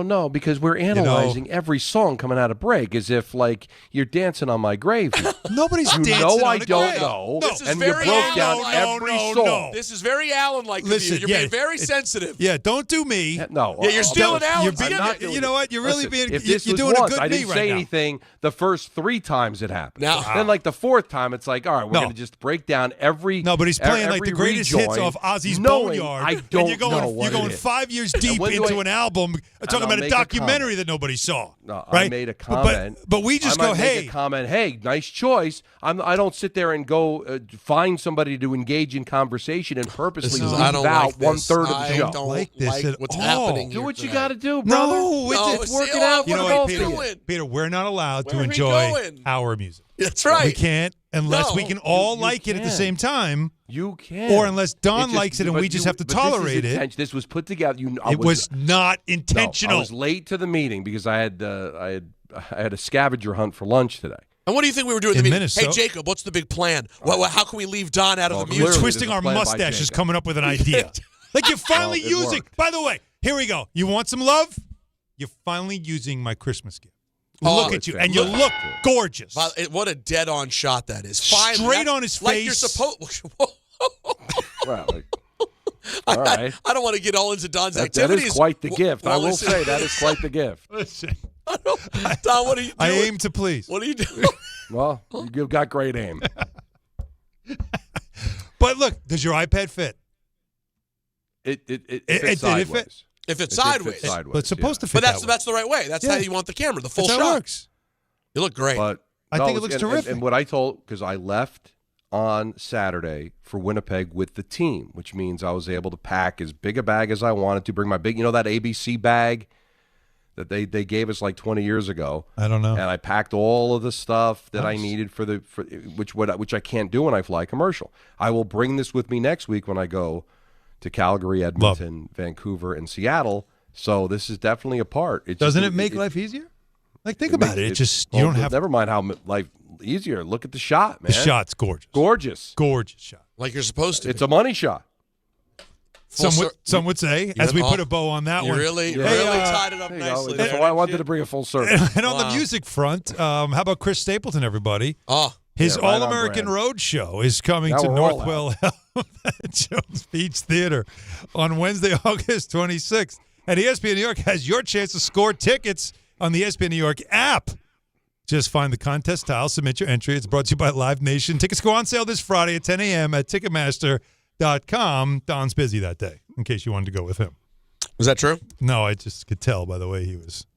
No, because we're analyzing every song coming out of break as if, like, you're dancing on my grave. Nobody's dancing on I the don't grave. know. This is and very you broke down every song. This is very Allen-like of Listen, you. You're being very sensitive. Yeah, don't do me. No. Yeah, you're stealing Allen's. You know what? You're really being. If this you're was doing once, a good I me didn't right say now. anything the first 3 times it happened. Now, then, like, the 4th time, it's like, all right, we're going to just break down every. No, but he's playing like the greatest hits off Ozzy's Boneyard. I don't and you're going 5 years deep into an album talking about a documentary that nobody saw. No, right? I made a comment. But we just go, hey. Make a comment, hey, nice choice. I don't sit there and go find somebody to engage in conversation and purposely leave out 1/3 of the show. I don't like this at what's all. happening Do here what you tonight. got to do, brother. No, it's working out. You know what, Peter, we're not allowed to enjoy our music. That's right. We can't unless we can all like it at the same time. You can. Or unless Don likes it and we just have to tolerate it. This was put together. It was not intentional. I was late to the meeting because I had a scavenger hunt for lunch today. And what do you think we were doing in the meeting? Minnesota? Hey, Jacob, what's the big plan? How can we leave Don out of the music? We're twisting our mustaches coming up with an idea. Like you're finally using. By the way, here we go. You want some love? You're finally using my Christmas gift. Look at you, and you look gorgeous. What a dead-on shot that is. Straight on his face. Like you're supposed. Well, all right. I don't want to get all into Don's That activities. is quite the gift. I will say that is quite the gift. Listen, Don, what are you doing? I aim to please. What are you doing? Well, you've got great aim. But look, does your iPad fit? It fits sideways. If it's sideways. But it's supposed to fit. But that's the right way. That's how you want the camera, the full That's shot. how it works. You look great. But I think it looks terrific. And what I told, because I left on Saturday for Winnipeg with the team, which means I was able to pack as big a bag as I wanted to, bring my big, that ABC bag that they gave us like 20 years ago. I don't know. And I packed all of the stuff that I needed for which I can't do when I fly commercial. I will bring this with me next week when I go to Calgary, Edmonton, Vancouver, and Seattle. So this is definitely a part. Doesn't it make life easier? Like, think about it. You don't have. Never mind how life easier. Look at the shot, man. The shot's gorgeous. Gorgeous shot. Like you're supposed to. It's a money shot. Some would say, as we put a bow on that one. You really tied it up nicely. That's why I wanted to bring a full circle. And on the music front, how about Chris Stapleton, everybody? His right All-American Road Show is coming Now to we're all Northwell at Jones Beach Theater on Wednesday, August 26th. And ESPN New York has your chance to score tickets on the ESPN New York app. Just find the contest tile, submit your entry. It's brought to you by Live Nation. Tickets go on sale this Friday at 10 a.m. at Ticketmaster.com. Don's busy that day, in case you wanted to go with him. Was that true? No, I just could tell by the way he was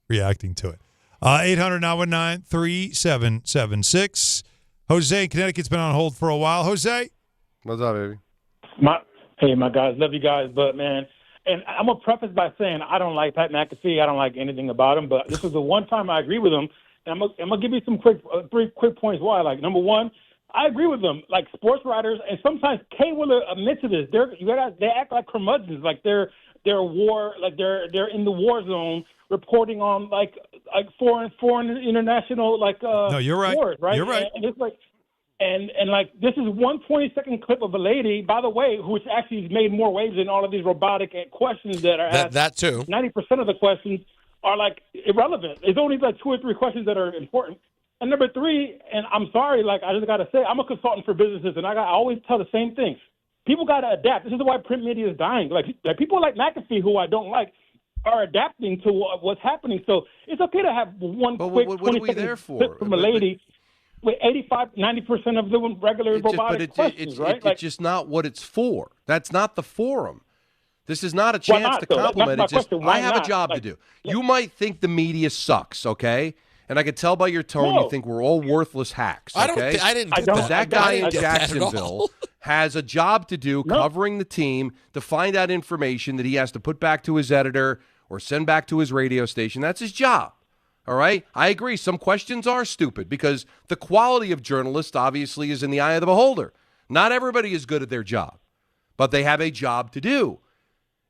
reacting to it. 800-919-3776. Jose in Connecticut's been on hold for a while. Jose? What's up, baby? Hey, my guys. Love you guys. But, man, and I'm going to preface by saying I don't like Pat McAfee. I don't like anything about him. But this is the one time I agree with him. And I'm going to give you some three quick points why. Like, number one, I agree with them. Like, sports writers, and sometimes Kay will admit to this. They act like curmudgeons. Like they're in the war zone reporting on like foreign international no, you're right. wars, right? You're right. And it's like and like this is one 20-second clip of a lady, by the way, who's actually made more waves than all of these robotic questions that are asked. That too. 90% of the questions are like irrelevant. It's only like 2 or 3 questions that are important. And number 3, and I'm sorry, like I just got to say, I'm a consultant for businesses, and I always tell the same thing. People got to adapt. This is why print media is dying. Like people like McAfee, who I don't like, are adapting to what's happening. So it's okay to have one quick 20-second clip from a lady with 85-90% of the regular robotic questions, right? It's just not what it's for. That's not the forum. This is not a Why chance not, to though? compliment. That's It's my just, question. Why I have not? a job to Like, do. You might think the media sucks, okay? And I can tell by your tone No. you think we're all worthless hacks, I okay? don't. I didn't get Because that. that guy I didn't in get that at all. Jacksonville has a job to do covering the team to find out information that he has to put back to his editor or send back to his radio station. That's his job. All right? I agree. Some questions are stupid because the quality of journalists obviously is in the eye of the beholder. Not everybody is good at their job, but they have a job to do.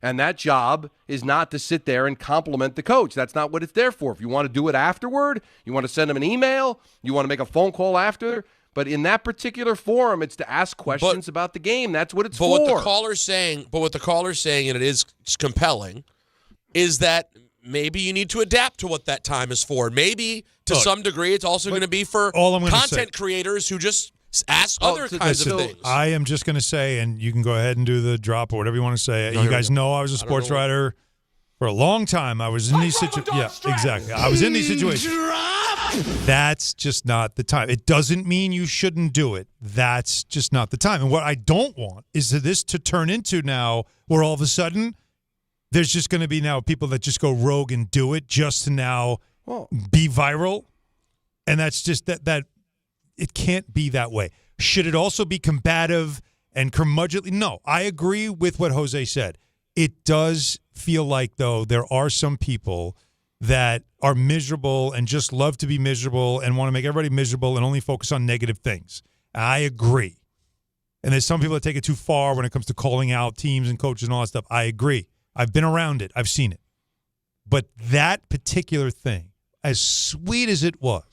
And that job is not to sit there and compliment the coach. That's not what it's there for. If you want to do it afterward, you want to send him an email, you want to make a phone call after. But in that particular forum, it's to ask questions about the game. That's what it's for. What the caller's saying, and it is compelling, is that maybe you need to adapt to what that time is for. Maybe to some degree, it's also going to be for content creators who just ask other kinds of things. I am just going to say, and you can go ahead and do the drop or whatever you want to say. No, you guys know I was a sports writer for a long time. I was in these situations. Yeah, exactly. I was in these situations. That's just not the time. It doesn't mean you shouldn't do it. That's just not the time. And what I don't want is for this to turn into now where all of a sudden there's just going to be now people that just go rogue and do it just to now be viral. And that's just that it can't be that way. Should it also be combative and curmudgeonly? No, I agree with what Jose said. It does feel like, though, there are some people that are miserable and just love to be miserable and want to make everybody miserable and only focus on negative things. I agree. And there's some people that take it too far when it comes to calling out teams and coaches and all that stuff. I agree. I've been around it. I've seen it. But that particular thing, as sweet as it was,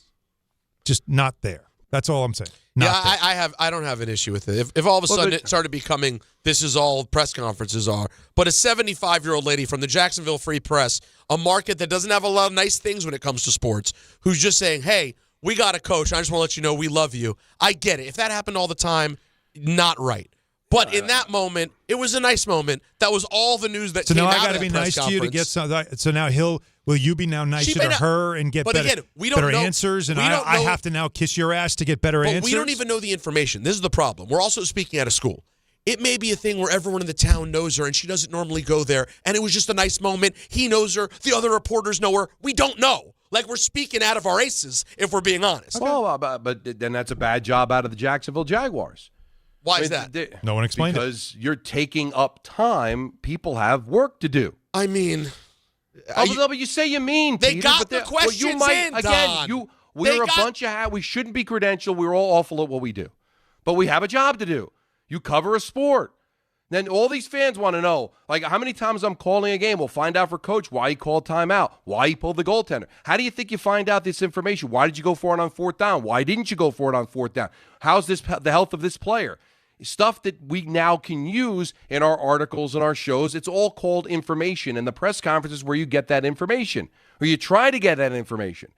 just not there. That's all I'm saying. I don't have an issue with it. If all of a sudden it started becoming this is all press conferences are, but a 75-year-old lady from the Jacksonville Free Press, a market that doesn't have a lot of nice things when it comes to sports, who's just saying, hey, we got a coach. I just want to let you know we love you. I get it. If that happened all the time, not right. But in that moment, it was a nice moment. That was all the news that came out of that press conference. So now I got to be nice to you to get some. So now will you be now nicer to her and get better answers? And I have to now kiss your ass to get better answers? We don't even know the information. This is the problem. We're also speaking at a school. It may be a thing where everyone in the town knows her and she doesn't normally go there. And it was just a nice moment. He knows her. The other reporters know her. We don't know. Like, we're speaking out of our aces, if we're being honest. Well, but then that's a bad job out of the Jacksonville Jaguars. Why is that? No one explained it. Because you're taking up time. People have work to do. I mean, but you say you mean, they Peter, got but the questions you might, in, again, Don. We're a bunch of we shouldn't be credentialed. We're all awful at what we do. But we have a job to do. You cover a sport. Then all these fans want to know, like, how many times I'm calling a game. We'll find out for Coach why he called timeout, why he pulled the goaltender. How do you think you find out this information? Why did you go for it on fourth down? Why didn't you go for it on fourth down? How's the health of this player? Stuff that we now can use in our articles and our shows. It's all called information, and the press conference is where you get that information, or you try to get that information.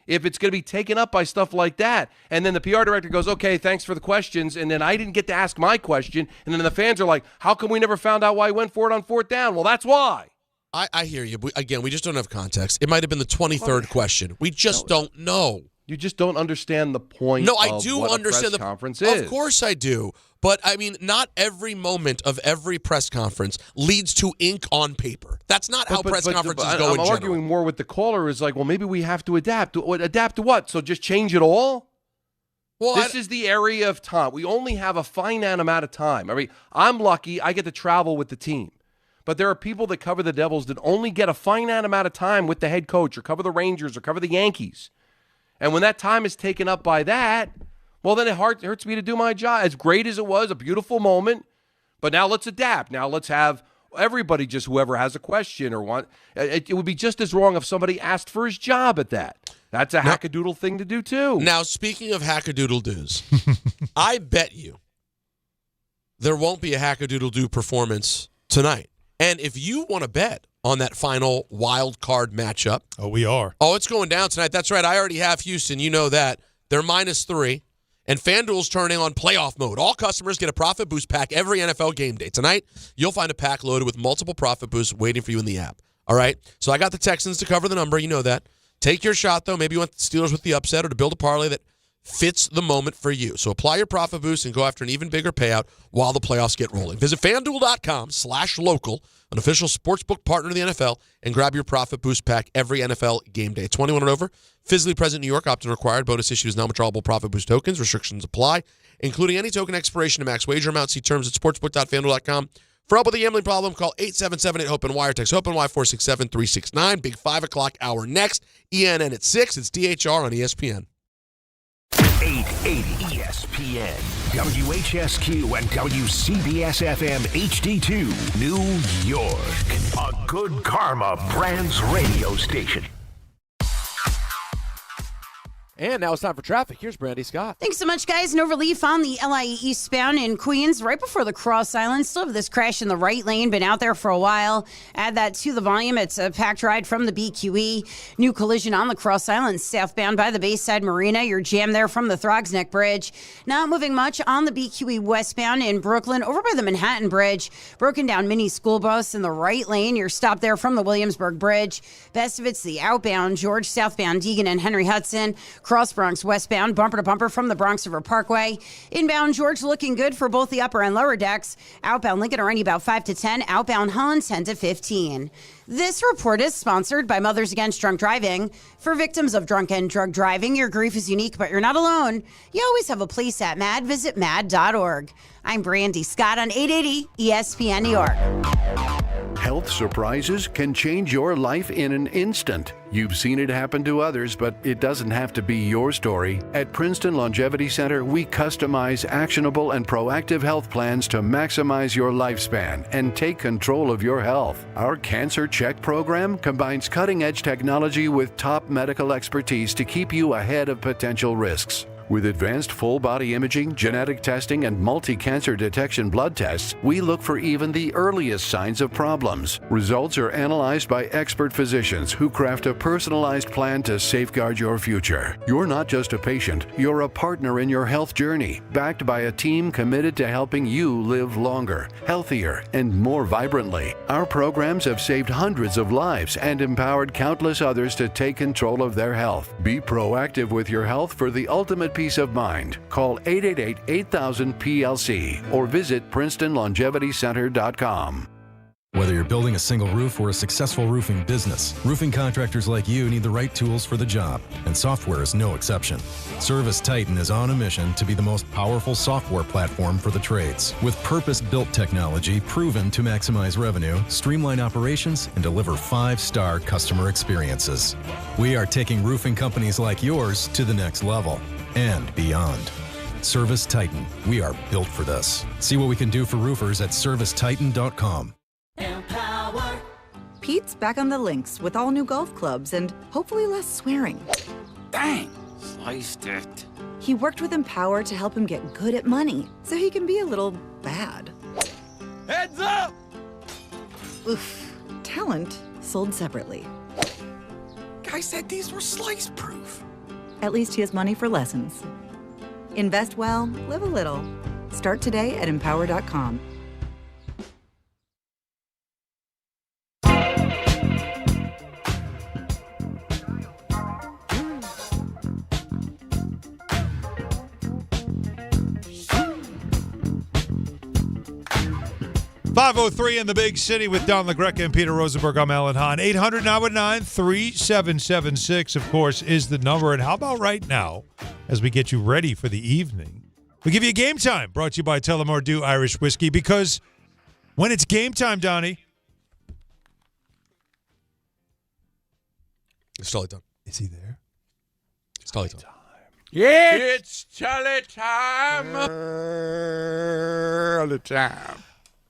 If it's going to be taken up by stuff like that, and then the PR director goes, okay, thanks for the questions, and then I didn't get to ask my question, and then the fans are like, how come we never found out why he went for it on fourth down? Well, that's why. I hear you. Again, we just don't have context. It might have been the 23rd question. We just don't know. You just don't understand the point No, I do what understand a press conference is. is. Of course I do. But, I mean, not every moment of every press conference leads to ink on paper. That's not how press conferences go in general. I'm arguing more with the caller is like, well, maybe we have to adapt. Adapt to what? So just change it all? Well, this is the area of time. We only have a finite amount of time. I mean, I'm lucky I get to travel with the team. But there are people that cover the Devils that only get a finite amount of time with the head coach or cover the Rangers or cover the Yankees. And when that time is taken up by that, well, then it hurts me to do my job. As great as it was, a beautiful moment, but now let's adapt. Now let's have everybody, just whoever has a question or want. It would be just as wrong if somebody asked for his job at that. That's a hackadoodle thing to do, too. Now, speaking of hackadoodle-doos, I bet you there won't be a hackadoodle-doo performance tonight. And if you want to bet on that final wild card matchup. Oh, we are. Oh, it's going down tonight. That's right. I already have Houston. You know that. They're -3. And FanDuel's turning on playoff mode. All customers get a profit boost pack every NFL game day. Tonight, you'll find a pack loaded with multiple profit boosts waiting for you in the app. All right? So I got the Texans to cover the number. You know that. Take your shot, though. Maybe you want the Steelers with the upset or to build a parlay that fits the moment for you. So apply your profit boost and go after an even bigger payout while the playoffs get rolling. Visit FanDuel.com/local, an official sportsbook partner of the NFL, and grab your profit boost pack every NFL game day. 21 and over, physically present in New York, opt-in required. Bonus issues, non-withdrawable profit boost tokens. Restrictions apply, including any token expiration to max wager amount. See terms at sportsbook.fanduel.com. For help with a gambling problem, call 877-8-HOPE-NY or text HOPE-NY 467-369. Big 5 o'clock hour next. ENN at 6. It's DHR on ESPN. 880 ESPN, WHSQ, and WCBS-FM HD2, New York. A Good Karma Brands radio station. And now it's time for traffic. Here's Brandy Scott. Thanks so much, guys. No relief on the LIE eastbound in Queens right before the Cross Island. Still have this crash in the right lane. Been out there for a while. Add that to the volume. It's a packed ride from the BQE. New collision on the Cross Island southbound by the Bayside Marina. You're jammed there from the Throgs Neck Bridge. Not moving much on the BQE westbound in Brooklyn over by the Manhattan Bridge. Broken down mini school bus in the right lane. You're stopped there from the Williamsburg Bridge. Best of it's the outbound George, southbound Deegan and Henry Hudson. Cross Bronx westbound, bumper to bumper from the Bronx River Parkway. Inbound George looking good for both the upper and lower decks. Outbound Lincoln already about 5 to 10. Outbound Hahn 10 to 15. This report is sponsored by Mothers Against Drunk Driving. For victims of drunk and drug driving, your grief is unique, but you're not alone. You always have a place at MAD. Visit MAD.org. I'm Brandy Scott on 880 ESPN New York. Health surprises can change your life in an instant. You've seen it happen to others, but it doesn't have to be your story. At Princeton Longevity Center, we customize actionable and proactive health plans to maximize your lifespan and take control of your health. Our Cancer Check program combines cutting-edge technology with top medical expertise to keep you ahead of potential risks. With advanced full-body imaging, genetic testing, and multi-cancer detection blood tests, we look for even the earliest signs of problems. Results are analyzed by expert physicians who craft a personalized plan to safeguard your future. You're not just a patient, you're a partner in your health journey, backed by a team committed to helping you live longer, healthier, and more vibrantly. Our programs have saved hundreds of lives and empowered countless others to take control of their health. Be proactive with your health for the ultimate peace of mind. Call 888-8000-PLC or visit PrincetonLongevityCenter.com. Whether you're building a single roof or a successful roofing business, roofing contractors like you need the right tools for the job, and software is no exception. Service Titan is on a mission to be the most powerful software platform for the trades, with purpose-built technology proven to maximize revenue, streamline operations, and deliver 5-star customer experiences. We are taking roofing companies like yours to the next level and beyond. Service Titan, we are built for this. See what we can do for roofers at servicetitan.com. Empower. Pete's back on the links with all new golf clubs and hopefully less swearing. Dang, sliced it. He worked with Empower to help him get good at money so he can be a little bad. Heads up! Oof. Talent sold separately. Guy said these were slice proof. At least he has money for lessons. Invest well, live a little. Start today at empower.com. .503 in the big city with Don LaGreca and Peter Rosenberg. I'm Alan Hahn. 800-919-3776, of course, is the number. And how about right now, as we get you ready for the evening, we give you Game Time, brought to you by Tullamore Dew Irish Whiskey, because when it's game time, Donnie. It's Tully time. Is he there? It's Tully time. Yeah, it's Tully time. Tully time.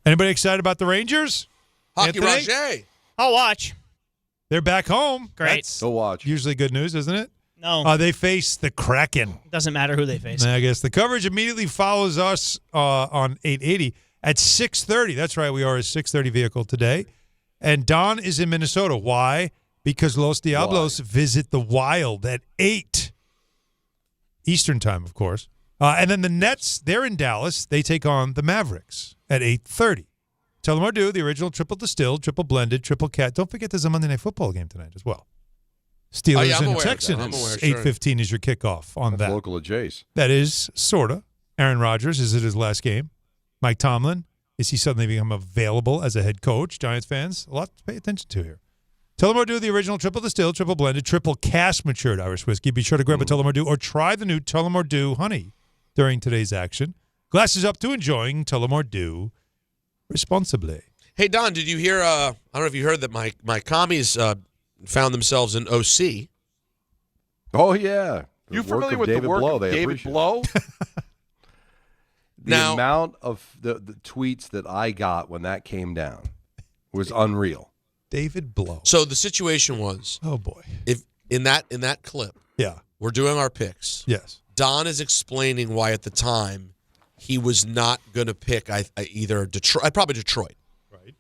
Anybody excited about the Rangers? Hockey Anthony? Roger. I'll watch. They're back home. Great. That's Go watch. usually good news, isn't it? No. They face the Kraken. Doesn't matter who they face. I guess the coverage immediately follows us on 880 at 6:30. That's right. We are a 6:30 vehicle today. And Don is in Minnesota. Why? Because Los Diablos visit the Wild at 8 Eastern time, of course. And then the Nets, they're in Dallas. They take on the Mavericks at 8:30. Tullamore Dew, the original triple distilled, triple blended, triple cat. Don't forget there's a Monday Night Football game tonight as well. Steelers I'm and aware of that. Texans. I'm aware, sure. 8:15 is your kickoff on that. Local at Jace. That is sorta. Aaron Rodgers, is it his last game? Mike Tomlin, is he suddenly become available as a head coach? Giants fans, a lot to pay attention to here. Tullamore Dew, the original triple distilled, triple blended, triple cask matured Irish whiskey. Be sure to grab a Tullamore Dew or try the new Tullamore Dew honey during today's action. Glasses up to enjoying Tullamore Dew responsibly. Hey, Don, did you hear? I don't know if you heard that my commies found themselves in OC. Oh, yeah. You familiar with the work of David Blough? The amount of the tweets that I got when that came down was unreal. David Blough. So the situation was, oh boy, if in that clip, yeah, we're doing our picks. Yes, Don is explaining why at the time he was not going to pick either Detroit, probably Detroit, right?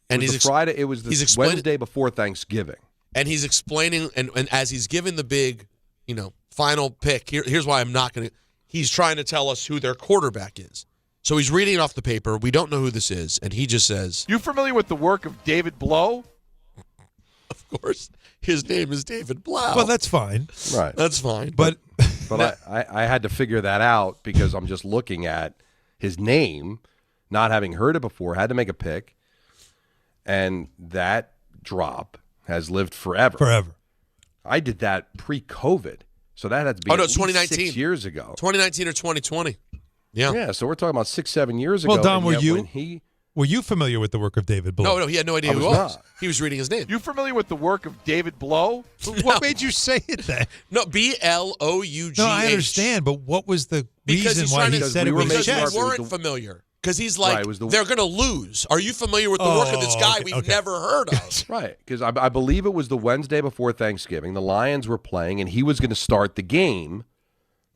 And he's Friday. It was the Wednesday before Thanksgiving, and he's explaining, and as he's giving the big, final pick. Here's why I'm not going to. He's trying to tell us who their quarterback is. So he's reading it off the paper. We don't know who this is, and he just says, "You familiar with the work of David Blough?" Of course, his name is David Blough. Well, that's fine. Right. That's fine. But I had to figure that out because I'm just looking at his name, not having heard it before, had to make a pick, and that drop has lived forever. Forever. I did that pre-COVID, so that had to be it's 2019. 6 years ago. 2019 or 2020. Yeah. Yeah, so we're talking about 6-7 years ago. Well, Don, were you familiar with the work of David Blough? No, he had no idea who he was. He was reading his name. You familiar with the work of David Blough? What made you say it then? No, Blough. No, I understand, but what was the reason why he said it was because chess? we weren't familiar. Because he's like, they're going to lose. Are you familiar with the work of this guy we've never heard of? Right, because I believe it was the Wednesday before Thanksgiving. The Lions were playing, and he was going to start the game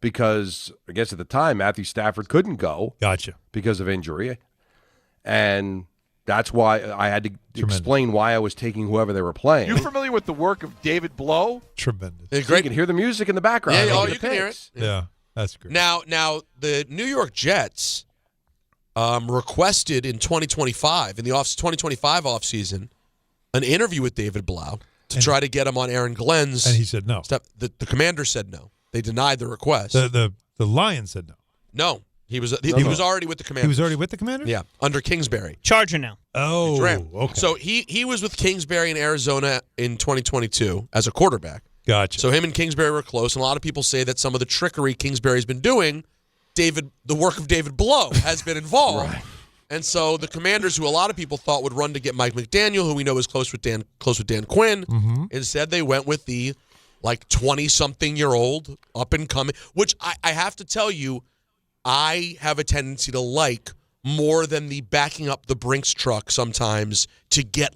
because I guess at the time Matthew Stafford couldn't go. Gotcha. Because of injury. And that's why I had to explain why I was taking whoever they were playing. You familiar with the work of David Blough? Tremendous. So you can hear the music in the background. Yeah, you can hear it. Yeah, that's great. Now the New York Jets requested in 2025, in the 2025 offseason, an interview with David Blough to try to get him on Aaron Glenn's. And he said no. The commander said no. They denied the request. The Lions said no. No. He was already with the Commanders. He was already with the Commanders? Yeah, under Kingsbury. Charger now. Oh, okay. So he was with Kingsbury in Arizona in 2022 as a quarterback. Gotcha. So him and Kingsbury were close, and a lot of people say that some of the trickery Kingsbury's been doing, the work of David Blough has been involved. Right. And so the Commanders, who a lot of people thought would run to get Mike McDaniel, who we know is close with Dan Quinn, instead they went with the 20-something-year-old up-and-coming, which I have to tell you, I have a tendency to like more than the backing up the Brinks truck sometimes to get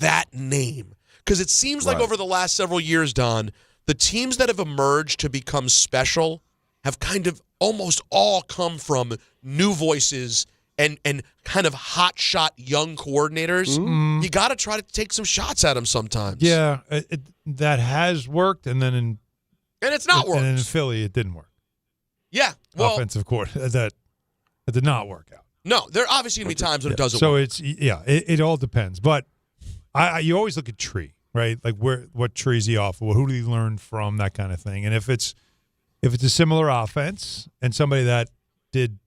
that name. Because it seems like over the last several years, Don, the teams that have emerged to become special have kind of almost all come from new voices and kind of hotshot young coordinators. You got to try to take some shots at them sometimes. Yeah, that has worked, and then and it's not worked. And in Philly, it didn't work. Yeah, well, offensive coordinator that did not work out. No, there are obviously going to be times when it doesn't so work. So it all depends. But you always look at tree, right? Like what tree is he off of? Who did he learn from? That kind of thing. And if it's a similar offense and somebody that did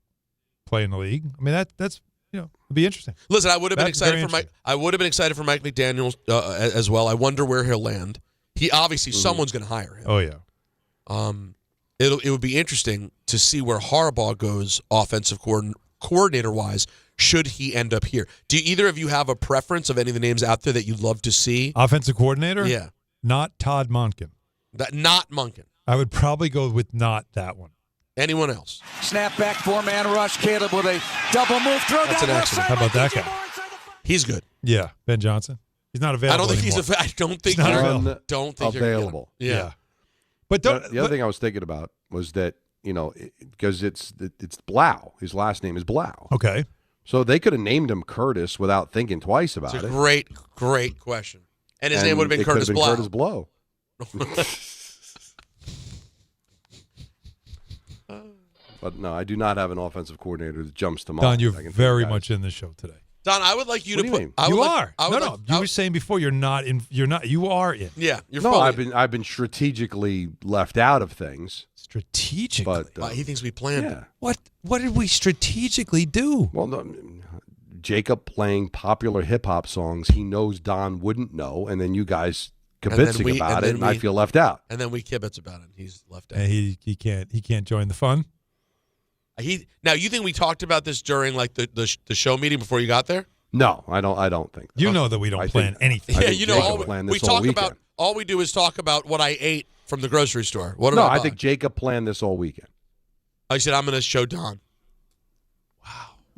play in the league, I mean that's it'd be interesting. Listen, I would have been excited for Mike. I would have been excited for Mike McDaniel as well. I wonder where he'll land. He obviously someone's going to hire him. Oh yeah. It would be interesting to see where Harbaugh goes offensive coordinator-wise should he end up here. Do either of you have a preference of any of the names out there that you'd love to see? Offensive coordinator? Yeah. Not Todd Monken. Not Monken. I would probably go with not that one. Anyone else? Snap back, 4-man rush. Caleb with a double move. Throw That's down an left accident. side How about by that DJ guy? Moore inside the 5. He's good. Yeah, Ben Johnson. He's not available. I don't think anymore. I don't think He's not you're available. Available. Yeah. But the other thing I was thinking about was that because it's Blough. His last name is Blough. Okay. So they could have named him Curtis without thinking twice about It's a it. great question. And his name would have been Curtis Blough. Curtis Blough. But no, I do not have an offensive coordinator that jumps to mind. Don, you're I can very tell you much in the show today. Don, I would like you What to do put. you mean? I would You like- are. I would No. like- You were saying before you're not in. You're not. You are in. Yeah, you're No, fully. I've been strategically left out of things. Strategically. But he thinks we planned. Yeah. What did we strategically do? Well, no, Jacob playing popular hip hop songs he knows Don wouldn't know, and then you guys kibitzing about it, and I feel left out. And then we kibitz about it. He's left out. And he can't join the fun. Now you think we talked about this during like the show meeting before you got there? No, I don't think. You know that we don't plan anything. Yeah, you know, all we do is talk about what I ate from the grocery store. What did I buy? I think Jacob planned this all weekend. I said I'm going to show Don.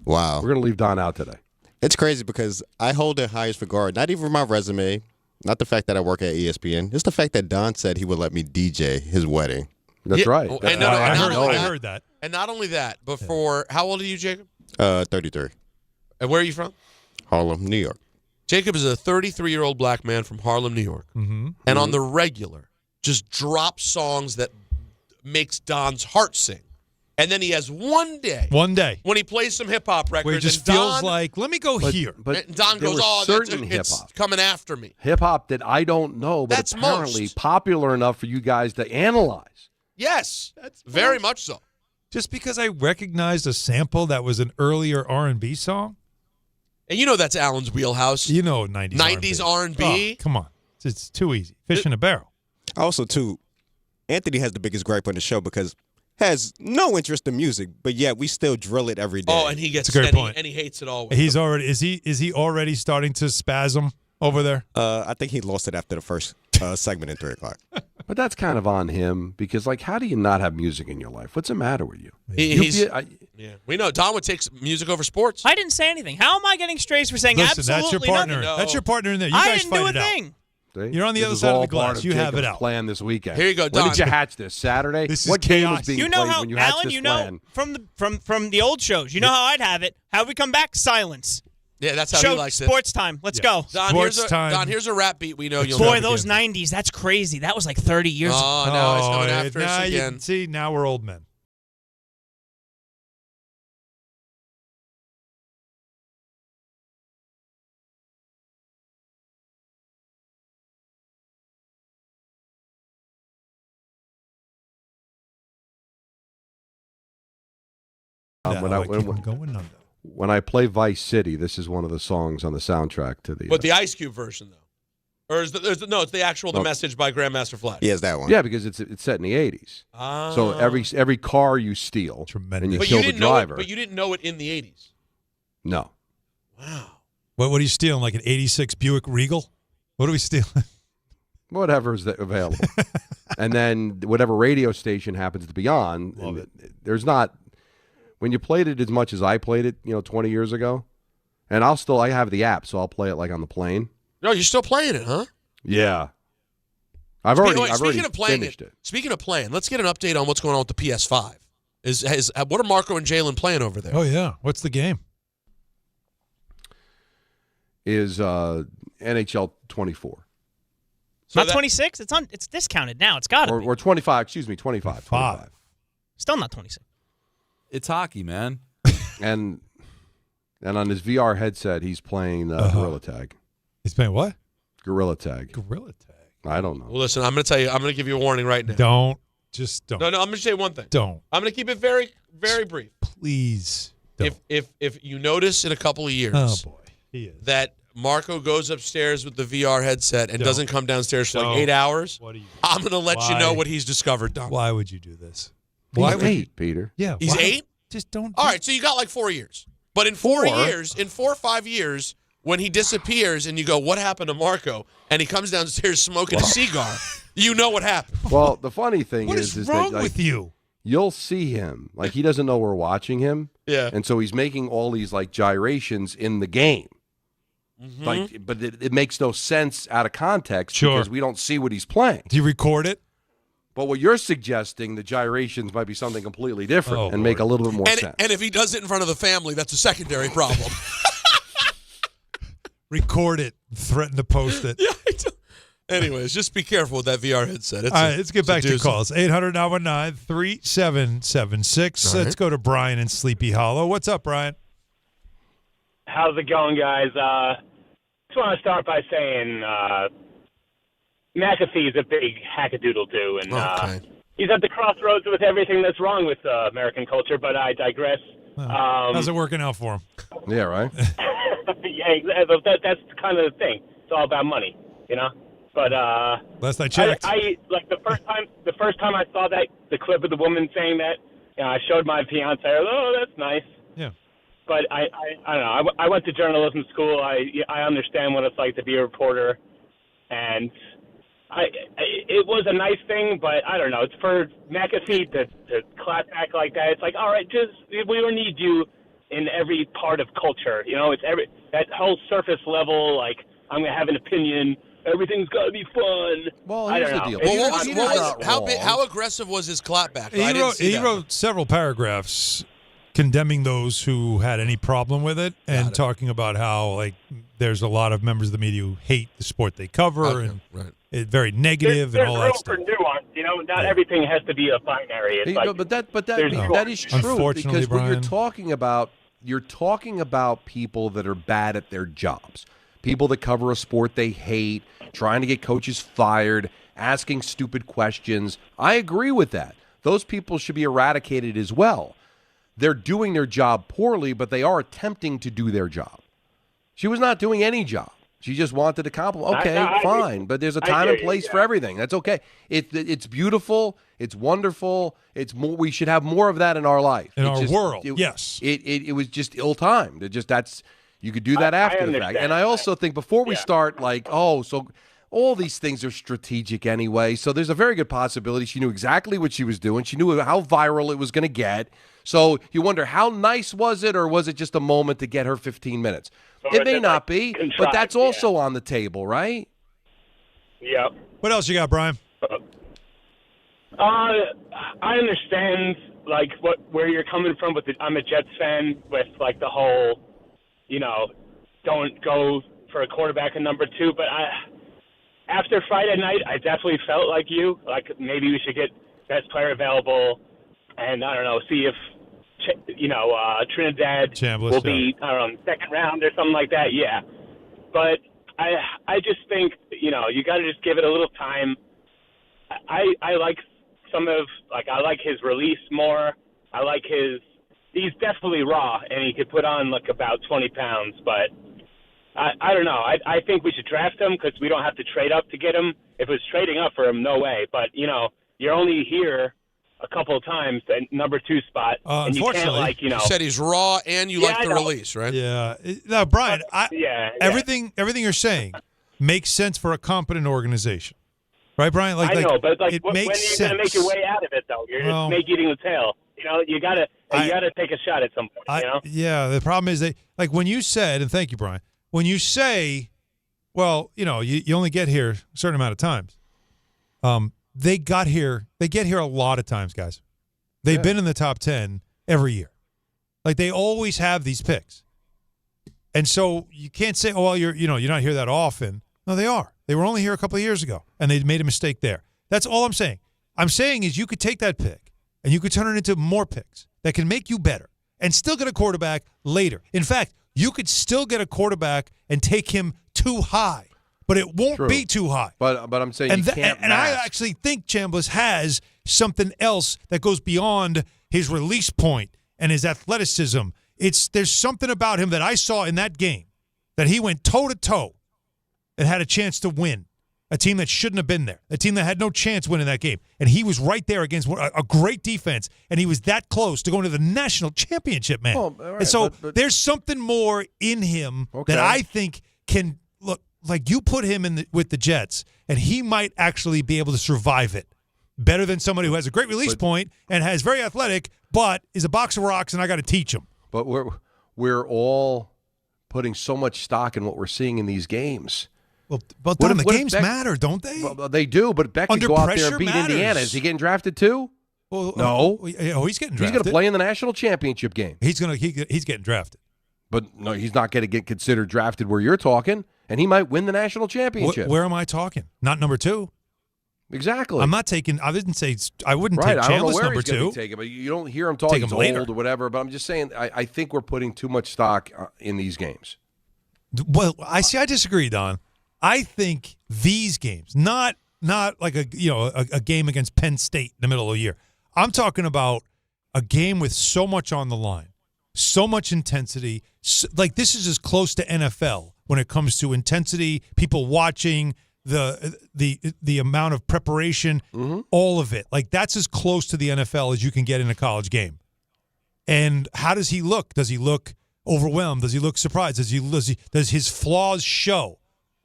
Wow. We're going to leave Don out today. It's crazy because I hold it highest regard, not even for my resume, not the fact that I work at ESPN. It's the fact that Don said he would let me DJ his wedding. That's right. Oh, I heard that. And not only that, but for how old are you, Jacob? 33. And where are you from? Harlem, New York. Jacob is a 33-year-old black man from Harlem, New York. Mm-hmm. And on the regular, just drops songs that makes Don's heart sing. And then he has one day when he plays some hip-hop records. Where he just and feels like, let me go here. And Don there goes, were oh, certain it's hip-hop. coming after me. Hip hop that I don't know, but That's apparently most. popular enough for you guys to analyze. Yes, very much so. Just because I recognized a sample that was an earlier R&B song? And you know that's Alan's wheelhouse. You know 90s R&B. Oh, come on. It's too easy. Fish in a barrel. Also, too, Anthony has the biggest gripe on the show because has no interest in music, but yet we still drill it every day. Oh, and he gets That's a great point. and he hates it all. He's already is he already starting to spasm over there? I think he lost it after the first segment at 3 o'clock. But that's kind of on him because, like, how do you not have music in your life? What's the matter with you? Yeah, we know Don would take music over sports. I didn't say anything. How am I getting strays for saying Listen, absolutely that's your partner. nothing? That's your partner in there. You I guys didn't fight do a it out. thing. See? You're on the This other is side of all the glass. part of You have Jacob's it out. plan this weekend. Here you go, When Don. did you hatch this? Saturday? This is what game chaos. was being You know played how, when you hatched Alan, this you know plan? from the old shows, you know how I'd have it. How we come back? Silence. Yeah, that's how Show he likes it. sports time. Let's go. Don, here's a rap beat we know you'll Boy, know. those 90s, that's crazy. That was like 30 years ago. Oh, no, it's coming after now us you again. can see, now we're old men. When I play Vice City, this is one of the songs on the soundtrack to the. But the Ice Cube version, though, or is no? It's the actual "The Message" by Grandmaster Flash. Yeah, it's that one. Yeah, because it's set in the 80s. Ah. So every car you steal, and you But kill you the didn't know it. driver. But you didn't know it in the 80s. No. What are you stealing? Like an '86 Buick Regal? What are we stealing? Whatever is available, and then whatever radio station happens to be on. There's not. When you played it as much as I played it, 20 years ago, and I have the app, so I'll play it like on the plane. No, you're still playing it, huh? Yeah. I've already playing finished it. Speaking of playing, let's get an update on what's going on with the PS5. What are Marco and Jalen playing over there? Oh yeah, what's the game? Is NHL 24. Not 26. It's discounted now. It's got to be. Or 25. Excuse me, 25. 25. Still not 26. It's hockey, man. And on his VR headset, he's playing Gorilla Tag. He's playing what? Gorilla Tag. Gorilla Tag. I don't know. Well, listen, I'm going to tell you. I'm going to give you a warning right now. Don't. No, I'm going to say one thing. Don't. I'm going to keep it very, very brief. Please. Don't. If you notice in a couple of years, Oh boy, he is. that Marco goes upstairs with the VR headset and doesn't come downstairs for like 8 hours, I'm going to let you know what he's discovered, Don. Why would you do this? Why would 8, Peter? Yeah. He's why? 8? Just don't. All right, so you got like 4 years. But in 4 years, in 4 or 5 years, when he disappears and you go, what happened to Marco? And he comes downstairs smoking a cigar, you know what happened. Well, the funny thing What is is that wrong like, with you? You'll see him. Like, he doesn't know we're watching him. Yeah. And so he's making all these, like, gyrations in the game. Like, but it makes no sense out of context because we don't see what he's playing. Do you record it? But what you're suggesting, the gyrations might be something completely different and make a little bit more sense. And if he does it in front of the family, that's a secondary problem. Record it. Threaten to post it. Yeah, anyways, just be careful with that VR headset. All right, let's get back to calls. 800-919-3776. All right. Let's go to Brian in Sleepy Hollow. What's up, Brian? How's it going, guys? Just want to start by saying McAfee is a big hackadoodle-doo, and he's at the crossroads with everything that's wrong with American culture, but I digress. How's it working out for him? Yeah, right? Yeah, exactly. That's kind of the thing. It's all about money, you know? But last I checked. I like the first time I saw the clip of the woman saying that, you know, I showed my fiance, oh, that's nice. Yeah. But I don't know. I went to journalism school. I understand what it's like to be a reporter, and it was a nice thing. But I don't know. It's for McAfee to clap back like that. It's like, all right, we don't need you in every part of culture. You know, it's that whole surface level. Like, I'm gonna have an opinion. Everything's got to be fun. Well, I here's don't the know. deal. How aggressive was his clapback? He wrote several paragraphs condemning those who had any problem with it and talking about how, like, there's a lot of members of the media who hate the sport they cover and it's very negative and all that stuff. There's room for nuance, you know. Not everything has to be a binary. It's that is true. Unfortunately, because what Brian, you're talking about people that are bad at their jobs, people that cover a sport they hate, trying to get coaches fired, asking stupid questions. I agree with that. Those people should be eradicated as well. They're doing their job poorly, but they are attempting to do their job. She was not doing any job. She just wanted to compliment. Okay, fine, but there's a time and place for everything. That's okay. It's beautiful. It's wonderful. It's more. We should have more of that in our life. In our world, yes. It was just ill-timed. You could do that after the fact. And I also think before we start, so all these things are strategic anyway. So there's a very good possibility she knew exactly what she was doing. She knew how viral it was going to get. So you wonder, how nice was it, or was it just a moment to get her 15 minutes? It may not be, but that's also on the table, right? Yep. What else you got, Brian? I understand, like, where you're coming from with I'm a Jets fan with, like, the whole, you know, don't go for a quarterback in number 2. But after Friday night, I definitely felt like you. Like, maybe we should get best player available and, I don't know, see if, Trinidad will be, I don't know, second round or something like that. Yeah. But I just think, you got to just give it a little time. I like I like his release more. I like he's definitely raw, and he could put on, like, about 20 pounds. But I don't know. I think we should draft him because we don't have to trade up to get him. If it was trading up for him, no way. But, you're only here a couple of times at number 2 spot. And you can't, you said he's raw and you like the release, right? Yeah. Now, Brian, everything you're saying makes sense for a competent organization. Right, Brian? I know, but it when are you going to make your way out of it, though? You're just eating the tail. You gotta take a shot at some point. Yeah, the problem is when you said, and thank you, Brian, when you say, well, you only get here a certain amount of times. They get here a lot of times, guys. They've been in the top 10 every year. Like, they always have these picks. And so you can't say, oh, well, you're not here that often. No, they are. They were only here a couple of years ago, and they made a mistake there. That's all I'm saying. I'm saying is you could take that pick, and you could turn it into more picks that can make you better and still get a quarterback later. In fact, you could still get a quarterback and take him too high, but it won't be too high. But I'm saying you can't and I actually think Chambliss has something else that goes beyond his release point and his athleticism. There's something about him that I saw in that game that he went toe-to-toe and had a chance to win. A team that shouldn't have been there. A team that had no chance winning that game. And he was right there against a great defense, and he was that close to going to the national championship, man. Oh, right, and so there's something more in him that I think can look like you put him with the Jets, and he might actually be able to survive it better than somebody who has a great release point and has very athletic, but is a box of rocks, and I got to teach him. But we're all putting so much stock in what we're seeing in these games. Well, but the games matter, don't they? Well, they do, but Beck could go out there and beat Indiana. Is he getting drafted too? Well, no. He's getting drafted. He's going to play in the national championship game. He's getting drafted. But no, he's not going to get considered drafted where you're talking, and he might win the national championship. Where am I talking? Not number 2. Exactly. I'm not taking. I didn't say I wouldn't right. take I don't know Chambliss where number he's going two. to be taken, but you don't hear him talking Take him old later. or whatever. But I'm just saying, I think we're putting too much stock in these games. Well, I disagree, Don. I think these games, not like a game against Penn State in the middle of the year. I'm talking about a game with so much on the line, so much intensity. Like this is as close to NFL when it comes to intensity, people watching, the amount of preparation, all of it. Like that's as close to the NFL as you can get in a college game. And how does he look? Does he look overwhelmed? Does he look surprised? Does his flaws show?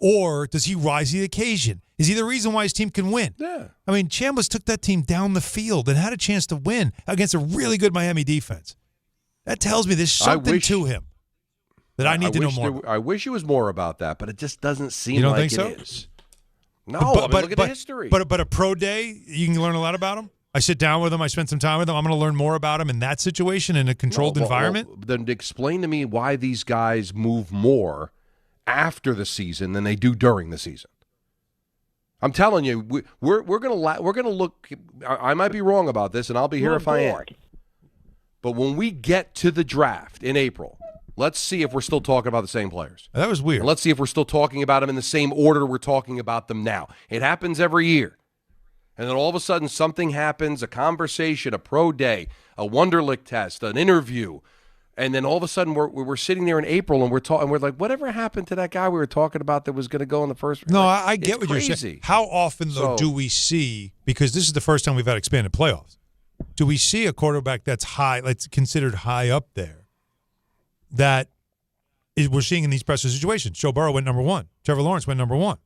Or does he rise to the occasion? Is he the reason why his team can win? Yeah. I mean, Chambliss took that team down the field and had a chance to win against a really good Miami defense. That tells me there's something to him that I need to know more. I wish it was more about that, but it just doesn't seem you don't like think so? it is. No, look at the history. But a pro day, you can learn a lot about him. I sit down with him. I spend some time with him. I'm going to learn more about him in that situation in a controlled environment. Well, then explain to me why these guys move more after the season than they do during the season. I'm telling you, we're gonna look. I might be wrong about this, and I'll be here if I am. But when we get to the draft in April, let's see if we're still talking about the same players. That was weird. And let's see if we're still talking about them in the same order we're talking about them now. It happens every year. And then all of a sudden something happens, a conversation, a pro day, a Wonderlic test, an interview. And then all of a sudden we're sitting there in April and we're like, whatever happened to that guy we were talking about that was going to go in the first round? No, I get what crazy. you're saying. How often, though, do we see, because this is the first time we've had expanded playoffs, do we see a quarterback that's considered high up there that we're seeing in these pressure situations? Joe Burrow went number one. Trevor Lawrence went number one.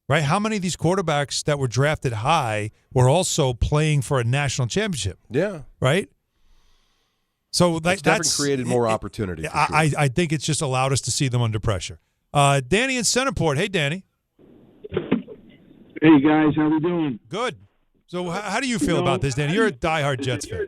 Right? How many of these quarterbacks that were drafted high were also playing for a national championship? Yeah. Right? So that's definitely created more opportunity. Sure. I think it's just allowed us to see them under pressure. Danny in Centerport. Hey, Danny. Hey, guys. How we doing? Good. So how do you feel about this, Danny? You're a diehard Jets fan.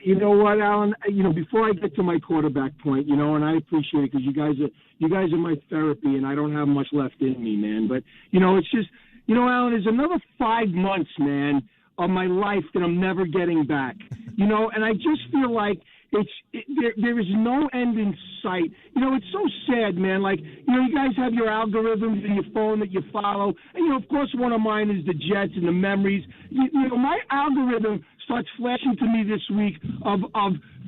You know what, Alan? Before I get to my quarterback point, and I appreciate it because you guys are my therapy, and I don't have much left in me, man. But it's just, Alan, there's another 5 months, man, of my life that I'm never getting back. And I just feel like there is no end in sight. It's so sad, man. Like, you guys have your algorithms in your phone that you follow. And, of course, one of mine is the Jets and the memories. My algorithm starts flashing to me this week of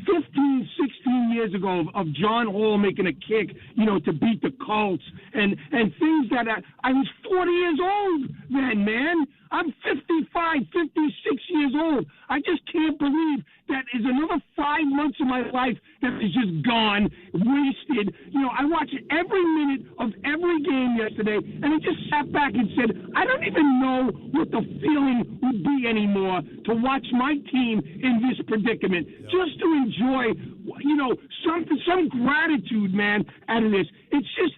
15, 16 years ago of John Hall making a kick, to beat the Colts and things that I was 40 years old then, man. I'm 55, 56 years old. I just can't believe that is another 5 months of my life that is just gone, wasted. I watched every minute of every game yesterday, and I just sat back and said, I don't even know what the feeling would be anymore to watch my team in this predicament. Just to enjoy, some gratitude, man, out of this. It's just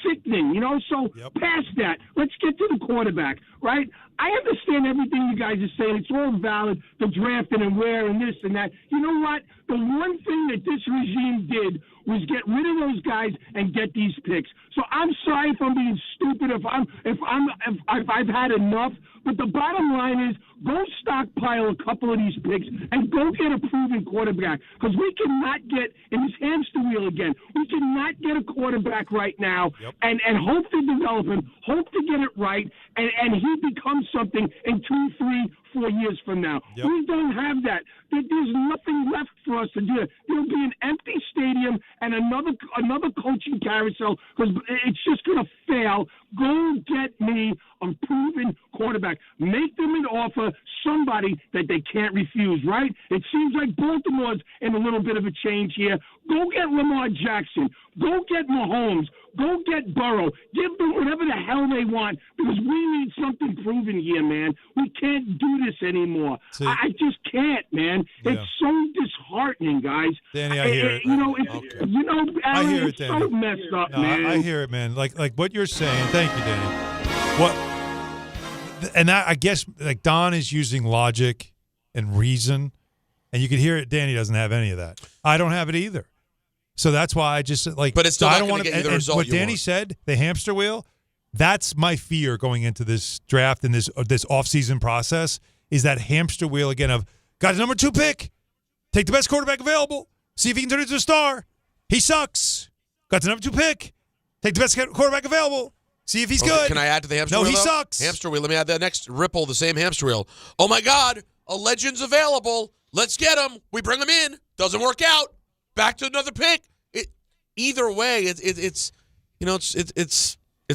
sickening, so past that, let's get to the quarterback, right? I understand everything you guys are saying. It's all valid, the drafting and where and this and that. You know what? The one thing that this regime did was get rid of those guys and get these picks. So I'm sorry if I'm being stupid, if I've had enough. But the bottom line is, go stockpile a couple of these picks and go get a proven quarterback, because we cannot get in this hamster wheel again. We cannot get a quarterback right now and hope to develop him, hope to get it right, and he becomes something in 2, 3, 4 years from now. We don't have that. There's nothing left for us to do. There'll be an empty stadium and another coaching carousel, because it's just going to fail. Go get me a proven quarterback. Make them an offer, somebody that they can't refuse, right? It seems like Baltimore's in a little bit of a change here. Go get Lamar Jackson. Go get Mahomes. Go get Burrow. Give them whatever the hell they want, because we need something proven here, man. We can't do this anymore. I just can't, man. It's so disheartening, guys. Danny, I hear it. Alan, I hear it, it's Danny. so messed up, man. I hear it, man. Like what you're saying. Thank you, Danny. And I guess like Don is using logic and reason, and you can hear it. Danny doesn't have any of that. I don't have it either. So that's why I just like. But it's still I not don't going want to get you the result what you Danny want. said, the hamster wheel. That's my fear going into this draft and this offseason process is that hamster wheel again of got a number 2 pick, take the best quarterback available, see if he can turn into a star. He sucks. Got the number 2 pick, take the best quarterback available, see if he's good. Can I add to the hamster wheel? No, he though? sucks. Hamster wheel. Let me add that next ripple, the same hamster wheel. Oh, my God, a legend's available. Let's get him. We bring him in. Doesn't work out. Back to another pick. Either way, it's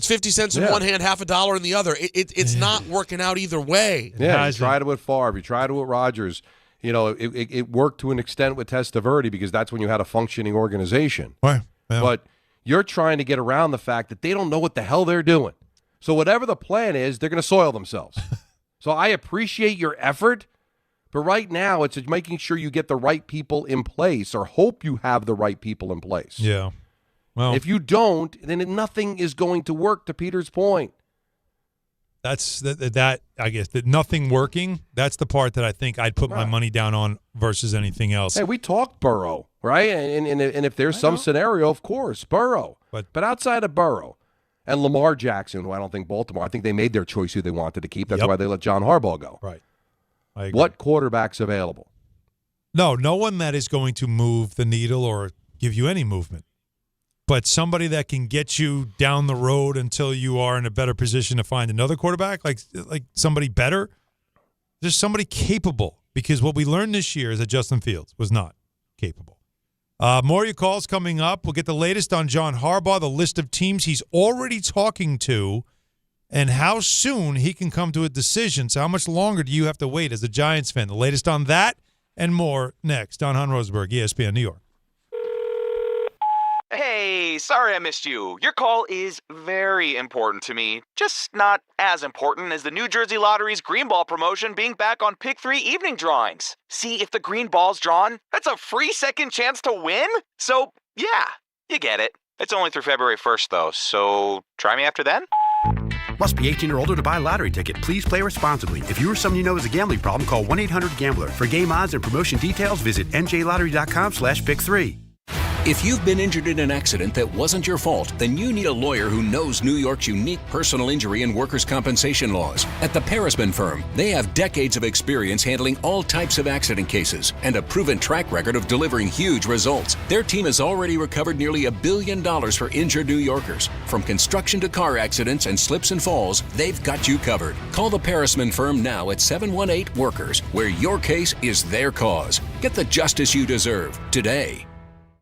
50 cents in one hand, half a dollar in the other. It's not working out either way. Yeah, you tried it with Favre. You tried it with Rodgers. It worked to an extent with Testaverde because that's when you had a functioning organization. Right. Yeah. But you're trying to get around the fact that they don't know what the hell they're doing. So whatever the plan is, they're going to soil themselves. So I appreciate your effort, but right now it's making sure you get the right people in place or hope you have the right people in place. Yeah. Well, if you don't, then nothing is going to work, to Peter's point. That's that I guess that nothing working. That's the part that I think I'd put my money down on versus anything else. Hey, we talked Burrow, right? And if there's some scenario, of course, Burrow. But outside of Burrow and Lamar Jackson, who I don't think Baltimore, I think they made their choice who they wanted to keep. That's why they let John Harbaugh go. Right. I agree. What quarterback's available? No one that is going to move the needle or give you any movement. But somebody that can get you down the road until you are in a better position to find another quarterback, like somebody better. There's somebody capable, because what we learned this year is that Justin Fields was not capable. More of your calls coming up. We'll get the latest on John Harbaugh, the list of teams he's already talking to, and how soon he can come to a decision. So how much longer do you have to wait as a Giants fan? The latest on that and more next on Hahn Rosenberg, ESPN New York. Hey, sorry I missed you. Your call is very important to me. Just not as important as the New Jersey Lottery's Green Ball promotion being back on Pick 3 evening drawings. See, if the green ball's drawn, that's a free second chance to win. So, yeah, you get it. It's only through February 1st, though, so try me after then. Must be 18 or older to buy a lottery ticket. Please play responsibly. If you or someone you know has a gambling problem, call 1-800-GAMBLER. For game odds and promotion details, visit njlottery.com/pick3. If you've been injured in an accident that wasn't your fault, then you need a lawyer who knows New York's unique personal injury and workers' compensation laws. At the Parisman Firm, they have decades of experience handling all types of accident cases and a proven track record of delivering huge results. Their team has already recovered nearly $1 billion for injured New Yorkers. From construction to car accidents and slips and falls, they've got you covered. Call the Parisman Firm now at 718-WORKERS, where your case is their cause. Get the justice you deserve today.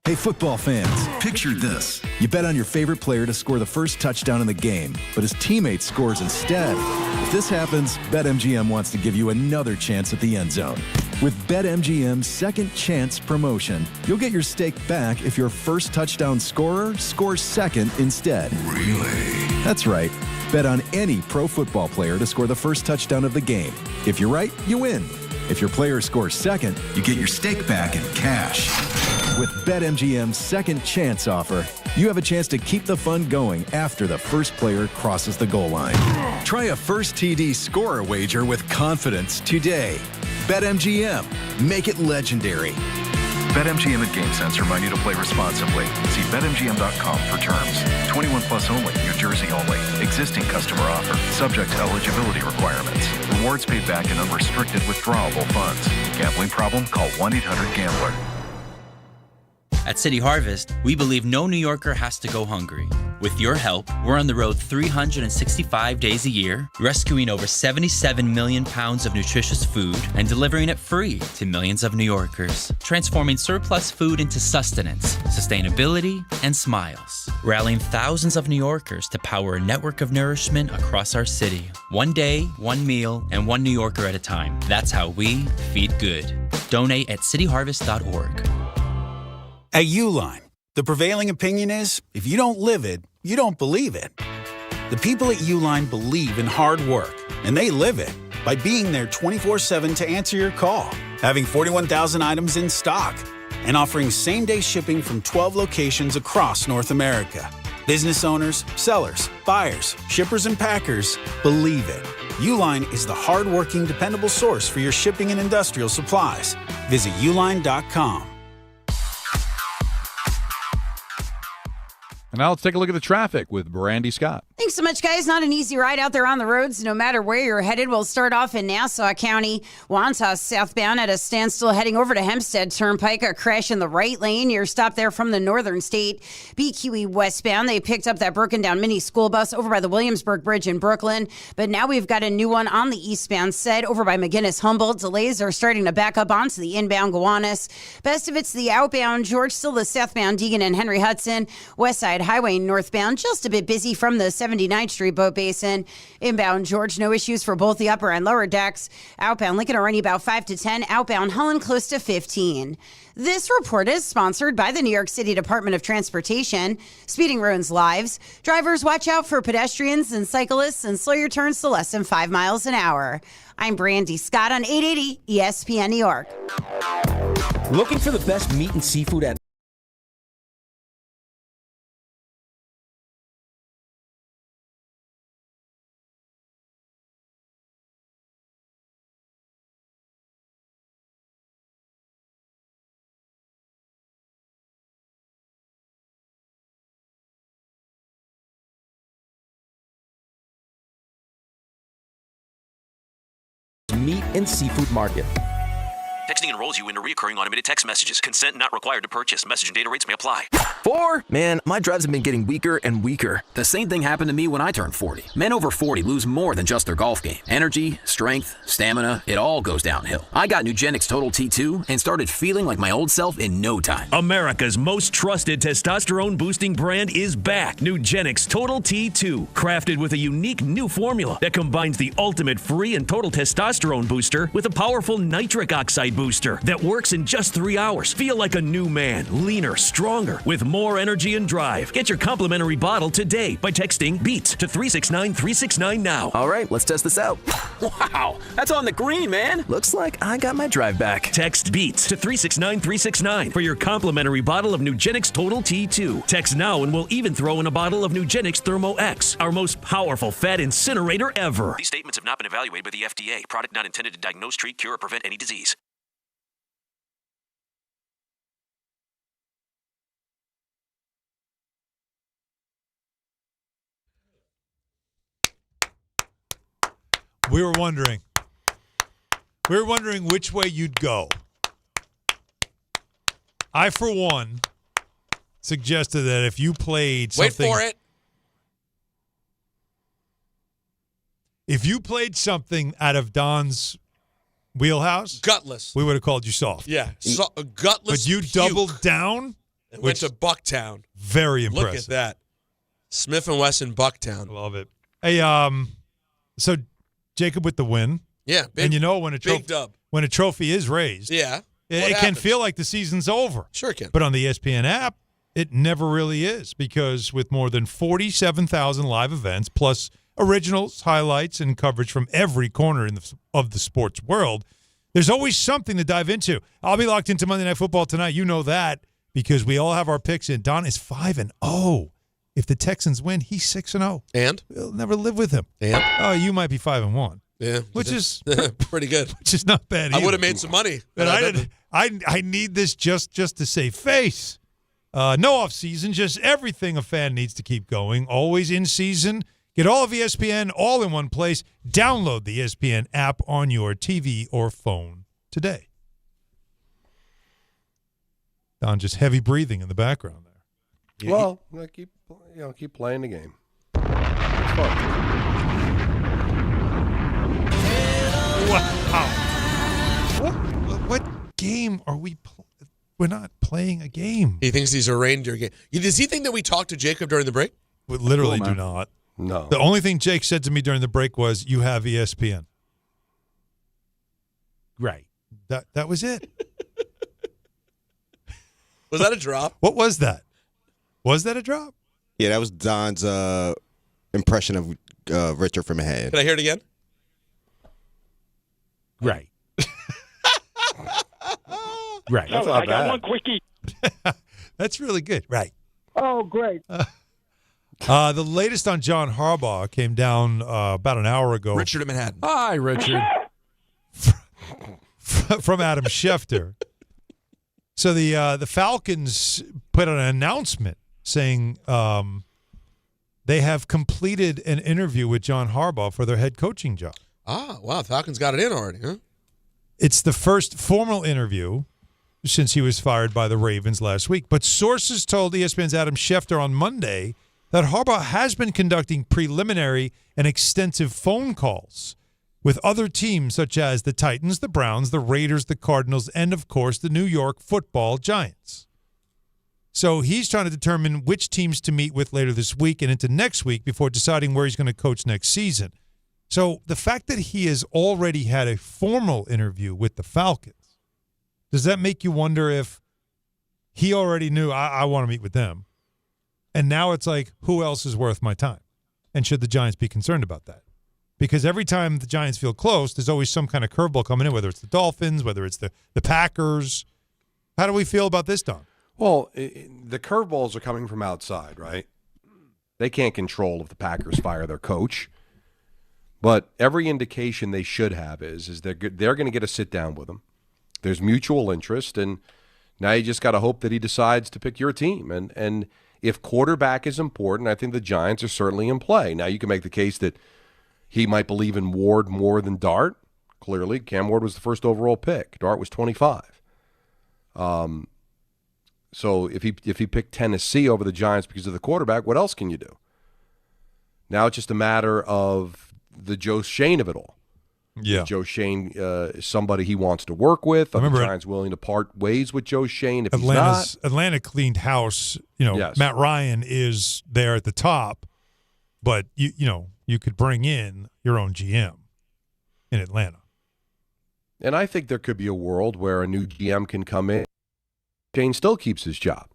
Hey, football fans, picture this. You bet on your favorite player to score the first touchdown in the game, but his teammate scores instead. If this happens, BetMGM wants to give you another chance at the end zone. With BetMGM's Second Chance promotion, you'll get your stake back if your first touchdown scorer scores second instead. Really? That's right. Bet on any pro football player to score the first touchdown of the game. If you're right, you win. If your player scores second, you get your stake back in cash. With BetMGM's Second Chance offer, you have a chance to keep the fun going after the first player crosses the goal line. Try a first TD scorer wager with confidence today. BetMGM. Make it legendary. BetMGM and GameSense remind you to play responsibly. See BetMGM.com for terms. 21 plus only. New Jersey only. Existing customer offer. Subject to eligibility requirements. Rewards paid back in unrestricted withdrawable funds. Gambling problem? Call 1-800-GAMBLER. At City Harvest, we believe no New Yorker has to go hungry. With your help, we're on the road 365 days a year, rescuing over 77 million pounds of nutritious food and delivering it free to millions of New Yorkers, transforming surplus food into sustenance, sustainability, and smiles, rallying thousands of New Yorkers to power a network of nourishment across our city. One day, one meal, and one New Yorker at a time. That's how we feed good. Donate at cityharvest.org. At Uline, the prevailing opinion is, if you don't live it, you don't believe it. The people at Uline believe in hard work, and they live it by being there 24/7 to answer your call, having 41,000 items in stock, and offering same-day shipping from 12 locations across North America. Business owners, sellers, buyers, shippers, and packers believe it. Uline is the hard-working, dependable source for your shipping and industrial supplies. Visit uline.com. And now let's take a look at the traffic with Brandy Scott. Thanks so much, guys. Not an easy ride out there on the roads, no matter where you're headed. We'll start off in Nassau County. Wantas southbound at a standstill heading over to Hempstead Turnpike. A crash in the right lane. You're stopped there from the Northern State. BQE westbound. They picked up that broken down mini school bus over by the Williamsburg Bridge in Brooklyn. But now we've got a new one on the eastbound side over by McGinnis Humboldt. Delays are starting to back up onto the inbound Gowanus. Best of it's the outbound George, still the southbound Deegan and Henry Hudson. West Side Highway northbound, just a bit busy from the 79th Street Boat Basin. Inbound George, no issues for both the upper and lower decks. Outbound Lincoln already about 5 to 10. Outbound Holland close to 15. This report is sponsored by the New York City Department of Transportation. Speeding ruins lives. Drivers, watch out for pedestrians and cyclists and slow your turns to less than 5 miles an hour. I'm Brandy Scott on 880 ESPN New York. Looking for the best meat and seafood at meat and seafood market. Texting enrolls you into recurring automated text messages. Consent not required to purchase. Message and data rates may apply. 4? Man, my drives have been getting weaker and weaker. The same thing happened to me when I turned 40. Men over 40 lose more than just their golf game. Energy, strength, stamina, it all goes downhill. I got Nugenix Total T2 and started feeling like my old self in no time. America's most trusted testosterone-boosting brand is back. Nugenix Total T2. Crafted with a unique new formula that combines the ultimate free and total testosterone booster with a powerful nitric oxide booster that works in just 3 hours. Feel like a new man, leaner, stronger, with more energy and drive. Get your complimentary bottle today by texting BEAT to 369-369 now. All right, let's test this out. Wow, that's on the green, man. Looks like I got my drive back. Text BEAT to 369-369 for your complimentary bottle of Nugenix Total T2. Text now and we'll even throw in a bottle of Nugenix Thermo X, our most powerful fat incinerator ever. These statements have not been evaluated by the FDA. Product not intended to diagnose, treat, cure, or prevent any disease. We were wondering which way you'd go. I, for one, suggested that if you played something... Wait for it. If you played something out of Don's wheelhouse... Gutless. We would have called you soft. Yeah, gutless. But you doubled down? And went to Bucktown. Very impressive. Look at that. Smith & Wesson Bucktown. Love it. Hey, so Jacob with the win. Yeah, big, and you know when a trophy, big dub. When a trophy is raised, yeah, it can feel like the season's over. Sure it can. But on the ESPN app, it never really is, because with more than 47,000 live events, plus originals, highlights, and coverage from every corner of the sports world, there's always something to dive into. I'll be locked into Monday Night Football tonight. You know that, because we all have our picks in. Don is 5-0. If the Texans win, he's 6-0. And? We'll never live with him. And? Oh, you might be 5-1. Yeah. Which is pretty good. Which is not bad either. I would have made some money. But I need this just to save face. No off season, just everything a fan needs to keep going. Always in season. Get all of ESPN all in one place. Download the ESPN app on your TV or phone today. Don, just heavy breathing in the background there. Well, keep playing the game. It's fun. Wow. What game are we playing? We're not playing a game. He thinks these are reindeer games. Does he think that we talked to Jacob during the break? We literally do not. No. The only thing Jake said to me during the break was, "You have ESPN." Right. That was it. Was that a drop? What was that? Was that a drop? Yeah, that was Don's impression of Richard from Manhattan. Can I hear it again? Right. Right. That's not I bad. got one quickie. That's really good. Right. Oh, great. The latest on John Harbaugh came down about an hour ago. Richard in Manhattan. Hi, Richard. From Adam Schefter. So the Falcons put out an announcement saying they have completed an interview with John Harbaugh for their head coaching job. Ah, wow. Falcons got it in already, huh? It's the first formal interview since he was fired by the Ravens last week. But sources told ESPN's Adam Schefter on Monday that Harbaugh has been conducting preliminary and extensive phone calls with other teams such as the Titans, the Browns, the Raiders, the Cardinals, and, of course, the New York Football Giants. So he's trying to determine which teams to meet with later this week and into next week before deciding where he's going to coach next season. So the fact that he has already had a formal interview with the Falcons, does that make you wonder if he already knew, I want to meet with them, and now it's like, who else is worth my time? And should the Giants be concerned about that? Because every time the Giants feel close, there's always some kind of curveball coming in, whether it's the Dolphins, whether it's the Packers. How do we feel about this, Don? Well, the curveballs are coming from outside, right? They can't control if the Packers fire their coach. But every indication they should have is they're going to get a sit down with him. There's mutual interest, and now you just got to hope that he decides to pick your team. And if quarterback is important, I think the Giants are certainly in play. Now, you can make the case that he might believe in Ward more than Dart. Clearly, Cam Ward was the first overall pick. Dart was 25. So if he picked Tennessee over the Giants because of the quarterback, what else can you do? Now it's just a matter of the Joe Schoen of it all. Yeah. Joe Schoen is somebody he wants to work with. Are the Giants willing to part ways with Joe Schoen if he's not? Atlanta cleaned house. Yes. Matt Ryan is there at the top, but you could bring in your own GM in Atlanta. And I think there could be a world where a new GM can come in. Schoen still keeps his job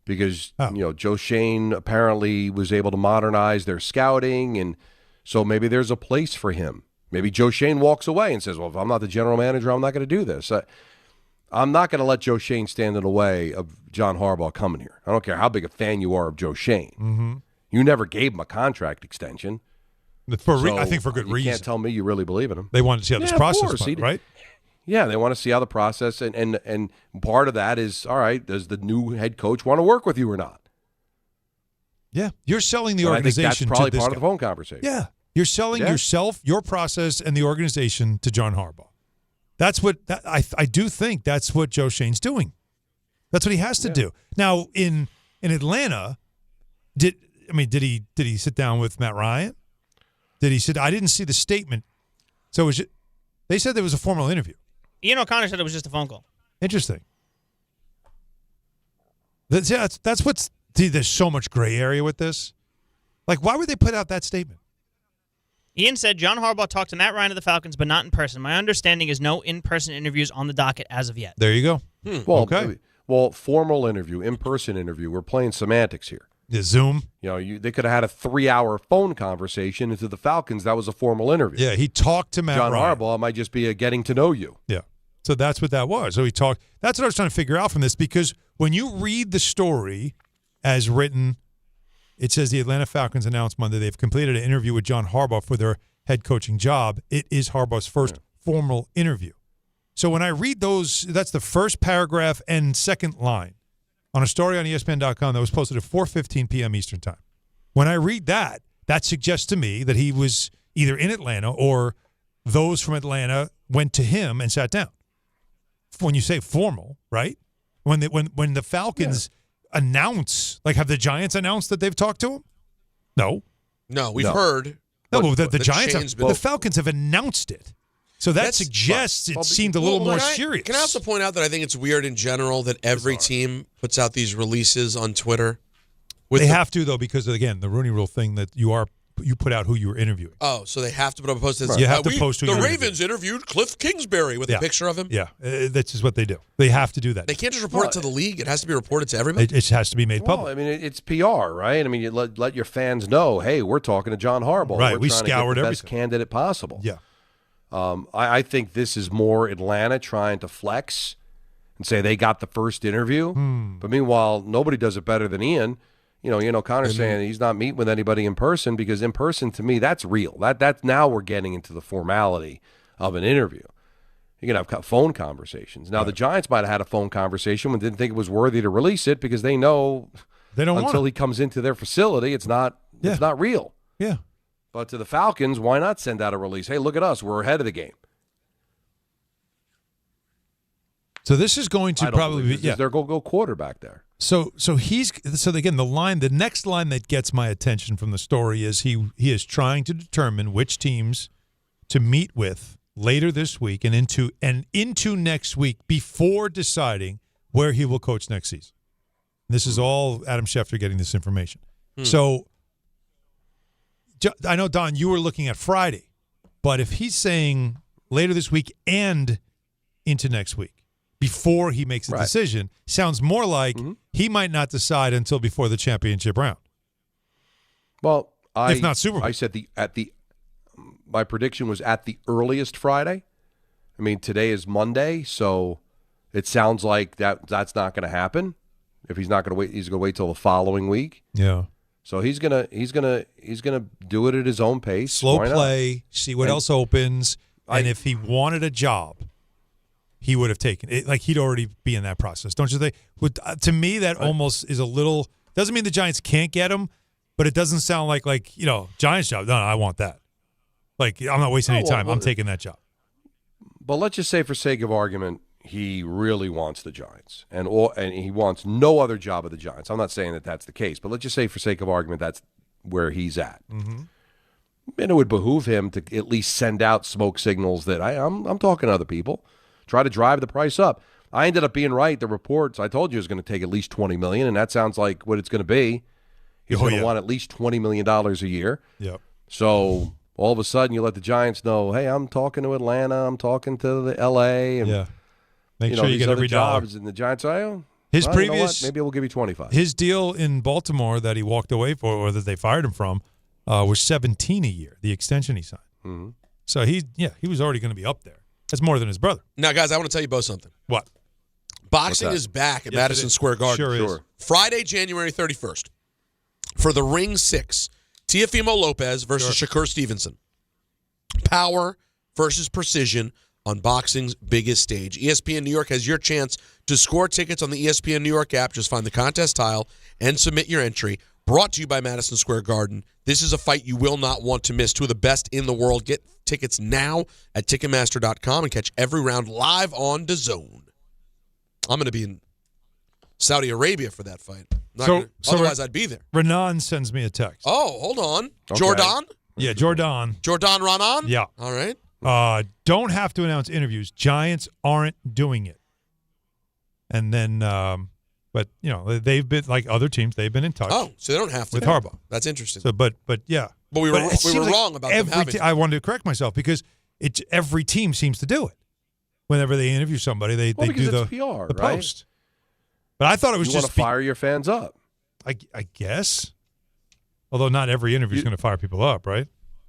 because Joe Schoen apparently was able to modernize their scouting, and so maybe there's a place for him. Maybe Joe Schoen walks away and says, well, if I'm not the general manager, I'm not going to do this. I'm not going to let Joe Schoen stand in the way of John Harbaugh coming here. I don't care how big a fan you are of Joe Schoen. Mm-hmm. You never gave him a contract extension. I think for good reason. You can't tell me you really believe in him. They wanted to see how this process went, right? Yeah, they want to see how the process, and part of that is, all right, does the new head coach want to work with you or not? Yeah, you're selling the organization. I think that's probably to this part guy. of the phone conversation. Yeah. You're selling yourself, your process, and the organization to John Harbaugh. That's what I do think that's what Joe Schoen's doing. That's what he has to do. Now in Atlanta, did he sit down with Matt Ryan? Did he sit? I didn't see the statement. So they said there was a formal interview. Ian O'Connor said it was just a phone call. Interesting. That's what's. There's so much gray area with this. Like, why would they put out that statement? Ian said John Harbaugh talked to Matt Ryan of the Falcons, but not in person. My understanding is no in-person interviews on the docket as of yet. There you go. Well, okay. Well, formal interview, in-person interview. We're playing semantics here. The Zoom. They could have had a 3-hour phone conversation. And to the Falcons, that was a formal interview. Yeah, he talked to Matt Ryan. Ryan. Harbaugh might just be a getting to know you. Yeah. So that's what that was. So he talked. That's what I was trying to figure out from this, because when you read the story as written, it says the Atlanta Falcons announced Monday they've completed an interview with John Harbaugh for their head coaching job. It is Harbaugh's first formal interview. So when I read those, that's the first paragraph and second line on a story on ESPN.com that was posted at 4:15 p.m. Eastern Time. When I read that, that suggests to me that he was either in Atlanta or those from Atlanta went to him and sat down. When you say formal, right? When the Falcons announce, like, have the Giants announced that they've talked to him? No. No, we've heard. No, but the Giants, the Falcons have announced it. So that suggests it seemed a little more serious. Can I also point out that I think it's weird in general that every team puts out these releases on Twitter? They have to, though, because, again, the Rooney Rule thing that you put out who you were interviewing. Oh, so they have to put up a post. Right. You have to post who the you're Ravens interviewed Cliff Kingsbury with a picture of him. Yeah, that's just what they do. They have to do that. They can't just report it to the league. It has to be reported to everybody. It has to be made public. I mean, it's PR, right? I mean, you let your fans know, hey, we're talking to John Harbaugh. Right, we trying scoured to get the everything. best candidate possible. Yeah. I think this is more Atlanta trying to flex and say they got the first interview. But meanwhile, nobody does it better than Ian. Ian O'Connor saying he's not meeting with anybody in person, because in person, to me, that's real. That's now we're getting into the formality of an interview. You can have phone conversations. Now, the Giants might have had a phone conversation and didn't think it was worthy to release it because they know they don't until he comes into their facility, it's not Yeah. It's not real. Yeah. But to the Falcons, why not send out a release? Hey, look at us. We're ahead of the game. So this is going to probably be They're going to go quarterback there. So again, the next line that gets my attention from the story is he is trying to determine which teams to meet with later this week and into next week before deciding where he will coach next season. This is all Adam Schefter getting this information. So I know, Don, you were looking at Friday, but if he's saying later this week and into next week before he makes a decision, sounds more like he might not decide until before the championship round. Well, if not Super Bowl. I said my prediction was at the earliest Friday. I mean, today is Monday, so it sounds like that's not going to happen. If he's not going to wait, he's going to wait till the following week. Yeah. So he's gonna do it at his own pace. Slow play, see what else opens, and if he wanted a job, he would have taken it. Like he'd already be in that process, don't you think? To me, that almost is a little doesn't mean the Giants can't get him, but it doesn't sound like Giants job. No, I want that. Like I'm not wasting any time. I'm taking that job. But let's just say, for sake of argument, he really wants the Giants, and he wants no other job at the Giants. I'm not saying that that's the case, but let's just say, for sake of argument, that's where he's at. Mm-hmm. And it would behoove him to at least send out smoke signals that I'm talking to other people, try to drive the price up. I ended up being right. The reports I told you is going to take at least $20 million, and that sounds like what it's going to be. He's going to want at least $20 million a year. Yep. So all of a sudden, you let the Giants know, hey, I'm talking to Atlanta, I'm talking to the L.A. and make sure you get every dollar. And the Giants say, his previous, maybe we'll give you 25. His deal in Baltimore that he walked away for, or that they fired him from, was $17 a year. The extension he signed. Mm-hmm. So he was already going to be up there. That's more than his brother. Now, guys, I want to tell you both something. What? Boxing is back at Madison Square Garden. Sure is. Friday, January 31st, for the Ring 6, Teofimo Lopez versus Shakur Stevenson. Power versus precision on boxing's biggest stage. ESPN New York has your chance to score tickets on the ESPN New York app. Just find the contest tile and submit your entry. Brought to you by Madison Square Garden. This is a fight you will not want to miss. Two of the best in the world. Get tickets now at Ticketmaster.com and catch every round live on DAZN. I'm going to be in Saudi Arabia for that fight. Otherwise, I'd be there. Renan sends me a text. Oh, hold on. Okay. Jordan? Yeah, Jordan. Jordan Renan? Yeah. All right. Don't have to announce interviews. Giants aren't doing it. And then, but they've been like other teams. They've been in touch. Oh, so they don't have to with Harbaugh. That's interesting. So, but yeah. But we were wrong about them having. I wanted to correct myself because every team seems to do it. Whenever they interview somebody, they do the PR, the right? post. But I thought it was you just want to fire your fans up. I guess. Although not every interview is going to fire people up, right?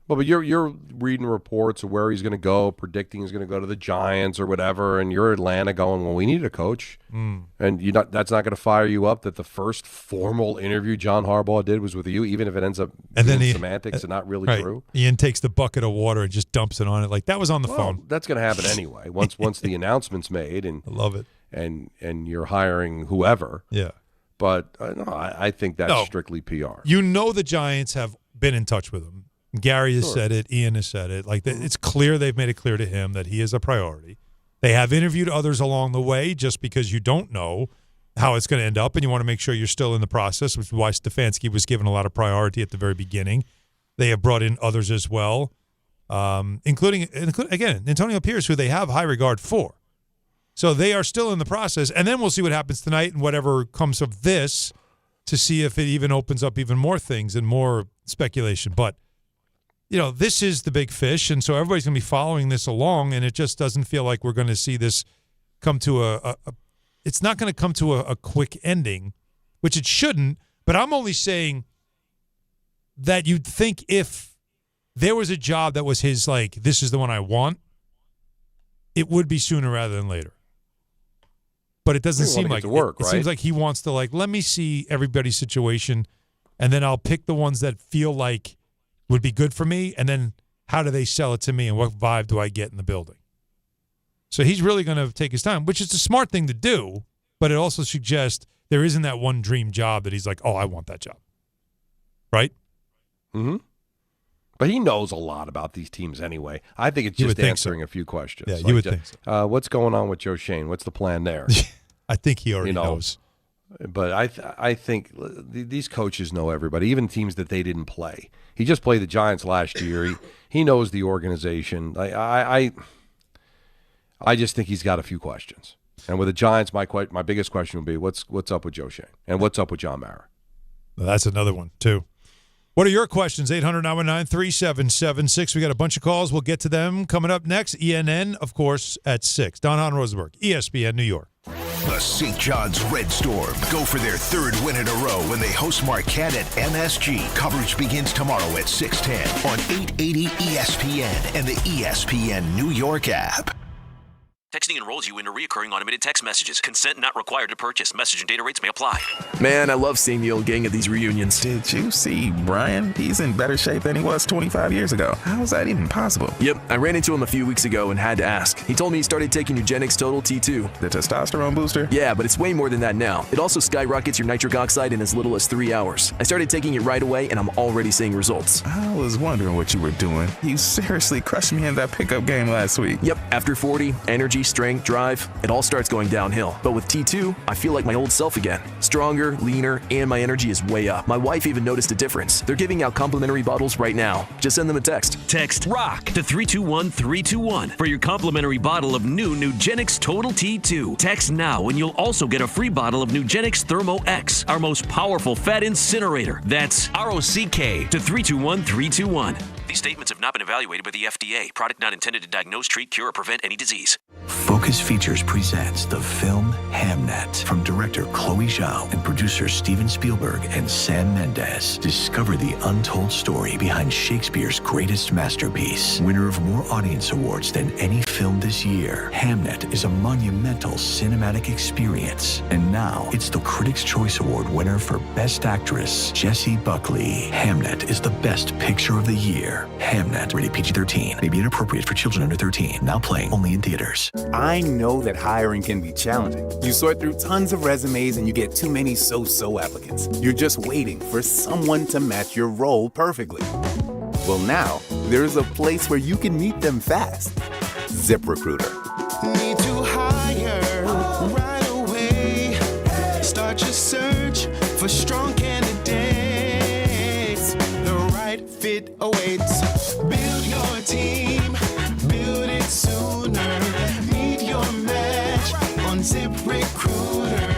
Well, but you're reading reports of where he's going to go, predicting he's going to go to the Giants or whatever, and you're Atlanta going, well, we need a coach. And that's not going to fire you up that the first formal interview John Harbaugh did was with you, even if it ends up being semantics and not really true. Ian takes the bucket of water and just dumps it on it like that was on the phone. That's going to happen anyway. Once the announcement's made, and I love it. And you're hiring whoever. Yeah. But I think that's strictly PR. The Giants have been in touch with him. Gary has said it. Ian has said it. It's clear they've made it clear to him that he is a priority. They have interviewed others along the way just because you don't know how it's going to end up, and you want to make sure you're still in the process, which is why Stefanski was given a lot of priority at the very beginning. They have brought in others as well, including again, Antonio Pierce, who they have high regard for. So they are still in the process, and then we'll see what happens tonight and whatever comes of this to see if it even opens up even more things and more speculation. But, this is the big fish, and so everybody's going to be following this along, and it just doesn't feel like we're going to see this come to it's not going to come to a quick ending, which it shouldn't, but I'm only saying that you'd think if there was a job that was his, this is the one I want, it would be sooner rather than later. But it doesn't seem like it seems like he wants to let me see everybody's situation, and then I'll pick the ones that feel like would be good for me, and then how do they sell it to me, and what vibe do I get in the building? So he's really going to take his time, which is a smart thing to do, but it also suggests there isn't that one dream job that he's like, oh, I want that job. Right? Mm-hmm. But he knows a lot about these teams anyway. I think it's just answering a few questions. Yeah, you would think so. What's going on with Joe Shane? What's the plan there? I think he already knows. But I think these coaches know everybody, even teams that they didn't play. He just played the Giants last year. He knows the organization. I just think he's got a few questions. And with the Giants, my biggest question would be, what's up with Joe Shane? And what's up with John Mara? Well, that's another one, too. What are your questions? 800-919-3776. We got a bunch of calls. We'll get to them coming up next. ENN, of course, at 6. Don Hahn, Rosenberg, ESPN, New York. The St. John's Red Storm go for their third win in a row when they host Marquette at MSG. Coverage begins tomorrow at 6:10 on 880 ESPN and the ESPN New York app. Texting enrolls you into recurring automated text messages. Consent not required to purchase. Message and data rates may apply. Man, I love seeing the old gang at these reunions. Did you see Brian? He's in better shape than he was 25 years ago. How is that even possible? Yep, I ran into him a few weeks ago and had to ask. He told me he started taking Nugenix Total T2. The testosterone booster? Yeah, but it's way more than that now. It also skyrockets your nitric oxide in as little as 3 hours. I started taking it right away, and I'm already seeing results. I was wondering what you were doing. You seriously crushed me in that pickup game last week. Yep, after 40, energy, strength, drive, it all starts going downhill. But with T2, I feel like my old self again. Stronger, leaner, and my energy is way up. My wife even noticed a difference. They're giving out complimentary bottles right now. Just send them a text. Text ROCK to 321-321 for your complimentary bottle of new Nugenix Total T2. Text now and you'll also get a free bottle of Nugenix Thermo X, our most powerful fat incinerator. That's ROCK to 321-321. These statements have not been evaluated by the FDA. Product not intended to diagnose, treat, cure, or prevent any disease. Focus Features presents the film Hamnet from director Chloe Zhao and producer Steven Spielberg and Sam Mendes. Discover the untold story behind Shakespeare's greatest masterpiece. Winner of more audience awards than any film this year, Hamnet is a monumental cinematic experience. And now it's the Critics' Choice Award winner for Best Actress, Jessie Buckley. Hamnet is the best picture of the year. Hamnet, rated PG-13, may be inappropriate for children under 13. Now playing only in theaters. I know that hiring can be challenging. You sort through tons of resumes and you get too many so-so applicants. You're just waiting for someone to match your role perfectly. Well, now, there's a place where you can meet them fast. ZipRecruiter. Need to hire right away. Start your search for strong candidates. The right fit awaits. Build your team. Build it sooner. Meet your match on ZipRecruiter.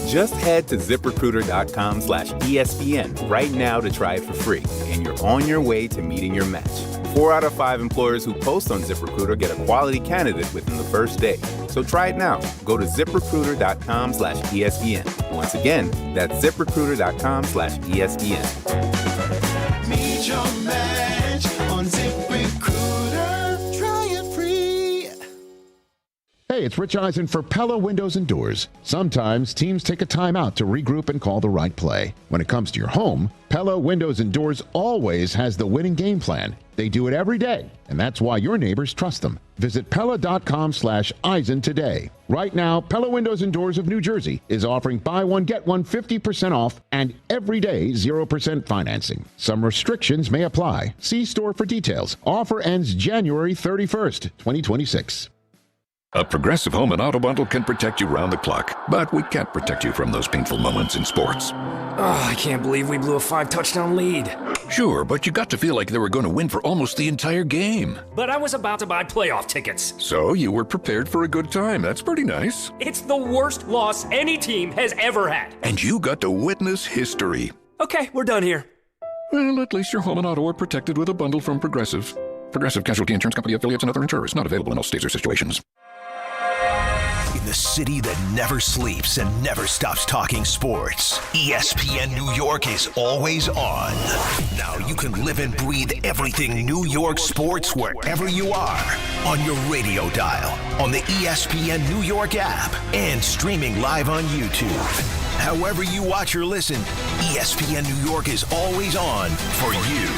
Just head to ZipRecruiter.com/ESPN right now to try it for free, and you're on your way to meeting your match. 4 out of 5 employers who post on ZipRecruiter get a quality candidate within the first day. So try it now. Go to ZipRecruiter.com/ESPN. Once again, that's ZipRecruiter.com/ESPN. Meet your match on ZipRecruiter. Try it free. Hey, it's Rich Eisen for Pella Windows and Doors. Sometimes teams take a timeout to regroup and call the right play. When it comes to your home, Pella Windows and Doors always has the winning game plan. They do it every day, and that's why your neighbors trust them. Visit Pella.com/Eisen today. Right now, Pella Windows and Doors of New Jersey is offering buy one, get one 50% off and every day 0% financing. Some restrictions may apply. See store for details. Offer ends January 31st, 2026. A Progressive Home and Auto Bundle can protect you round the clock, but we can't protect you from those painful moments in sports. Oh, I can't believe we blew a 5-touchdown lead. Sure, but you got to feel like they were going to win for almost the entire game. But I was about to buy playoff tickets. So you were prepared for a good time. That's pretty nice. It's the worst loss any team has ever had. And you got to witness history. Okay, we're done here. Well, at least your home and auto are protected with a bundle from Progressive. Progressive Casualty Insurance Company affiliates and other insurers. Not available in all states or situations. In the city that never sleeps and never stops talking sports, ESPN New York is always on. Now you can live and breathe everything New York sports wherever you are. On your radio dial, on the ESPN New York app, and streaming live on YouTube. However you watch or listen, ESPN New York is always on for you.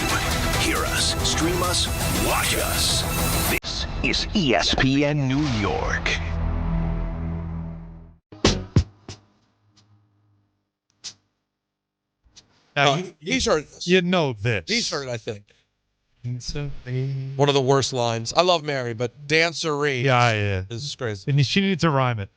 Hear us, stream us, watch us. This is ESPN New York. He's heard this. You know this. He's heard it, I think. One of the worst lines. I love Mary, but dancery. Yeah. This is crazy. And she needs to rhyme it.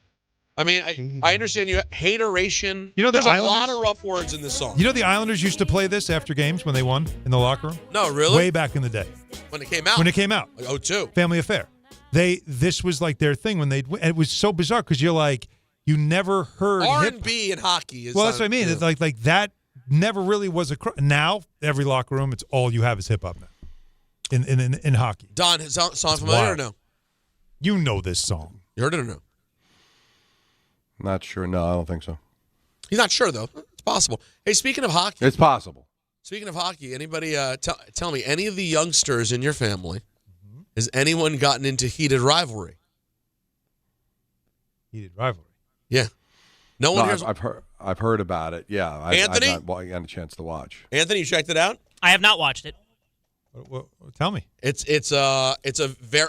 I mean, I understand you. Hateration. You know, there's a lot of rough words in this song. You know the Islanders used to play this after games when they won in the locker room? No, really? Way back in the day. When it came out. When it came out. Like 02. Family Affair. This was like their thing when they'd win. It was so bizarre because you're like, you never heard R&B in hockey is. Well, that's what I mean. Yeah. It's like that never really was a. Now every locker room, it's all you have is hip hop now. In hockey. Don, is that song familiar or no? You know this song. You heard it or no? Not sure. No, I don't think so. He's not sure though. It's possible. Hey, speaking of hockey, it's possible. Speaking of hockey, anybody tell me, any of the youngsters in your family, has anyone gotten into heated rivalry? Heated rivalry. Yeah. No one hears. I've heard about it. Yeah. Anthony? I've not gotten a chance to watch. Anthony, you checked it out? I have not watched it. Well, tell me. It's a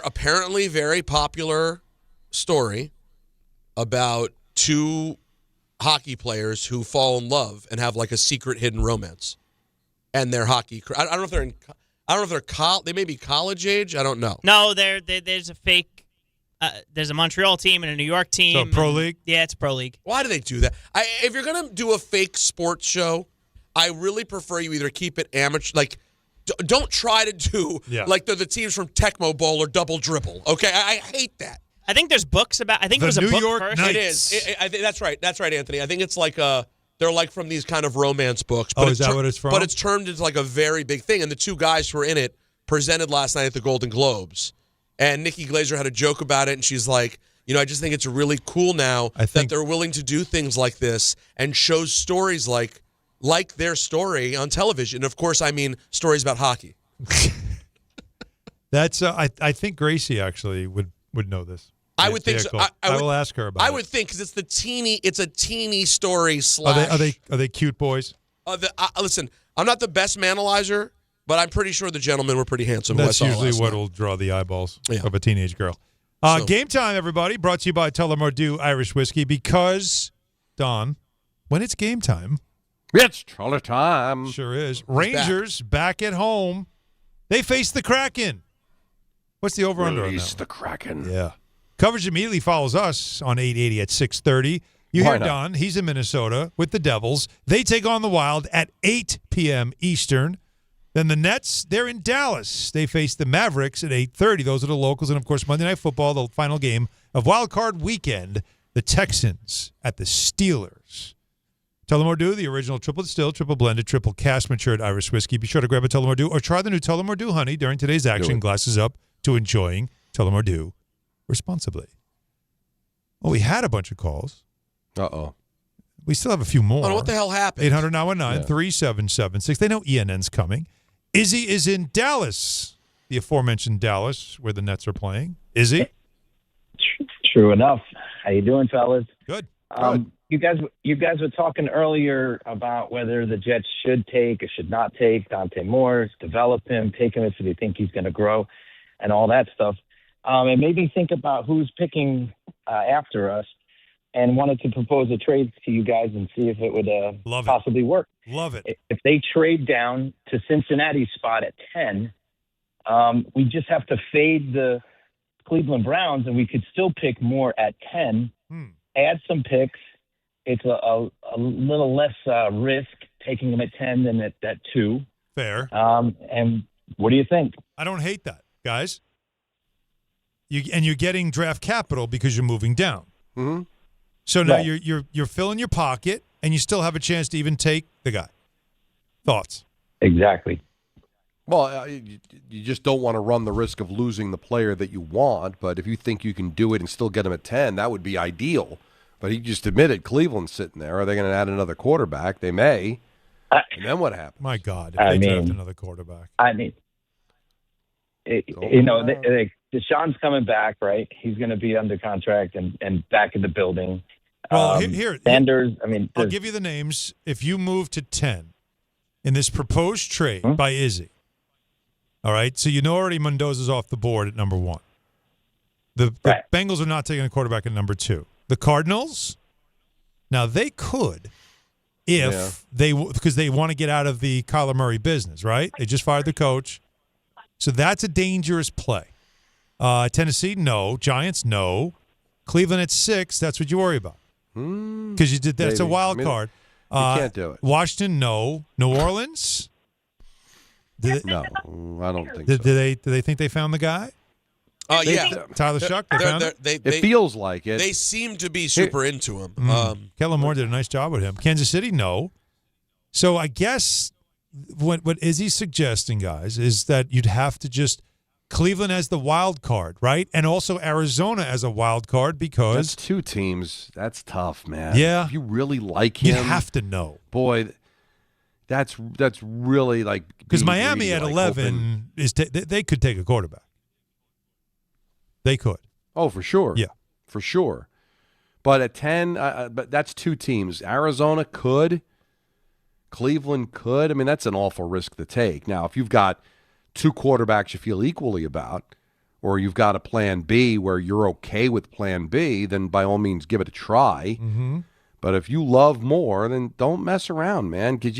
apparently very popular story about two hockey players who fall in love and have like a secret hidden romance, and their hockey. I don't know if they're in. I don't know if they're they may be college age. I don't know. No, there's a fake. There's a Montreal team and a New York team. So pro league? Yeah, it's pro league. Why do they do that? If you're gonna do a fake sports show, I really prefer you either keep it amateur, like. Don't try to do like they're the teams from Tecmo Bowl or Double Dribble. Okay, I hate that. I think there's books about. I think the it was a New book York first. Knights. It is. I think that's right. That's right, Anthony. I think it's like they're like from these kind of romance books. But is that what it's from? But it's turned into like a very big thing. And the two guys who were in it presented last night at the Golden Globes. And Nikki Glaser had a joke about it, and she's like, I just think it's really cool now that they're willing to do things like this and show stories like their story on television. Of course, I mean stories about hockey. That's I think Gracie actually would know this. I would think so. I will ask her about it. I would think because it's a teeny story slash. Are they cute boys? Listen, I'm not the best manalizer, but I'm pretty sure the gentlemen were pretty handsome. That's usually what will draw the eyeballs of a teenage girl. Game time, everybody. Brought to you by Tullamore Irish Whiskey because, Don, when it's game time. It's troller time. Sure is. Rangers back at home. They face the Kraken. What's the over-under on that? Release the Kraken. Yeah. Coverage immediately follows us on 880 at 6:30. You hear Don. He's in Minnesota with the Devils. They take on the Wild at 8 p.m. Eastern. Then the Nets, they're in Dallas. They face the Mavericks at 8:30. Those are the locals. And, of course, Monday Night Football, the final game of Wild Card Weekend, the Texans at the Steelers. Tullamore Dew, the original triple distilled, triple blended, triple cask matured Irish whiskey. Be sure to grab a Tullamore Dew or try the new Tullamore Dew Honey during today's action. Glasses up to enjoying Tullamore Dew responsibly. Well, we had a bunch of calls. Uh-oh. We still have a few more. Oh, what the hell happened? 800-919-3776. They know ENN's coming. Izzy is in Dallas, the aforementioned Dallas, where the Nets are playing. Izzy? True enough. How you doing, fellas? Good. You guys were talking earlier about whether the Jets should take or should not take Dante Moore, develop him, take him if they think he's going to grow, and all that stuff. It made me think about who's picking after us, and wanted to propose a trade to you guys and see if it would possibly work. Love it. If they trade down to Cincinnati's spot at 10, we just have to fade the Cleveland Browns, and we could still pick more at 10, add some picks. It's a little less risk taking them at 10 than at 2. Fair. And what do you think? I don't hate that, guys. You're getting draft capital because you're moving down. Mm-hmm. So now you're filling your pocket, and you still have a chance to even take the guy. Thoughts? Exactly. Well, you just don't want to run the risk of losing the player that you want, but if you think you can do it and still get him at 10, that would be ideal. But he just admitted Cleveland's sitting there. Are they going to add another quarterback? They may. And then what happens? My God, if they draft another quarterback. I mean, Deshaun's coming back, right? He's going to be under contract and back in the building. Well, Sanders, I mean. I'll give you the names. If you move to 10 in this proposed trade by Izzy, all right, so you know already Mendoza's off the board at number 1. The Bengals are not taking a quarterback at number 2. The Cardinals, now they could, because they want to get out of the Kyler Murray business, right? They just fired the coach. So that's a dangerous play. Tennessee, no. Giants, no. Cleveland at 6, that's what you worry about. Because you did that's a wild card. You can't do it. Washington, no. New Orleans? No, I don't think so. Do they think they found the guy? Yeah. Tyler Shuck, they found him? It feels like it. They seem to be super into him. Kellen Moore did a nice job with him. Kansas City, no. So I guess what Izzy's suggesting, guys, is that you'd have to just Cleveland as the wild card, right? And also Arizona as a wild card because that's 2 teams. That's tough, man. Yeah. If you really like him, you have to know. Boy, that's really like because Miami at 11 they could take a quarterback. They could. Oh, for sure. Yeah, for sure. But at 10, but that's 2 teams. Arizona could. Cleveland could. I mean, that's an awful risk to take. Now, if you've got 2 quarterbacks you feel equally about, or you've got a plan B where you're okay with plan B, then by all means give it a try. Mm-hmm. But if you love more, then don't mess around, man. Because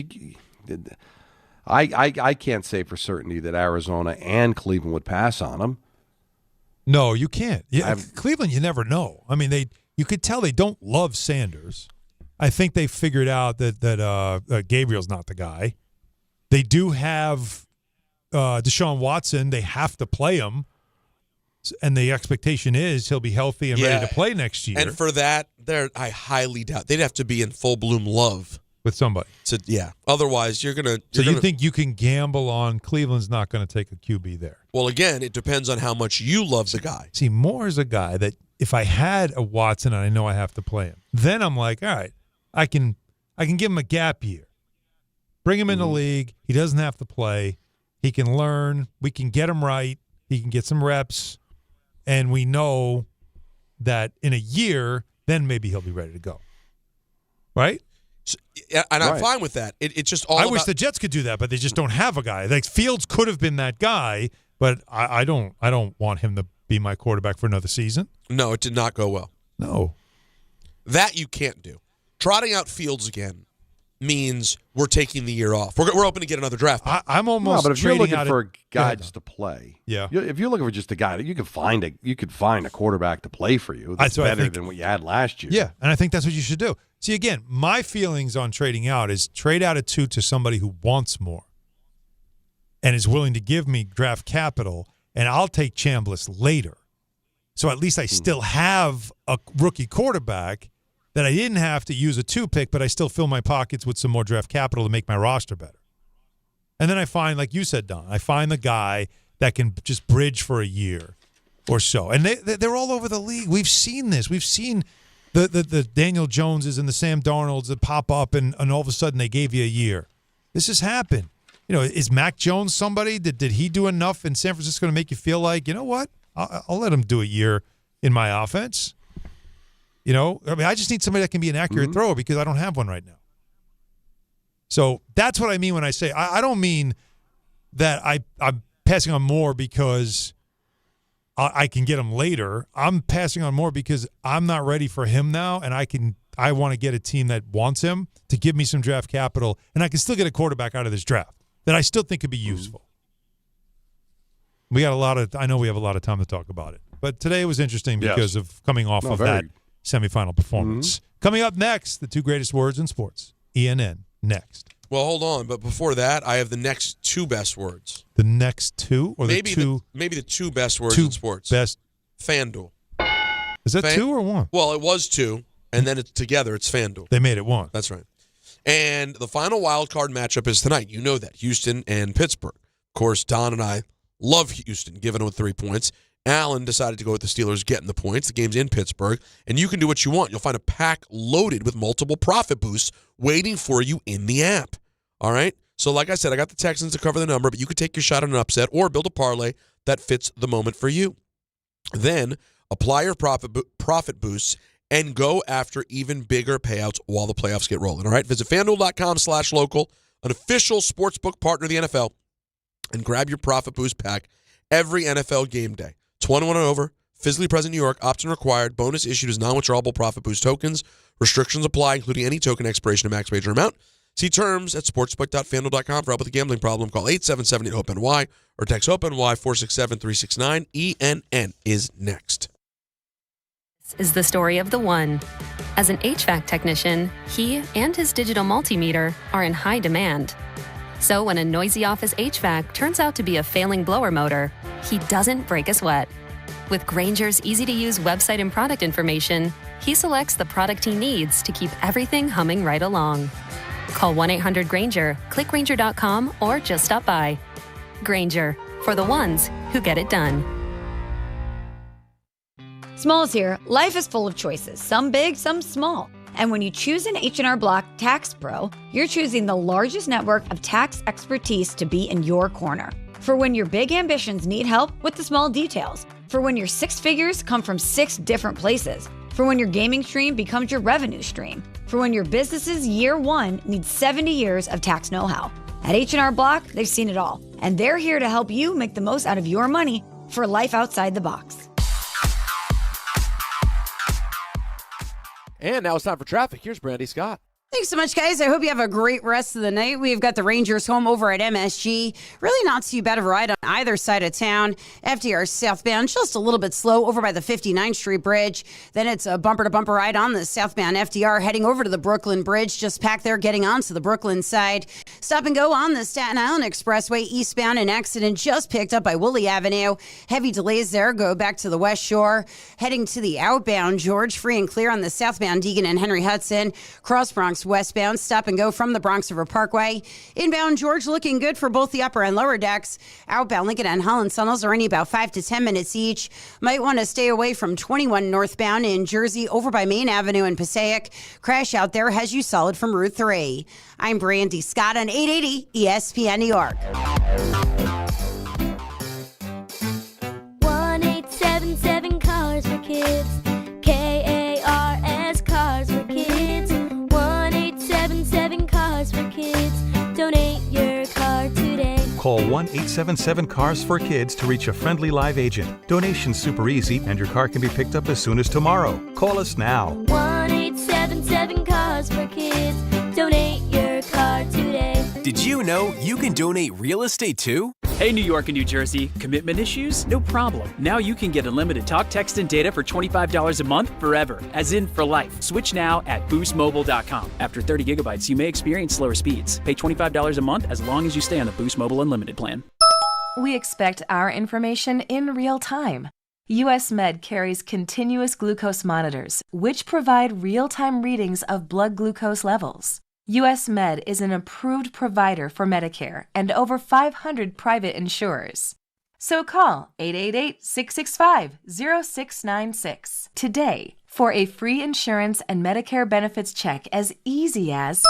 I can't say for certainty that Arizona and Cleveland would pass on them. No, you can't. Yeah, Cleveland, you never know. I mean, you could tell they don't love Sanders. I think they figured out that Gabriel's not the guy. They do have Deshaun Watson. They have to play him, and the expectation is he'll be healthy and ready to play next year. And for that, I highly doubt they'd have to be in full bloom love with somebody. Otherwise, you're gonna. You think you can gamble on Cleveland's not going to take a QB there? Well, again, it depends on how much you love the guy. See, Moore is a guy that if I had a Watson and I know I have to play him, then I'm like, all right, I can give him a gap year. Bring him in the league. He doesn't have to play. He can learn. We can get him right. He can get some reps. And we know that in a year, then maybe he'll be ready to go. Right? So, and I'm fine with that. It's just all I wish the Jets could do that, but they just don't have a guy. Like Fields could have been that guy, but I don't want him to be my quarterback for another season. No, it did not go well. No. That you can't do. Trotting out Fields again means we're taking the year off. We're hoping to get another draft pick. I'm almost. No, but if you're looking out for a guy just to play, if you're looking for just a guy, you could find a quarterback to play for you that's better than what you had last year. Yeah, and I think that's what you should do. See, again, my feelings on trading out is trade out at 2 to somebody who wants more and is willing to give me draft capital, and I'll take Chambliss later. So at least I still have a rookie quarterback that I didn't have to use a 2 pick, but I still fill my pockets with some more draft capital to make my roster better. And then I find, like you said, Don, I find the guy that can just bridge for a year or so. And they're all over the league. We've seen this. We've seen the Daniel Joneses and the Sam Darnolds that pop up and all of a sudden they gave you a year. This has happened. You know, is Mac Jones somebody? Did he do enough in San Francisco to make you feel like, you know what? I'll let him do a year in my offense. You know, I mean, I just need somebody that can be an accurate thrower because I don't have one right now. So that's what I mean when I say I don't mean that I'm passing on more because I can get him later. I'm passing on more because I'm not ready for him now, and I want to get a team that wants him to give me some draft capital, and I can still get a quarterback out of this draft that I still think could be useful. I know we have a lot of time to talk about it, but today was interesting because of coming off of that semifinal performance. Coming up next, the 2 greatest words in sports. ENN next. Well, hold on, but before that, I have the next 2 best words. The next 2 or maybe the 2? Maybe the 2 best words in sports. Best. FanDuel. Is that 2 or 1? Well, it was 2, and then it's together. It's FanDuel. They made it 1. That's right. And the final wild card matchup is tonight. You know that. Houston and Pittsburgh. Of course, Don and I love Houston, giving them 3 points. Allen decided to go with the Steelers getting the points. The game's in Pittsburgh, and you can do what you want. You'll find a pack loaded with multiple profit boosts waiting for you in the app. All right? So like I said, I got the Texans to cover the number, but you could take your shot on an upset or build a parlay that fits the moment for you. Then apply your profit boosts and go after even bigger payouts while the playoffs get rolling. All right? Visit FanDuel.com/local, an official sportsbook partner of the NFL, and grab your profit boost pack every NFL game day. 21 and over, physically present in New York, option required, bonus issued as non-withdrawable profit boost tokens. Restrictions apply, including any token expiration and max wager amount. See terms at sportsbook.fanduel.com for help with a gambling problem. Call 877-8-HOPE-NY or text HOPE-NY 467-369. ENN is next. This is the story of the one. As an HVAC technician, he and his digital multimeter are in high demand. So when a noisy office HVAC turns out to be a failing blower motor, he doesn't break a sweat. With Grainger's easy-to-use website and product information, he selects the product he needs to keep everything humming right along. Call 1-800-GRAINGER, click Grainger.com, or just stop by. Grainger, for the ones who get it done. Smalls here. Life is full of choices, some big, some small. And when you choose an H&R Block Tax Pro, you're choosing the largest network of tax expertise to be in your corner. For when your big ambitions need help with the small details. For when your six figures come from 6 different places. For when your gaming stream becomes your revenue stream. For when your business's year one needs 70 years of tax know-how. At H&R Block, they've seen it all. And they're here to help you make the most out of your money for life outside the box. And now it's time for traffic. Here's Brandy Scott. Thanks so much, guys. I hope you have a great rest of the night. We've got the Rangers home over at MSG. Really not too bad of a ride on either side of town. FDR southbound, just a little bit slow over by the 59th Street Bridge. Then it's a bumper-to-bumper ride on the southbound FDR heading over to the Brooklyn Bridge. Just packed there getting onto the Brooklyn side. Stop and go on the Staten Island Expressway eastbound. An accident just picked up by Woolley Avenue. Heavy delays there. Go back to the West Shore. Heading to the outbound George, free and clear on the southbound Deegan and Henry Hudson. Cross Bronx westbound, stop and go from the Bronx River Parkway. Inbound George looking good for both the upper and lower decks. Outbound Lincoln and Holland Tunnels are only about 5 to 10 minutes each. Might want to stay away from 21 northbound in Jersey over by Main Avenue in Passaic. Crash out there has you solid from Route 3. I'm Brandy Scott on 880 ESPN New York. 1877 Cars for Kids. KARS Cars for Kids. 1877 Cars for Kids. Donate your car today. Call 1-877-CARS-FOR-KIDS to reach a friendly live agent. Donation's super easy, and your car can be picked up as soon as tomorrow. Call us now. 1877 Cars for Kids. Donate your car today. Did you know you can donate real estate too? Hey, New York and New Jersey. Commitment issues? No problem. Now you can get unlimited talk, text, and data for $25 a month forever, as in for life. Switch now at boostmobile.com. After 30 gigabytes, you may experience slower speeds. Pay $25 a month as long as you stay on the Boost Mobile Unlimited plan. We expect our information in real time. US Med carries continuous glucose monitors, which provide real-time readings of blood glucose levels. US Med is an approved provider for Medicare and over 500 private insurers. So call 888-665-0696 today for a free insurance and Medicare benefits check as easy as...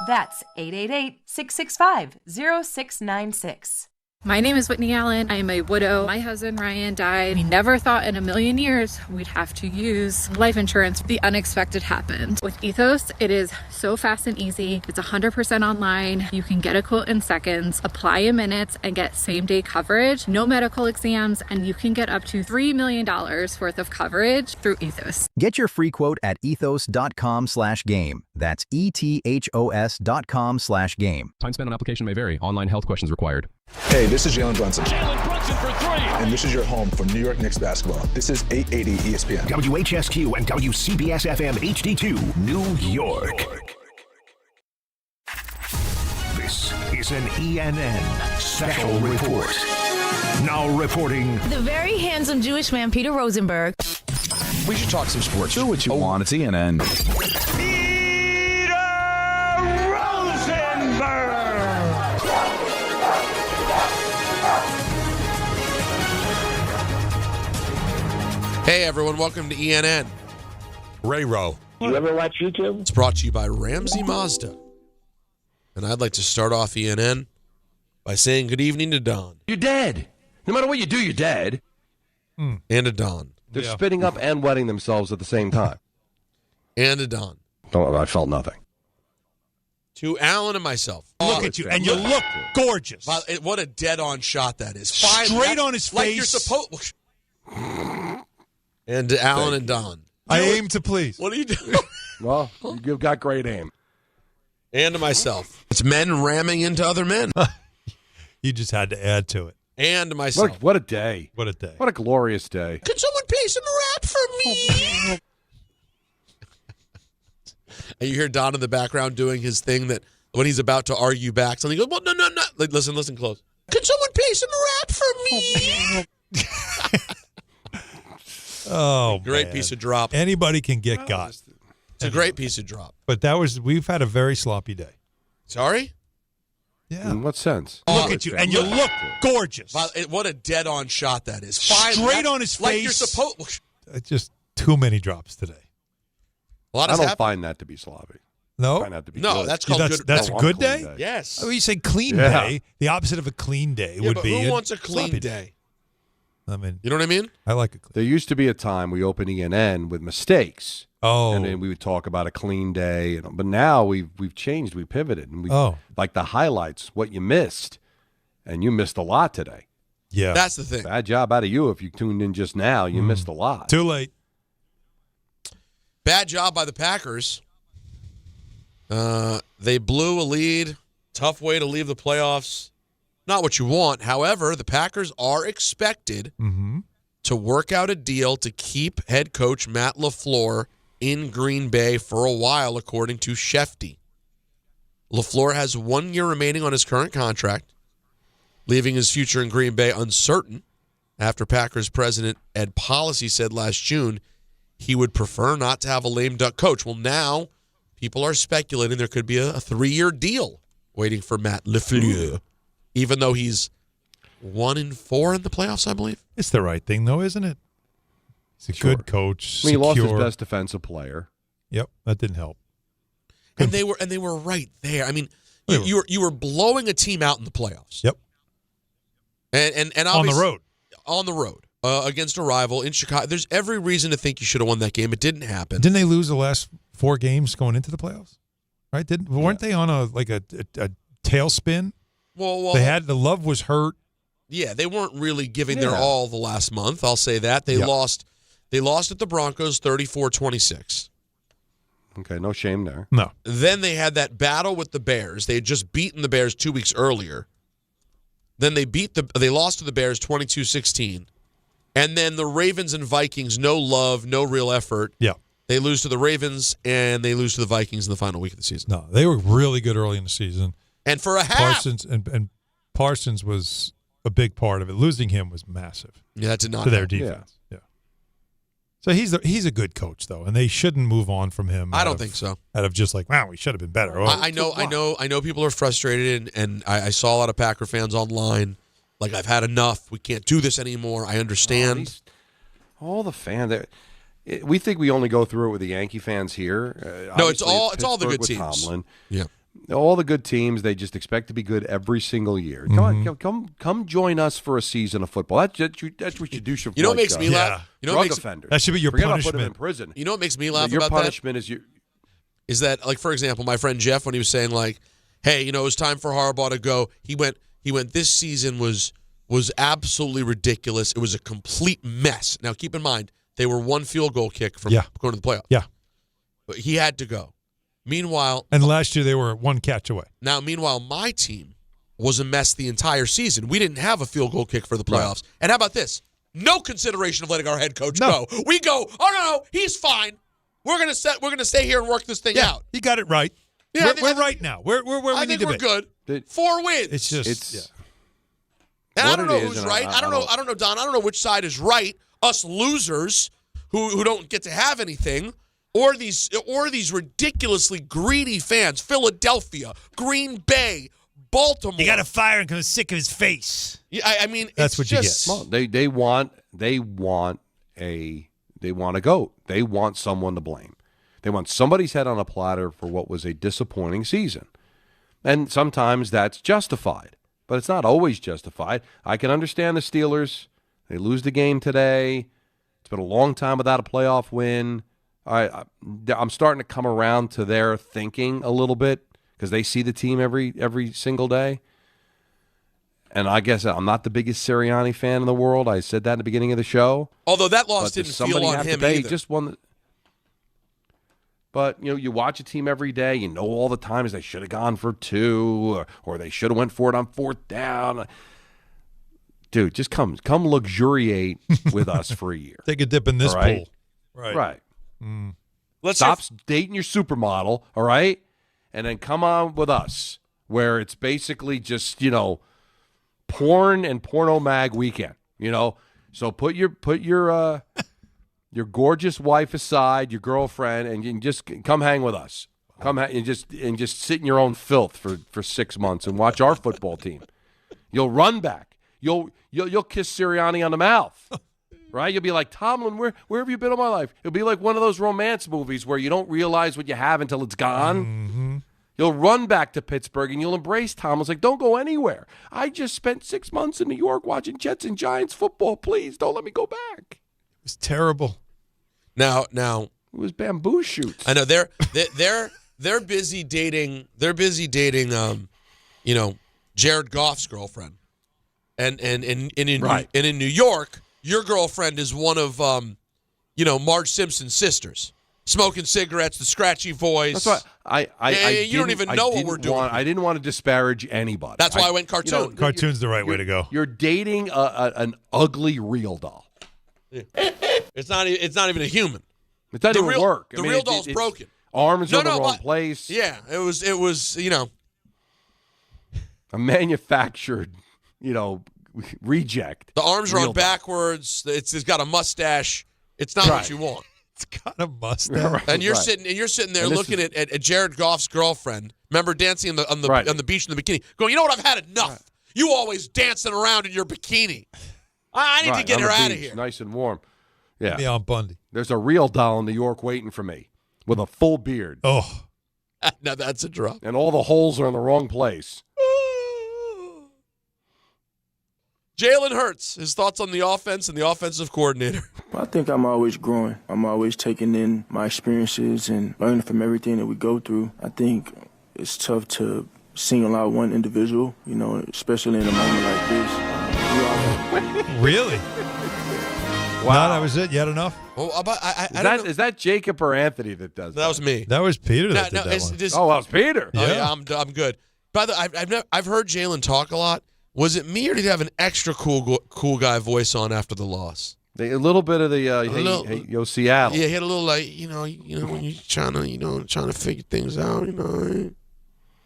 That's 888-665-0696. My name is Whitney Allen. I am a widow. My husband, Ryan, died. We never thought in a million years we'd have to use life insurance. The unexpected happened. With Ethos, it is so fast and easy. It's 100% online. You can get a quote in seconds, apply in minutes, and get same-day coverage. No medical exams, and you can get up to $3 million worth of coverage through Ethos. Get your free quote at ethos.com/game. That's ETHOS.com/game. Time spent on application may vary. Online health questions required. Hey, this is Jalen Brunson. Jalen Brunson for 3. And this is your home for New York Knicks basketball. This is 880 ESPN. WHSQ and WCBS-FM HD2, New York. This is an ENN Special Report. Now reporting... The very handsome Jewish man, Peter Rosenberg. We should talk some sports. Do what you want. It's ENN. Hey everyone, welcome to ENN. Ray-Ro. You ever watch YouTube? It's brought to you by Ramsey Mazda. And I'd like to start off ENN by saying good evening to Don. You're dead. No matter what you do, you're dead. And to Don. They're spitting up and wetting themselves at the same time. And to Don. Oh, I felt nothing. To Alan and myself. Look at you, and you look gorgeous. What a dead-on shot that is. Straight on his face. Like you're supposed... And to Alan and Don. I aim to please. What are you doing? Well, you've got great aim. And to myself. It's men ramming into other men. You just had to add to it. And to myself. What a day. What a day. What a glorious day. Can someone play some rap for me? And you hear Don in the background doing his thing that when he's about to argue back, something he goes, well, no. Like, listen close. Can someone play some rap for me? Oh, great man. piece of drop. Anybody can get got. It's a great piece of drop. But we've had a very sloppy day. Sorry? Yeah. In what sense? Look at you, and you look gorgeous. What a dead-on shot that is. Straight on his like face. You're supposed. Just too many drops today. I don't find that to be sloppy. No? I find that to be No, good. that's called good. That's a good day? Yes. Oh, you say clean Yeah. day. The opposite of a clean day would but be who wants a clean sloppy day? I mean, you know what I mean? I like a clean. There used to be a time we opened ENN with mistakes. Oh. And then we would talk about a clean day. But now we've changed. We pivoted. And like the highlights, what you missed. And you missed a lot today. Yeah. That's the thing. Bad job out of you if you tuned in just now. You missed a lot. Too late. Bad job by the Packers. They blew a lead. Tough way to leave the playoffs. Not what you want. However, the Packers are expected to work out a deal to keep head coach Matt LaFleur in Green Bay for a while, according to Schefter. LaFleur has 1 year remaining on his current contract, leaving his future in Green Bay uncertain after Packers president Ed Policy said last June he would prefer not to have a lame duck coach. Well, now people are speculating there could be a 3-year deal waiting for Matt LaFleur, even though he's 1-4 in the playoffs, I believe. It's the right thing, though, isn't it? He's a good coach. I mean, he lost his secure. best defensive player. Yep, that didn't help. And they were right there. I mean, you were blowing a team out in the playoffs. Yep. And on the road. Against a rival in Chicago. There's every reason to think you should have won that game. It didn't happen. Didn't they lose the last 4 games going into the playoffs? Right? Weren't they on a tailspin? Well, the Love was hurt. Yeah, they weren't really giving their all the last month. I'll say that. They lost. They lost at the Broncos 34-26. Okay, no shame there. No. Then they had that battle with the Bears. They had just beaten the Bears 2 weeks earlier. Then they lost to the Bears 22-16. And then the Ravens and Vikings, no love, no real effort. Yeah. They lose to the Ravens and they lose to the Vikings in the final week of the season. No, they were really good early in the season. And for a half. Parsons was a big part of it. Losing him was massive. Yeah, that did not to their help. defense. Yeah. So he's a good coach though, and they shouldn't move on from him. I don't think so. Out of just like, wow, we should have been better. I know people are frustrated, and I saw a lot of Packer fans online. Like, I've had enough. We can't do this anymore. I understand. All the fans. We think we only go through it with the Yankee fans here. No, it's all the Pittsburgh good with teams. Tomlin. Yeah. All the good teams, they just expect to be good every single year. Come join us for a season of football. That's what you do. You know what makes me laugh? You know Drug what makes, offenders. That should be your Forget punishment. About putting them in prison. You know what makes me laugh your about punishment that? is that, like, for example, my friend Jeff, when he was saying, like, hey, it was time for Harbaugh to go, he went, this season was absolutely ridiculous. It was a complete mess. Now, keep in mind, they were 1 field goal kick from going to the playoffs. Yeah. But he had to go. Meanwhile, and last year they were 1 catch away. Now, meanwhile, my team was a mess the entire season. We didn't have a field goal kick for the playoffs. Right. And how about this? No consideration of letting our head coach go. We go, oh no, he's fine. We're gonna stay here and work this thing out. You got it right. Yeah, we're right now. We're where we need to be. I think we're good. 4 wins. It's just And I don't know who's right. I don't know, Don. I don't know which side is right. Us losers who don't get to have anything. Or these ridiculously greedy fans, Philadelphia, Green Bay, Baltimore. You got to fire him because I'm sick of his face. Yeah, I mean, that's what just, you get. Well, they want a goat. They want someone to blame. They want somebody's head on a platter for what was a disappointing season, and sometimes that's justified, but it's not always justified. I can understand the Steelers. They lose the game today. It's been a long time without a playoff win. I'm starting to come around to their thinking a little bit because they see the team every single day. And I guess I'm not the biggest Sirianni fan in the world. I said that at the beginning of the show. Although that loss didn't feel on him either. Just won. But, you watch a team every day. You know all the times they should have gone for 2 or they should have went for it on 4th down. Dude, just come luxuriate with us for a year. Take a dip in this pool. Right. Let's stop dating your supermodel, all right? And then come on with us, where it's basically just, porn and porno mag weekend, So put your gorgeous wife aside, your girlfriend, and you can just come hang with us. Come and just sit in your own filth for 6 months and watch our football team. You'll run back. You'll kiss Sirianni on the mouth. Right? You'll be like, Tomlin, where have you been all my life? It'll be like one of those romance movies where you don't realize what you have until it's gone. Mm-hmm. You'll run back to Pittsburgh and you'll embrace Tomlin's like, don't go anywhere. I just spent 6 months in New York watching Jets and Giants football. Please don't let me go back. It was terrible. Now it was bamboo shoots. I know they're busy dating. They're busy dating. Jared Goff's girlfriend, and in New York, your girlfriend is one of Marge Simpson's sisters, smoking cigarettes, the scratchy voice. That's why you don't even know what we're doing. I didn't want to disparage anybody. That's why I went cartoon. Cartoon's the right way to go. You're dating an ugly real doll. It's not even a human. It doesn't even work. The real doll's broken. Arms are in the wrong place. Yeah, it was a manufactured, reject. The arms are on backwards. It's got a mustache. It's not what you want. It's got a mustache. And you're sitting there looking at Jared Goff's girlfriend. Remember dancing on the beach in the bikini, going, you know what? I've had enough. Right. You always dancing around in your bikini. I need to get her out of here. Nice and warm. Yeah. Me on Bundy. There's a real doll in New York waiting for me with a full beard. Oh. Now that's a drop. And all the holes are in the wrong place. Jalen Hurts, his thoughts on the offense and the offensive coordinator. I think I'm always growing. I'm always taking in my experiences and learning from everything that we go through. I think it's tough to single out one individual, especially in a moment like this. Really? Wow. No, that was it. You had enough? Well, is that Jacob or Anthony that does that? That was me. That was Peter that did that one. That was Peter. Oh, yeah, I'm good. By the way, I've heard Jalen talk a lot. Was it me or did he have an extra cool guy voice on after the loss? A little bit of the hey, yo, Seattle. Yeah, he had a little when you're trying to figure things out,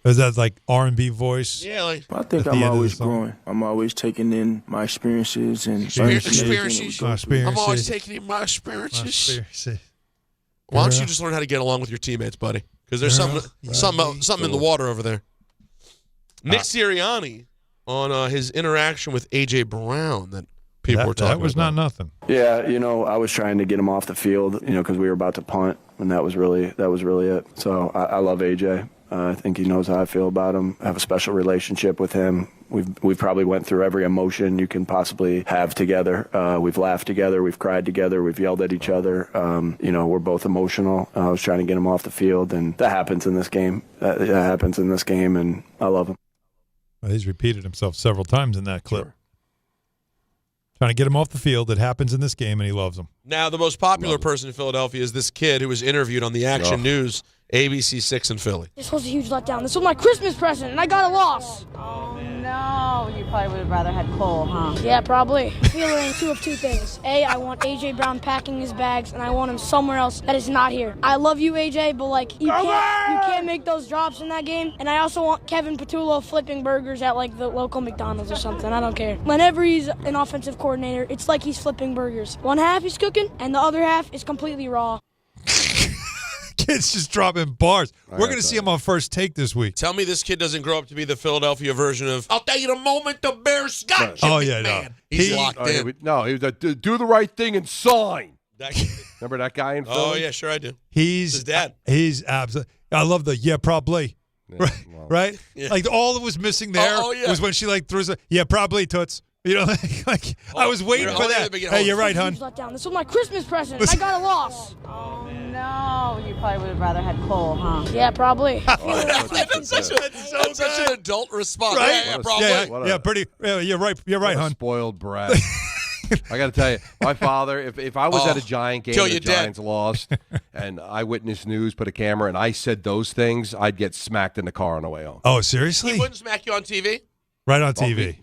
Is that like R&B voice? Yeah, I think I'm always growing. I'm always taking in my experiences and experiences. I'm always taking in my experiences. Why don't you just learn how to get along with your teammates, buddy? Because there's something in the water over there. Nick Sirianni on his interaction with A.J. Brown that people were talking about. That was not nothing. Yeah, I was trying to get him off the field, because we were about to punt, and that was really it. So I love A.J. I think he knows how I feel about him. I have a special relationship with him. We've probably went through every emotion you can possibly have together. We've laughed together. We've cried together. We've yelled at each other. We're both emotional. I was trying to get him off the field, and that happens in this game. That happens in this game, and I love him. Well, he's repeated himself several times in that clip. Sure. Trying to get him off the field. It happens in this game, and he loves him. Now, the most popular person in Philadelphia is this kid who was interviewed on the Action News, ABC 6 in Philly. This was a huge letdown. This was my Christmas present, and I got a loss. Oh, no. You probably would have rather had Cole, huh? Yeah, probably. Feeling two of two things. A, I want A.J. Brown packing his bags, and I want him somewhere else that is not here. I love you, A.J., but, you can't make those drops in that game. And I also want Kevin Patullo flipping burgers at, the local McDonald's or something. I don't care. Whenever he's an offensive coordinator, it's like he's flipping burgers. One half he's cooking, and the other half is completely raw. Kid's just dropping bars. We're going to see him on First Take this week. Tell me this kid doesn't grow up to be the Philadelphia version of, I'll tell you the moment the Bears got you, yeah, man. No. He's locked in. He was do the right thing and sign. Remember that guy in Philly? Oh, yeah, sure I do. He's his dad. He's absolutely. I love the probably. Yeah, right? Yeah. All that was missing there was when she throws probably, Toots. I was waiting for that. Hey, you're right, hon. This was my Christmas present. I got a loss. Oh, no. You probably would have rather had Cole, huh? Yeah, probably. That's such an adult response. Right? Yeah, probably. Yeah, pretty. You're right. You're right, hon. Spoiled brat. I got to tell you, my father, if I was at a Giant game and the dead. Giants lost and Eyewitness News put a camera and I said those things, I'd get smacked in the car on the way home. Oh, seriously? He wouldn't smack you on TV? Right on TV.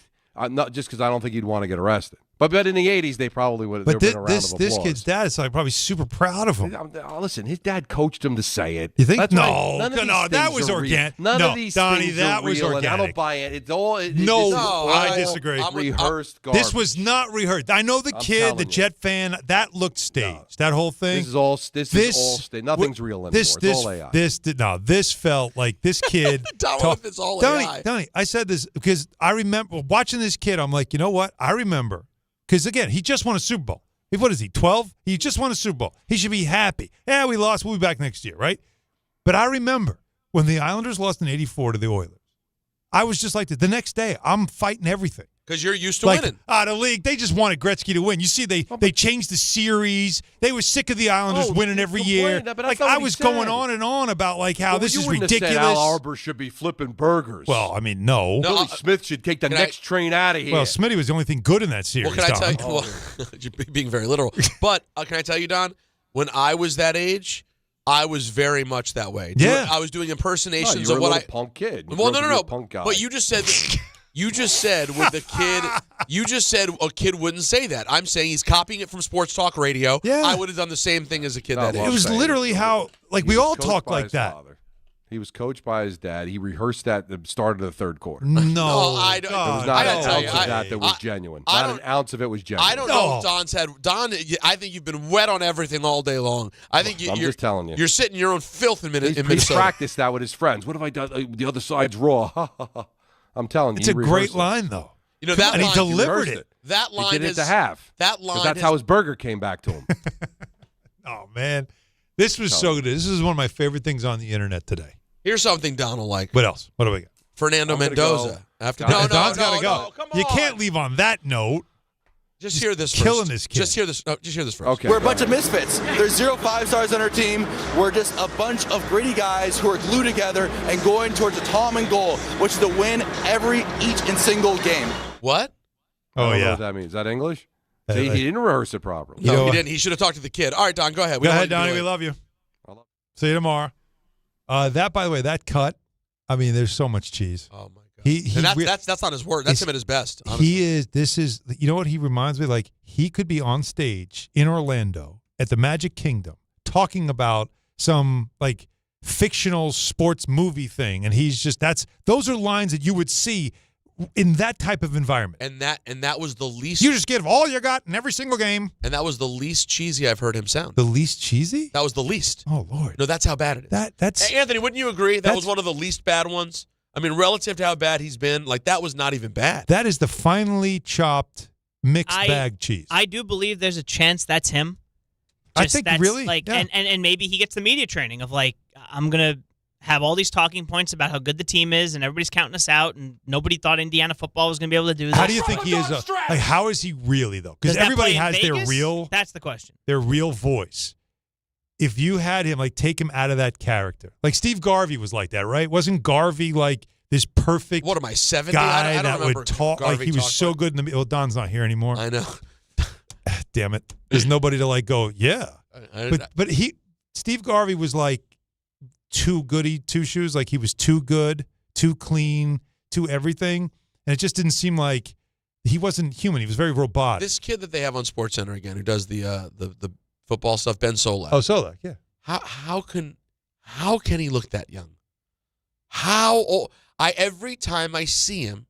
Not just because I don't think he'd want to get arrested. But in the 80s, they probably would have But been a round of applause. this kid's dad is like probably super proud of him. Listen, his dad coached him to say it. You think? That's No, why none of these that things was are real. organic. None No, of these Donnie, things that are was real, and I organic. don't buy it. It's all. I disagree. Rehearsed garbage. This was not rehearsed. I know the kid, telling the you. Jet fan, that looked staged. That whole thing. This is all staged. Nothing's real anymore. It's all AI. This felt like this kid. It's all AI. Donnie, I said this because I remember watching this kid. I'm like, you know what? I remember because again, he just won a Super Bowl. What is he, 12? He just won a Super Bowl. He should be happy. Yeah, we lost. We'll be back next year, right? But I remember when the Islanders lost in '84 to the Oilers. I was just like that. The next day, I'm fighting everything. Because you're used to winning. The league, they just wanted Gretzky to win. You see, they changed the series. They were sick of the Islanders winning every year. But I was going on and on about how this is ridiculous. Said Al Arbor should be flipping burgers. Well, I mean, no. Billy Smith should take the next train out of here. Well, Smitty was the only thing good in that series. Well, can I tell you? Well, you're being very literal. But can I tell you, Don? When I was that age, I was very much that way. Yeah. I was doing impersonations you were of a punk kid. Well, no. Punk guy. But you just said. You just said with the kid. You just said a kid wouldn't say that. I'm saying he's copying it from sports talk radio. Yeah. I would have done the same thing as a kid that age. It was literally how we all talk like that. Father. He was coached by his dad. He rehearsed that at the start of the third quarter. No, I don't. There was not an ounce of that was genuine. Not an ounce of it was genuine. I don't know if Don's had. Don, I think you've been wet on everything all day long. I think I'm just telling you. You're sitting in your own filth in Minnesota. He practiced that with his friends. What have I done? The other side's raw. I'm telling you. It's a great line, though. You know that and line, he delivered it. That line he did it to half. That line. That's how his burger came back to him. Oh man, this was so good. This is one of my favorite things on the internet today. Here's something Don will like. What else? What do we got? Fernando Mendoza. Don's got to go. Come on. You can't leave on that note. Just hear this first. Killing this kid. Just hear this first. Okay. We're a bunch of misfits. There's 0 5-stars on our team. We're just a bunch of gritty guys who are glued together and going towards a common goal, which is to win each and single game. What? I don't know what that means. Is that English? See, he didn't rehearse it properly. No, he didn't. He should have talked to the kid. All right, Don, go ahead. Go ahead, Donnie. We love you. See you tomorrow. That, by the way, that cut. I mean, there's so much cheese. Oh my god. That's not his word. That's him at his best. Honestly. He is. This is. You know what he reminds me? Like he could be on stage in Orlando at the Magic Kingdom talking about some like fictional sports movie thing, and he's just. Those are lines that you would see in that type of environment. And that was the least. You just give all you got in every single game. And that was the least cheesy I've heard him sound. The least cheesy? That was the least. Oh Lord. No, that's how bad it is. That's Anthony. Wouldn't you agree? That was one of the least bad ones. I mean, relative to how bad he's been, like that was not even bad. That is the finely chopped mixed bag cheese. I do believe there's a chance that's him. I think really, like, yeah. and maybe he gets the media training of like, I'm gonna have all these talking points about how good the team is, and everybody's counting us out, and nobody thought Indiana football was going to be able to do this. How do you think he is? Like, how is he really though? Because everybody has their real. That's the question. Their real voice. If you had him, like, take him out of that character, like Steve Garvey was like that, right? Wasn't Garvey like this perfect? What am I, 70? Guy I don't that remember would talk Garvey like he was so good in the. Well, Don's not here anymore. I know. Damn it! There's nobody to like go. Yeah, but Steve Garvey was like too goody two shoes. Like he was too good, too clean, too everything, and it just didn't seem like he wasn't human. He was very robotic. This kid that they have on SportsCenter again, who does the football stuff, Ben Solak. Oh, Solak, yeah. How can he look that young? How old? Every time I see him,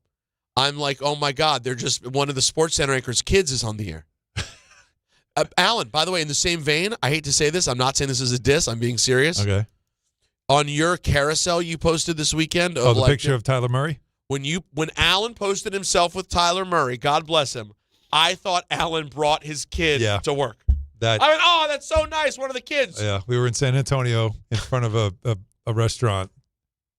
I'm like, oh my God, they're just one of the SportsCenter anchors' kids is on the air. Alan, by the way, in the same vein, I hate to say this, I'm not saying this is a diss. I'm being serious. Okay. On your carousel you posted this weekend, the picture of Tyler Murray. When Alan posted himself with Tyler Murray, God bless him, I thought Alan brought his kid to work. I mean, oh, that's so nice. One of the kids. Yeah, we were in San Antonio in front of a restaurant,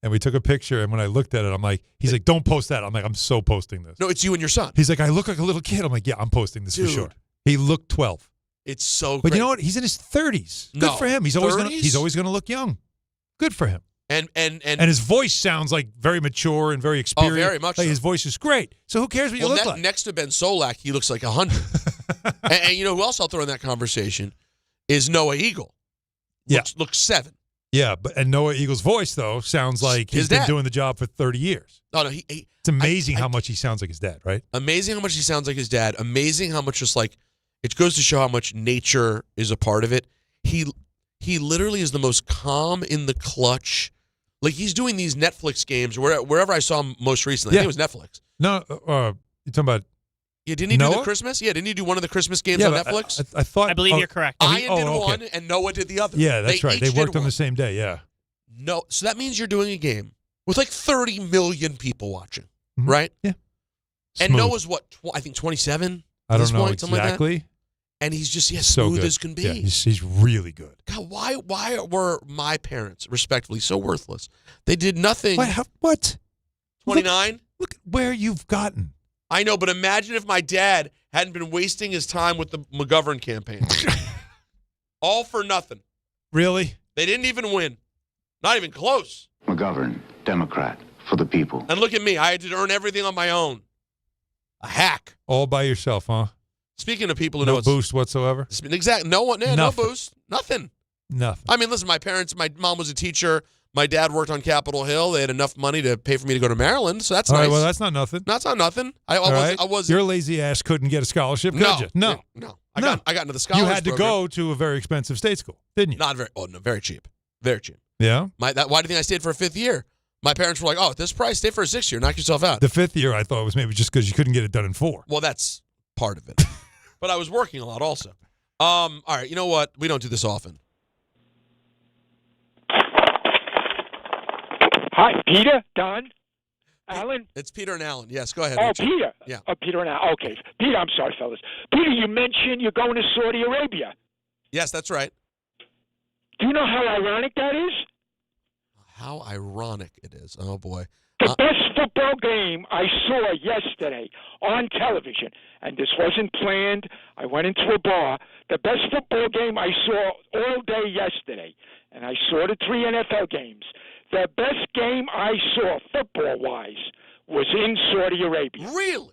and we took a picture. And when I looked at it, I'm like, he's like, don't post that. I'm like, I'm so posting this. No, it's you and your son. He's like, I look like a little kid. I'm like, yeah, I'm posting this for sure. He looked 12. It's so But great. you know what? He's in his 30s. Good for him. He's always gonna look young. Good for him. And his voice sounds like very mature and very experienced. Oh, very much like so. His voice is great. So who cares what you look like? Next to Ben Solak, he looks like 100. and you know who else I'll throw in that conversation is Noah Eagle. Looks 7. Yeah, and Noah Eagle's voice, though, sounds like he's been doing the job for 30 years. Oh, no, it's amazing how much he sounds like his dad, right? Amazing how much he sounds like his dad. Amazing how much just like it goes to show how much nature is a part of it. He literally is the most calm in the clutch. Like he's doing these Netflix games wherever I saw him most recently. I think it was Netflix. No, you're talking about didn't he Noah? do the Christmas? Yeah, didn't he do one of the Christmas games on Netflix? I thought. I believe you're correct. Ian did one and Noah did the other. Yeah, that's right. They worked on one. the same day, yeah. No, so that means you're doing a game with like 30 million people watching, right? Yeah. And Smooth. Noah's what? I think 27. I don't know point, something exactly. Like that. And he's just So smooth good. as can be. Yeah, he's really good. God, why were my parents, respectfully, so worthless? They did nothing. What? 29? Look at where you've gotten. I know, but imagine if my dad hadn't been wasting his time with the McGovern campaign. All for nothing. Really? They didn't even win. Not even close. McGovern, Democrat, for the people. And look at me. I had to earn everything on my own. A hack. All by yourself, huh? Speaking of people who know No boost whatsoever? Exactly. No boost. Nothing. Nothing. I mean, listen, my mom was a teacher. My dad worked on Capitol Hill. They had enough money to pay for me to go to Maryland, so that's All nice. right, well, that's not nothing. That's not nothing. I was Your lazy ass couldn't get a scholarship, could you? No. I got into the scholars You had to program. go to a very expensive state school, didn't you? Not very. Oh no, very cheap. Very cheap. Yeah. Why do you think I stayed for a 5th year? My parents were like, "Oh, at this price, stay for a 6th year. Knock yourself out." The 5th year, I thought was maybe just because you couldn't get it done in 4. Well, that's part of it. But I was working a lot also. All right, you know what? We don't do this often. Hi, Peter, Don, Alan. It's Peter and Alan. Yes, go ahead. Oh, Richard. Peter. Yeah. Oh, Peter and Alan. Okay, Peter. I'm sorry, fellas. Peter, you mentioned you're going to Saudi Arabia. Yes, that's right. Do you know how ironic that is? How ironic it is. Oh boy. The best football game I saw yesterday on television, and this wasn't planned. I went into a bar. The best football game I saw all day yesterday, and I saw the 3 NFL games. The best game I saw football-wise was in Saudi Arabia. Really?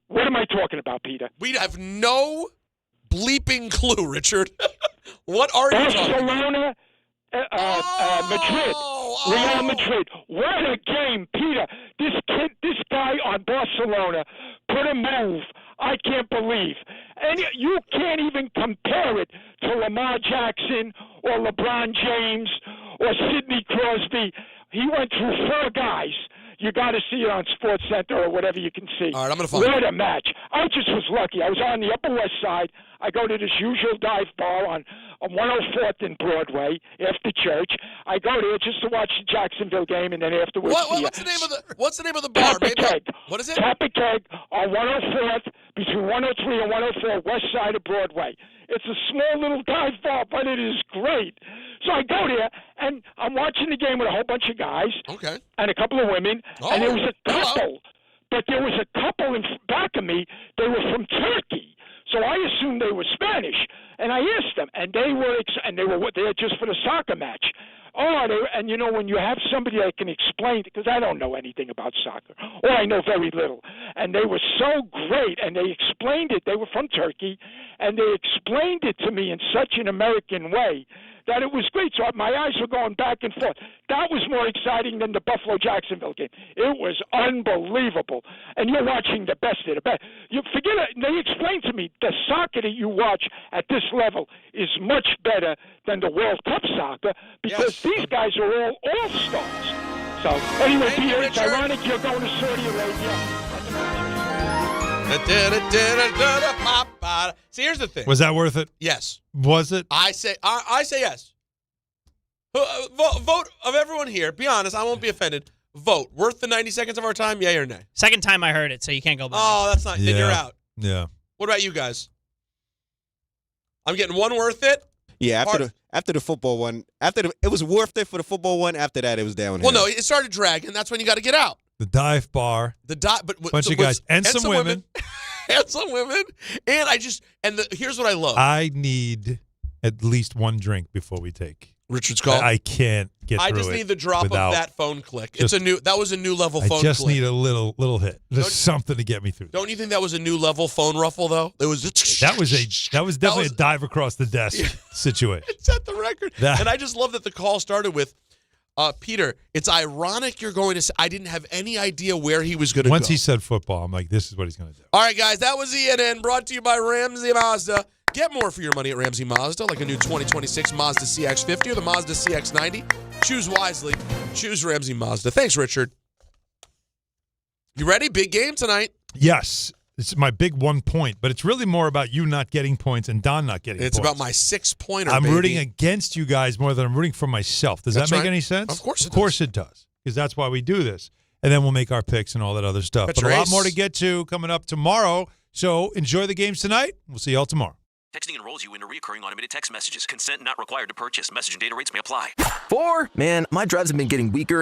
What am I talking about, Peter? We have no bleeping clue, Richard. What are you talking about? Barcelona, Madrid, Real Madrid. What a game, Peter. This guy on Barcelona put a move I can't believe. And you can't even compare it to Lamar Jackson or LeBron James or Sidney Crosby. He went through 4 guys. You got to see it on Sports Center or whatever you can see. All right, I'm going to find What a match. I just was lucky. I was on the Upper West Side. I go to this usual dive bar on 104th and Broadway after church. I go there just to watch the Jacksonville game, and then afterwards. What's the name of the bar? Keg. What is it? Tappa Keg on 104th, between 103 and 104, west side of Broadway. It's a small little dive bar, but it is great. So I go there, and I'm watching the game with a whole bunch of guys. Okay. And a couple of women, and there was a couple. But there was a couple in back of me. They were from Turkey, so I assumed they were Spanish. And I asked them, and they were there just for the soccer match. And you know, when you have somebody that can explain, because I don't know anything about soccer, or I know very little, and they were so great, and they explained it. They were from Turkey, and they explained it to me in such an American way that it was great. So my eyes were going back and forth. That was more exciting than the Buffalo-Jacksonville game. It was unbelievable. And you're watching the best of the best. You forget it. They explained to me the soccer that you watch at this level is much better than the World Cup soccer because these guys are all all-stars. So anyway, Peter, it's ironic you're going to Saudi Arabia. See, here's the thing. Was that worth it? Yes. Was it? I say yes. Vote of everyone here. Be honest. I won't be offended. Vote. Worth the 90 seconds of our time, yay or nay? Second time I heard it, so you can't go back. Oh, that's not. Then you're out. Yeah. What about you guys? I'm getting one worth it. Yeah, after the football one, it was worth it for the football one. After that, it was downhill. Well, no, it started dragging. That's when you got to get out. The dive bar. Bunch of guys and some women. And some women. And here's what I love. I need at least one drink before we take. Richard's call. I can't get through it. I just need the drop of that phone click. That was a new level phone click. I just need a little hit. Just something to get me through. Don't you think that was a new level phone ruffle though? That was definitely a dive across the desk situation. It set the record. And I just love that the call started with Peter, it's ironic you're going to say I didn't have any idea where he was going to go. Once he said football, I'm like, this is what he's going to do. All right, guys, that was ENN brought to you by Ramsey Mazda. Get more for your money at Ramsey Mazda, like a new 2026 Mazda CX-50 or the Mazda CX-90. Choose wisely. Choose Ramsey Mazda. Thanks, Richard. You ready? Big game tonight. Yes. It's my big 1 point, but it's really more about you not getting points and Don not getting points. It's about my 6-pointer, I'm baby. rooting against you guys more than I'm rooting for myself. Does that make any sense? Of course it does. Of course it does, because that's why we do this. And then we'll make our picks and all that other stuff. That's but a race. lot more to get to coming up tomorrow. So enjoy the games tonight. We'll see y'all tomorrow. Texting enrolls you into recurring automated text messages. Consent not required to purchase. Message and data rates may apply. 4? Man, my drives have been getting weaker